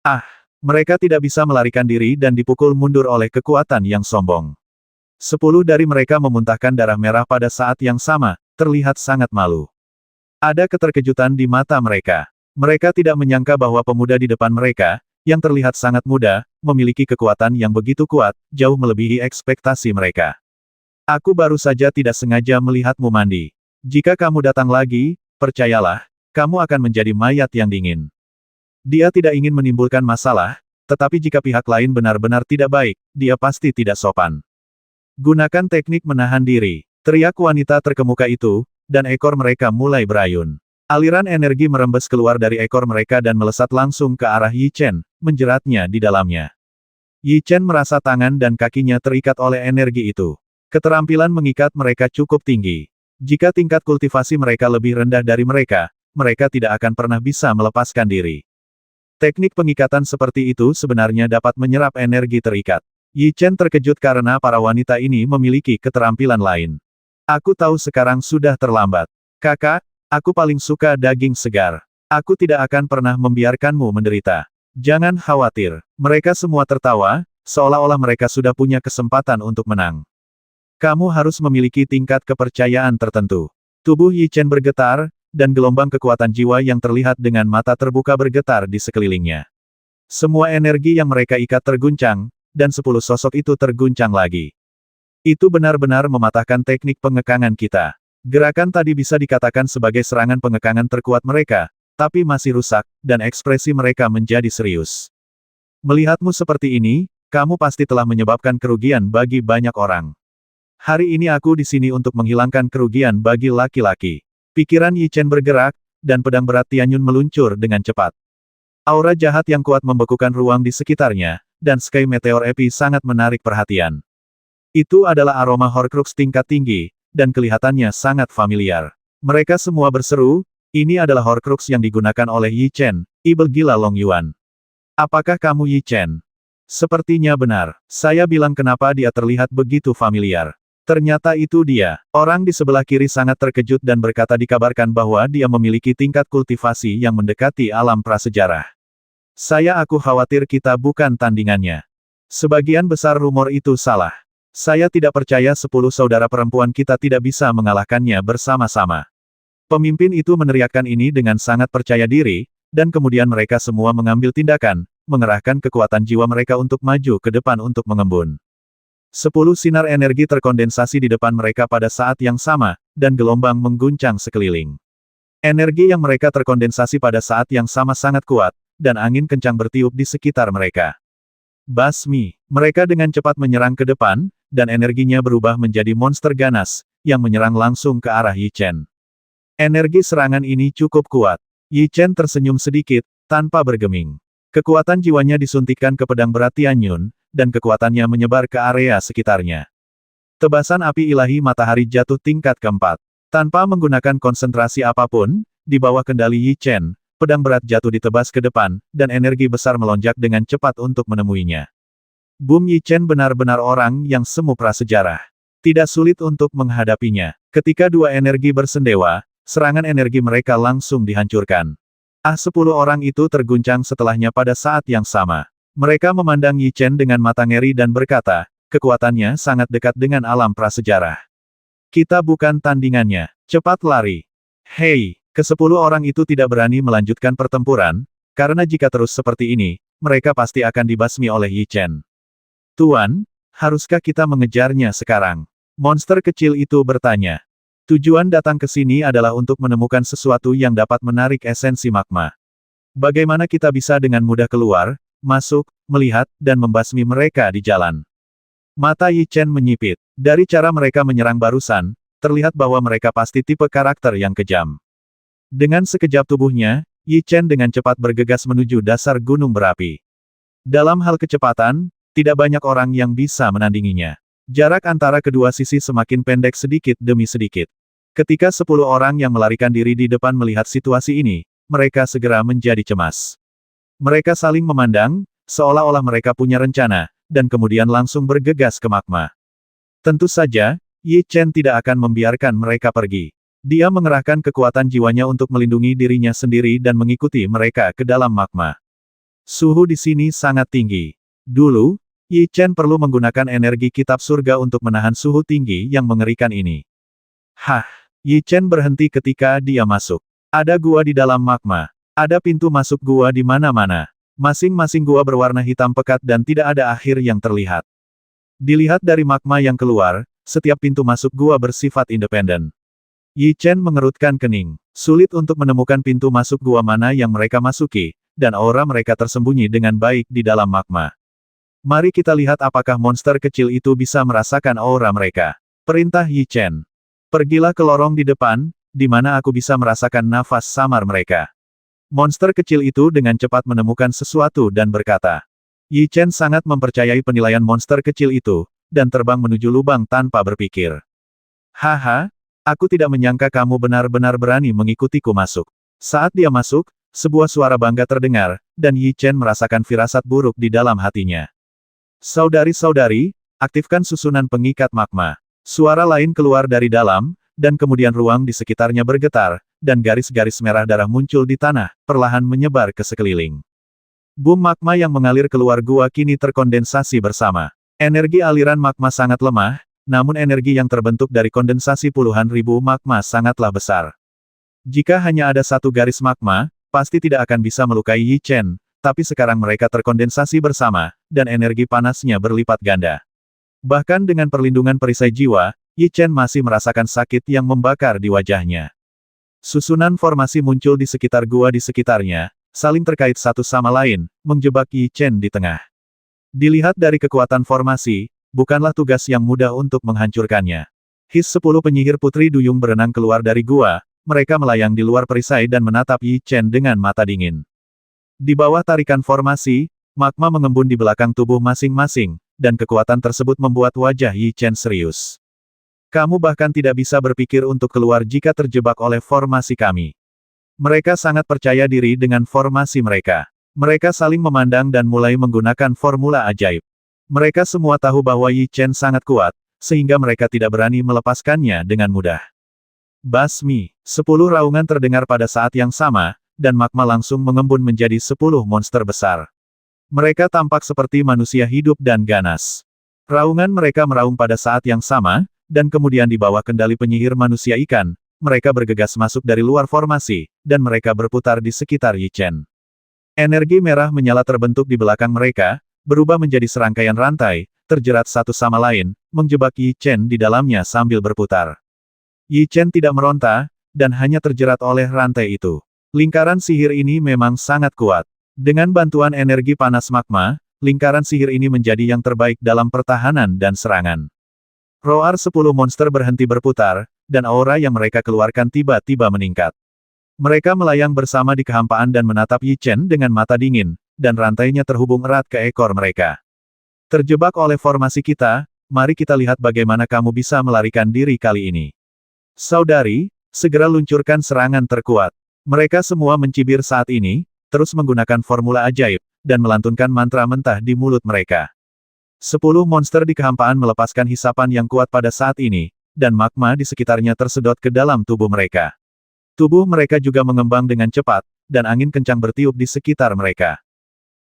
Ah! Mereka tidak bisa melarikan diri dan dipukul mundur oleh kekuatan yang sombong. 10 dari mereka memuntahkan darah merah pada saat yang sama, terlihat sangat malu. Ada keterkejutan di mata mereka. Mereka tidak menyangka bahwa pemuda di depan mereka, yang terlihat sangat muda, memiliki kekuatan yang begitu kuat, jauh melebihi ekspektasi mereka. Aku baru saja tidak sengaja melihatmu mandi. Jika kamu datang lagi, percayalah, kamu akan menjadi mayat yang dingin. Dia tidak ingin menimbulkan masalah, tetapi jika pihak lain benar-benar tidak baik, dia pasti tidak sopan. Gunakan teknik menahan diri, teriak wanita terkemuka itu, dan ekor mereka mulai berayun. Aliran energi merembes keluar dari ekor mereka dan melesat langsung ke arah Yi Chen, menjeratnya di dalamnya. Yi Chen merasa tangan dan kakinya terikat oleh energi itu. Keterampilan mengikat mereka cukup tinggi. Jika tingkat kultivasi mereka lebih rendah dari mereka, mereka tidak akan pernah bisa melepaskan diri. Teknik pengikatan seperti itu sebenarnya dapat menyerap energi terikat. Yi Chen terkejut karena para wanita ini memiliki keterampilan lain. Aku tahu sekarang sudah terlambat. Kakak, aku paling suka daging segar. Aku tidak akan pernah membiarkanmu menderita. Jangan khawatir. Mereka semua tertawa, seolah-olah mereka sudah punya kesempatan untuk menang. Kamu harus memiliki tingkat kepercayaan tertentu. Tubuh Yi Chen bergetar, dan gelombang kekuatan jiwa yang terlihat dengan mata terbuka bergetar di sekelilingnya. Semua energi yang mereka ikat terguncang, dan 10 sosok itu terguncang lagi. Itu benar-benar mematahkan teknik pengekangan kita. Gerakan tadi bisa dikatakan sebagai serangan pengekangan terkuat mereka, tapi masih rusak, dan ekspresi mereka menjadi serius. Melihatmu seperti ini, kamu pasti telah menyebabkan kerugian bagi banyak orang. Hari ini aku di sini untuk menghilangkan kerugian bagi laki-laki. Pikiran Yi Chen bergerak, dan pedang berat Tianyun meluncur dengan cepat. Aura jahat yang kuat membekukan ruang di sekitarnya, dan Sky Meteor Epi sangat menarik perhatian. Itu adalah aroma Horcrux tingkat tinggi, dan kelihatannya sangat familiar. Mereka semua berseru, ini adalah Horcrux yang digunakan oleh Yi Chen, Ibel Gila Long Yuan. Apakah kamu Yi Chen? Sepertinya benar. Saya bilang kenapa dia terlihat begitu familiar. Ternyata itu dia. Orang di sebelah kiri sangat terkejut dan berkata dikabarkan bahwa dia memiliki tingkat kultivasi yang mendekati alam prasejarah. Aku khawatir kita bukan tandingannya. Sebagian besar rumor itu salah. Saya tidak percaya 10 saudara perempuan kita tidak bisa mengalahkannya bersama-sama. Pemimpin itu meneriakkan ini dengan sangat percaya diri, dan kemudian mereka semua mengambil tindakan, mengerahkan kekuatan jiwa mereka untuk maju ke depan untuk mengembun. 10 sinar energi terkondensasi di depan mereka pada saat yang sama, dan gelombang mengguncang sekeliling. Energi yang mereka terkondensasi pada saat yang sama sangat kuat, dan angin kencang bertiup di sekitar mereka. Basmi, mereka dengan cepat menyerang ke depan, dan energinya berubah menjadi monster ganas, yang menyerang langsung ke arah Yi Chen. Energi serangan ini cukup kuat. Yi Chen tersenyum sedikit, tanpa bergeming. Kekuatan jiwanya disuntikkan ke pedang berat Tianyun, dan kekuatannya menyebar ke area sekitarnya. Tebasan api ilahi matahari jatuh tingkat keempat. Tanpa menggunakan konsentrasi apapun, di bawah kendali Yi Chen, pedang berat jatuh ditebas ke depan, dan energi besar melonjak dengan cepat untuk menemuinya. Boom! Yi Chen benar-benar orang yang semu prasejarah. Tidak sulit untuk menghadapinya. Ketika dua energi bersendewa, serangan energi mereka langsung dihancurkan. 10 orang itu terguncang setelahnya pada saat yang sama. Mereka memandang Yi Chen dengan mata ngeri dan berkata, kekuatannya sangat dekat dengan alam prasejarah. Kita bukan tandingannya. Cepat lari. Hei, ke-10 orang itu tidak berani melanjutkan pertempuran, karena jika terus seperti ini, mereka pasti akan dibasmi oleh Yi Chen. Tuan, haruskah kita mengejarnya sekarang? Monster kecil itu bertanya. Tujuan datang ke sini adalah untuk menemukan sesuatu yang dapat menarik esensi magma. Bagaimana kita bisa dengan mudah keluar, masuk, melihat, dan membasmi mereka di jalan? Mata Yi Chen menyipit. Dari cara mereka menyerang barusan, terlihat bahwa mereka pasti tipe karakter yang kejam. Dengan sekejap tubuhnya, Yi Chen dengan cepat bergegas menuju dasar gunung berapi. Dalam hal kecepatan, tidak banyak orang yang bisa menandinginya. Jarak antara kedua sisi semakin pendek sedikit demi sedikit. Ketika 10 orang yang melarikan diri di depan melihat situasi ini, mereka segera menjadi cemas. Mereka saling memandang, seolah-olah mereka punya rencana, dan kemudian langsung bergegas ke magma. Tentu saja, Yi Chen tidak akan membiarkan mereka pergi. Dia mengerahkan kekuatan jiwanya untuk melindungi dirinya sendiri dan mengikuti mereka ke dalam magma. Suhu di sini sangat tinggi. Dulu, Yi Chen perlu menggunakan energi kitab surga untuk menahan suhu tinggi yang mengerikan ini. Hah! Yi Chen berhenti ketika dia masuk. Ada gua di dalam magma. Ada pintu masuk gua di mana-mana. Masing-masing gua berwarna hitam pekat dan tidak ada akhir yang terlihat. Dilihat dari magma yang keluar, setiap pintu masuk gua bersifat independen. Yi Chen mengerutkan kening. Sulit untuk menemukan pintu masuk gua mana yang mereka masuki, dan aura mereka tersembunyi dengan baik di dalam magma. Mari kita lihat apakah monster kecil itu bisa merasakan aura mereka. Perintah Yi Chen. Pergilah ke lorong di depan, di mana aku bisa merasakan nafas samar mereka. Monster kecil itu dengan cepat menemukan sesuatu dan berkata. Yi Chen sangat mempercayai penilaian monster kecil itu, dan terbang menuju lubang tanpa berpikir. Haha, aku tidak menyangka kamu benar-benar berani mengikutiku masuk. Saat dia masuk, sebuah suara bangga terdengar, dan Yi Chen merasakan firasat buruk di dalam hatinya. Saudari-saudari, aktifkan susunan pengikat magma. Suara lain keluar dari dalam, dan kemudian ruang di sekitarnya bergetar, dan garis-garis merah darah muncul di tanah, perlahan menyebar ke sekeliling. Boom magma yang mengalir keluar gua kini terkondensasi bersama. Energi aliran magma sangat lemah, namun energi yang terbentuk dari kondensasi puluhan ribu magma sangatlah besar. Jika hanya ada satu garis magma, pasti tidak akan bisa melukai Yi Chen, tapi sekarang mereka terkondensasi bersama, dan energi panasnya berlipat ganda. Bahkan dengan perlindungan perisai jiwa, Yi Chen masih merasakan sakit yang membakar di wajahnya. Susunan formasi muncul di sekitar gua di sekitarnya, saling terkait satu sama lain, menjebak Yi Chen di tengah. Dilihat dari kekuatan formasi, bukanlah tugas yang mudah untuk menghancurkannya. His 10 penyihir putri duyung berenang keluar dari gua, mereka melayang di luar perisai dan menatap Yi Chen dengan mata dingin. Di bawah tarikan formasi, magma mengembun di belakang tubuh masing-masing, dan kekuatan tersebut membuat wajah Yi Chen serius. Kamu bahkan tidak bisa berpikir untuk keluar jika terjebak oleh formasi kami. Mereka sangat percaya diri dengan formasi mereka. Mereka saling memandang dan mulai menggunakan formula ajaib. Mereka semua tahu bahwa Yi Chen sangat kuat, sehingga mereka tidak berani melepaskannya dengan mudah. Basmi, 10 raungan terdengar pada saat yang sama, dan magma langsung mengembun menjadi 10 monster besar. Mereka tampak seperti manusia hidup dan ganas. Raungan mereka meraung pada saat yang sama, dan kemudian di bawah kendali penyihir manusia ikan, mereka bergegas masuk dari luar formasi, dan mereka berputar di sekitar Yi Chen. Energi merah menyala terbentuk di belakang mereka, berubah menjadi serangkaian rantai, terjerat satu sama lain, menjebak Yi Chen di dalamnya sambil berputar. Yi Chen tidak meronta, dan hanya terjerat oleh rantai itu. Lingkaran sihir ini memang sangat kuat. Dengan bantuan energi panas magma, lingkaran sihir ini menjadi yang terbaik dalam pertahanan dan serangan. Roar 10 monster berhenti berputar, dan aura yang mereka keluarkan tiba-tiba meningkat. Mereka melayang bersama di kehampaan dan menatap Yi Chen dengan mata dingin, dan rantainya terhubung erat ke ekor mereka. Terjebak oleh formasi kita, mari kita lihat bagaimana kamu bisa melarikan diri kali ini. Saudari, segera luncurkan serangan terkuat. Mereka semua mencibir saat ini, terus menggunakan formula ajaib, dan melantunkan mantra mentah di mulut mereka. 10 monster di kehampaan melepaskan hisapan yang kuat pada saat ini, dan magma di sekitarnya tersedot ke dalam tubuh mereka. Tubuh mereka juga mengembang dengan cepat, dan angin kencang bertiup di sekitar mereka.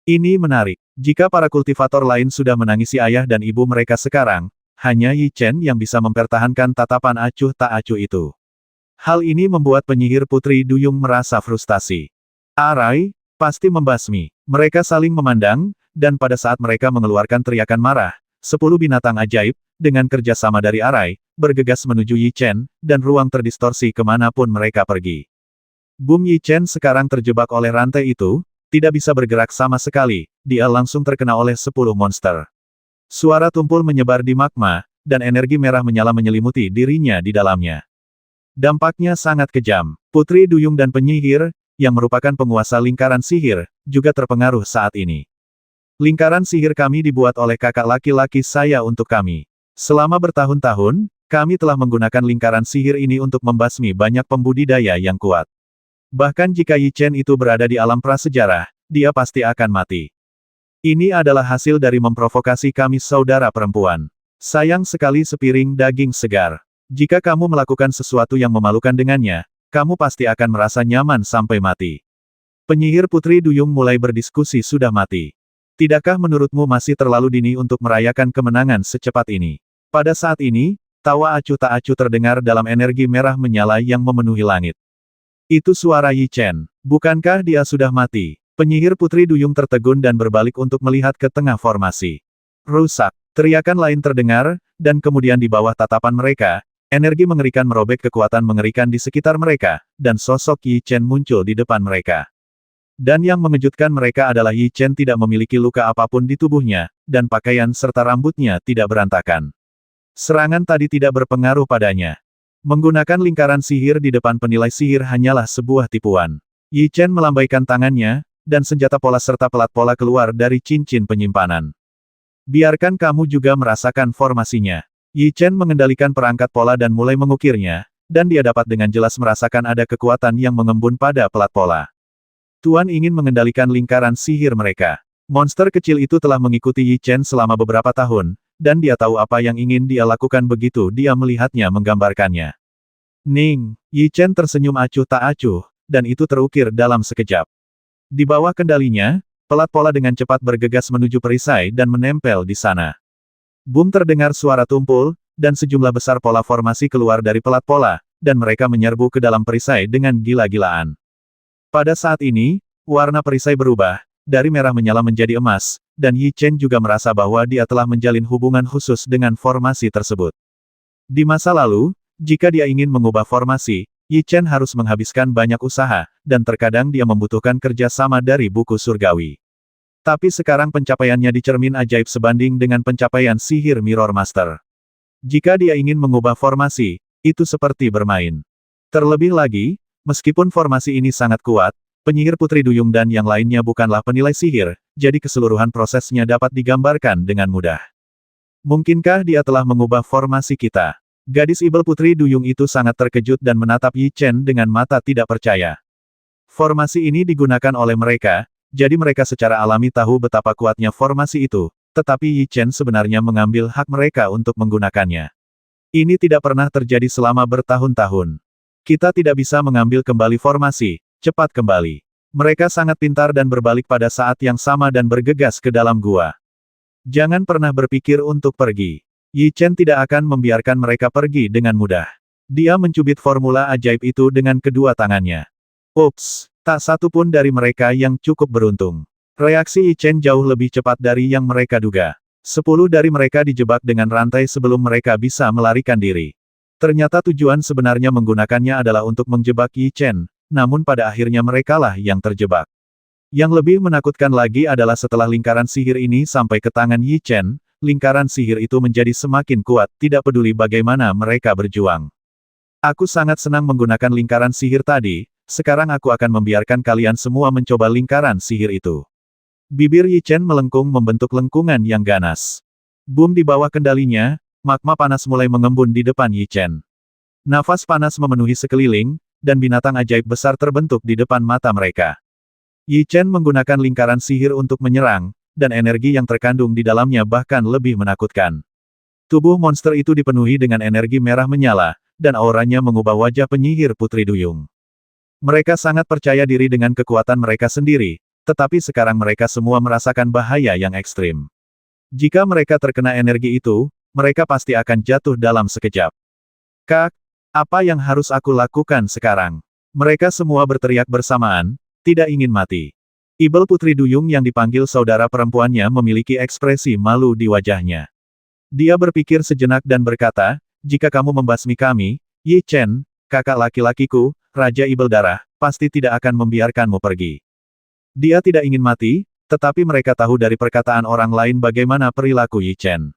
Ini menarik. Jika para kultivator lain sudah menangisi ayah dan ibu mereka sekarang, hanya Yi Chen yang bisa mempertahankan tatapan acuh tak acuh itu. Hal ini membuat penyihir Putri Duyung merasa frustasi. Arai, pasti membasmi. Mereka saling memandang, dan pada saat mereka mengeluarkan teriakan marah, 10 binatang ajaib, dengan kerjasama dari Arai, bergegas menuju Yi Chen, dan ruang terdistorsi kemanapun mereka pergi. Bum Yi Chen sekarang terjebak oleh rantai itu, tidak bisa bergerak sama sekali, dia langsung terkena oleh 10 monster. Suara tumpul menyebar di magma, dan energi merah menyala menyelimuti dirinya di dalamnya. Dampaknya sangat kejam. Putri Duyung dan penyihir, yang merupakan penguasa lingkaran sihir, juga terpengaruh saat ini. Lingkaran sihir kami dibuat oleh kakak laki-laki saya untuk kami. Selama bertahun-tahun, kami telah menggunakan lingkaran sihir ini untuk membasmi banyak pembudidaya yang kuat. Bahkan jika Yi Chen itu berada di alam prasejarah, dia pasti akan mati. Ini adalah hasil dari memprovokasi kami saudara perempuan. Sayang sekali sepiring daging segar. Jika kamu melakukan sesuatu yang memalukan dengannya, kamu pasti akan merasa nyaman sampai mati. Penyihir Putri Duyung mulai berdiskusi sudah mati. Tidakkah menurutmu masih terlalu dini untuk merayakan kemenangan secepat ini? Pada saat ini, tawa acuh tak acuh terdengar dalam energi merah menyala yang memenuhi langit. Itu suara Yi Chen. Bukankah dia sudah mati? Penyihir Putri Duyung tertegun dan berbalik untuk melihat ke tengah formasi. Rusak. Teriakan lain terdengar, dan kemudian di bawah tatapan mereka, energi mengerikan merobek kekuatan mengerikan di sekitar mereka, dan sosok Yi Chen muncul di depan mereka. Dan yang mengejutkan mereka adalah Yi Chen tidak memiliki luka apapun di tubuhnya, dan pakaian serta rambutnya tidak berantakan. Serangan tadi tidak berpengaruh padanya. Menggunakan lingkaran sihir di depan penilai sihir hanyalah sebuah tipuan. Yi Chen melambaikan tangannya, dan senjata pola serta pelat pola keluar dari cincin penyimpanan. Biarkan kamu juga merasakan formasinya. Yi Chen mengendalikan perangkat pola dan mulai mengukirnya, dan dia dapat dengan jelas merasakan ada kekuatan yang mengembun pada pelat pola. Tuan ingin mengendalikan lingkaran sihir mereka. Monster kecil itu telah mengikuti Yi Chen selama beberapa tahun, dan dia tahu apa yang ingin dia lakukan begitu dia melihatnya menggambarkannya. Ning, Yi Chen tersenyum acuh tak acuh, dan itu terukir dalam sekejap. Di bawah kendalinya, pelat pola dengan cepat bergegas menuju perisai dan menempel di sana. Boom terdengar suara tumpul, dan sejumlah besar pola formasi keluar dari pelat pola, dan mereka menyerbu ke dalam perisai dengan gila-gilaan. Pada saat ini, warna perisai berubah, dari merah menyala menjadi emas, dan Yi Chen juga merasa bahwa dia telah menjalin hubungan khusus dengan formasi tersebut. Di masa lalu, jika dia ingin mengubah formasi, Yi Chen harus menghabiskan banyak usaha, dan terkadang dia membutuhkan kerja sama dari buku surgawi. Tapi sekarang pencapaiannya di cermin ajaib sebanding dengan pencapaian sihir Mirror Master. Jika dia ingin mengubah formasi, itu seperti bermain. Terlebih lagi, meskipun formasi ini sangat kuat, penyihir Putri Duyung dan yang lainnya bukanlah penilai sihir, jadi keseluruhan prosesnya dapat digambarkan dengan mudah. Mungkinkah dia telah mengubah formasi kita? Gadis Ibel Putri Duyung itu sangat terkejut dan menatap Yi Chen dengan mata tidak percaya. Formasi ini digunakan oleh mereka, jadi mereka secara alami tahu betapa kuatnya formasi itu, tetapi Yi Chen sebenarnya mengambil hak mereka untuk menggunakannya. Ini tidak pernah terjadi selama bertahun-tahun. Kita tidak bisa mengambil kembali formasi, cepat kembali. Mereka sangat pintar dan berbalik pada saat yang sama dan bergegas ke dalam gua. Jangan pernah berpikir untuk pergi. Yi Chen tidak akan membiarkan mereka pergi dengan mudah. Dia mencubit formula ajaib itu dengan kedua tangannya. Ups, tak satu pun dari mereka yang cukup beruntung. Reaksi Yi Chen jauh lebih cepat dari yang mereka duga. 10 dari mereka dijebak dengan rantai sebelum mereka bisa melarikan diri. Ternyata tujuan sebenarnya menggunakannya adalah untuk menjebak Yi Chen, namun pada akhirnya merekalah yang terjebak. Yang lebih menakutkan lagi adalah setelah lingkaran sihir ini sampai ke tangan Yi Chen, lingkaran sihir itu menjadi semakin kuat, tidak peduli bagaimana mereka berjuang. Aku sangat senang menggunakan lingkaran sihir tadi, sekarang aku akan membiarkan kalian semua mencoba lingkaran sihir itu. Bibir Yi Chen melengkung membentuk lengkungan yang ganas. Boom di bawah kendalinya, magma panas mulai mengembun di depan Yi Chen. Nafas panas memenuhi sekeliling, dan binatang ajaib besar terbentuk di depan mata mereka. Yi Chen menggunakan lingkaran sihir untuk menyerang, dan energi yang terkandung di dalamnya bahkan lebih menakutkan. Tubuh monster itu dipenuhi dengan energi merah menyala, dan auranya mengubah wajah penyihir Putri Duyung. Mereka sangat percaya diri dengan kekuatan mereka sendiri, tetapi sekarang mereka semua merasakan bahaya yang ekstrim. Jika mereka terkena energi itu, mereka pasti akan jatuh dalam sekejap. Kak, apa yang harus aku lakukan sekarang? Mereka semua berteriak bersamaan, tidak ingin mati. Ibel Putri Duyung yang dipanggil saudara perempuannya memiliki ekspresi malu di wajahnya. Dia berpikir sejenak dan berkata, jika kamu membasmi kami, Yi Chen, kakak laki-lakiku, Raja Ibel Darah, pasti tidak akan membiarkanmu pergi. Dia tidak ingin mati, tetapi mereka tahu dari perkataan orang lain bagaimana perilaku Yi Chen.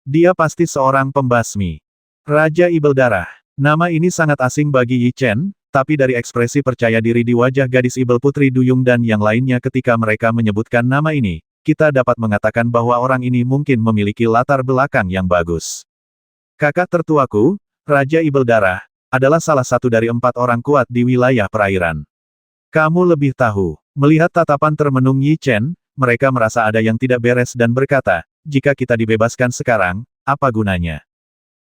Dia pasti seorang pembasmi. Raja Ibel Darah. Nama ini sangat asing bagi Yi Chen, tapi dari ekspresi percaya diri di wajah gadis Ibel Putri Duyung dan yang lainnya ketika mereka menyebutkan nama ini, kita dapat mengatakan bahwa orang ini mungkin memiliki latar belakang yang bagus. Kakak tertuaku, Raja Ibel Darah, adalah salah satu dari 4 orang kuat di wilayah perairan. Kamu lebih tahu. Melihat tatapan termenung Yi Chen, mereka merasa ada yang tidak beres dan berkata, jika kita dibebaskan sekarang, apa gunanya?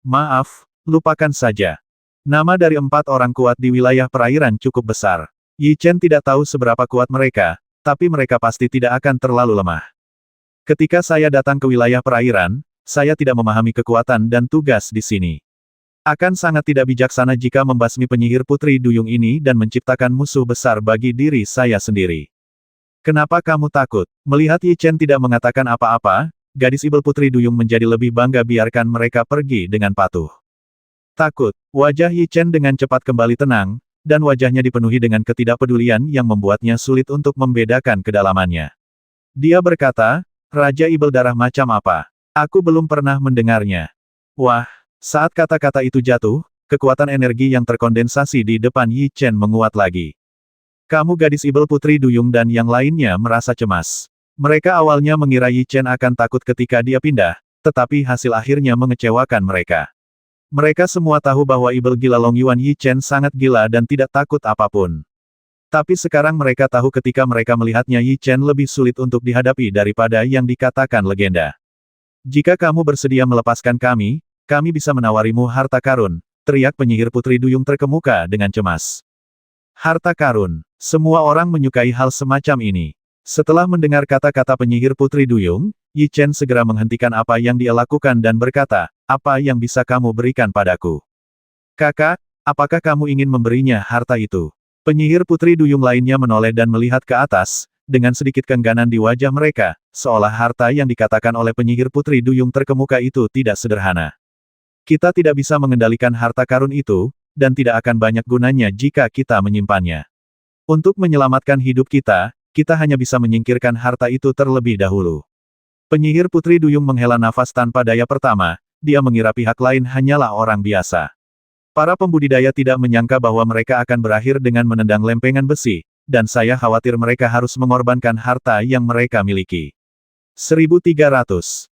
Maaf, lupakan saja. Nama dari 4 orang kuat di wilayah perairan cukup besar. Yi Chen tidak tahu seberapa kuat mereka, tapi mereka pasti tidak akan terlalu lemah. Ketika saya datang ke wilayah perairan, saya tidak memahami kekuatan dan tugas di sini. Akan sangat tidak bijaksana jika membasmi penyihir Putri Duyung ini dan menciptakan musuh besar bagi diri saya sendiri. Kenapa kamu takut? Melihat Yi Chen tidak mengatakan apa-apa, gadis Ibel Putri Duyung menjadi lebih bangga biarkan mereka pergi dengan patuh. Takut, wajah Yi Chen dengan cepat kembali tenang, dan wajahnya dipenuhi dengan ketidakpedulian yang membuatnya sulit untuk membedakan kedalamannya. Dia berkata, Raja Ibel Darah macam apa? Aku belum pernah mendengarnya. Wah! Saat kata-kata itu jatuh, kekuatan energi yang terkondensasi di depan Yi Chen menguat lagi. Kamu gadis Ibel Putri Duyung dan yang lainnya merasa cemas. Mereka awalnya mengira Yi Chen akan takut ketika dia pindah, tetapi hasil akhirnya mengecewakan mereka. Mereka semua tahu bahwa Ibel Gila Long Yuan Yi Chen sangat gila dan tidak takut apapun. Tapi sekarang mereka tahu ketika mereka melihatnya Yi Chen lebih sulit untuk dihadapi daripada yang dikatakan legenda. Jika kamu bersedia melepaskan kami bisa menawarimu harta karun, teriak penyihir Putri Duyung terkemuka dengan cemas. Harta karun. Semua orang menyukai hal semacam ini. Setelah mendengar kata-kata penyihir Putri Duyung, Yi Chen segera menghentikan apa yang dia lakukan dan berkata, apa yang bisa kamu berikan padaku? Kakak, apakah kamu ingin memberinya harta itu? Penyihir Putri Duyung lainnya menoleh dan melihat ke atas, dengan sedikit keengganan di wajah mereka, seolah harta yang dikatakan oleh penyihir Putri Duyung terkemuka itu tidak sederhana. Kita tidak bisa mengendalikan harta karun itu, dan tidak akan banyak gunanya jika kita menyimpannya. Untuk menyelamatkan hidup kita hanya bisa menyingkirkan harta itu terlebih dahulu. Penyihir Putri Duyung menghela nafas tanpa daya pertama, dia mengira pihak lain hanyalah orang biasa. Para pembudidaya tidak menyangka bahwa mereka akan berakhir dengan menendang lempengan besi, dan saya khawatir mereka harus mengorbankan harta yang mereka miliki. 1300.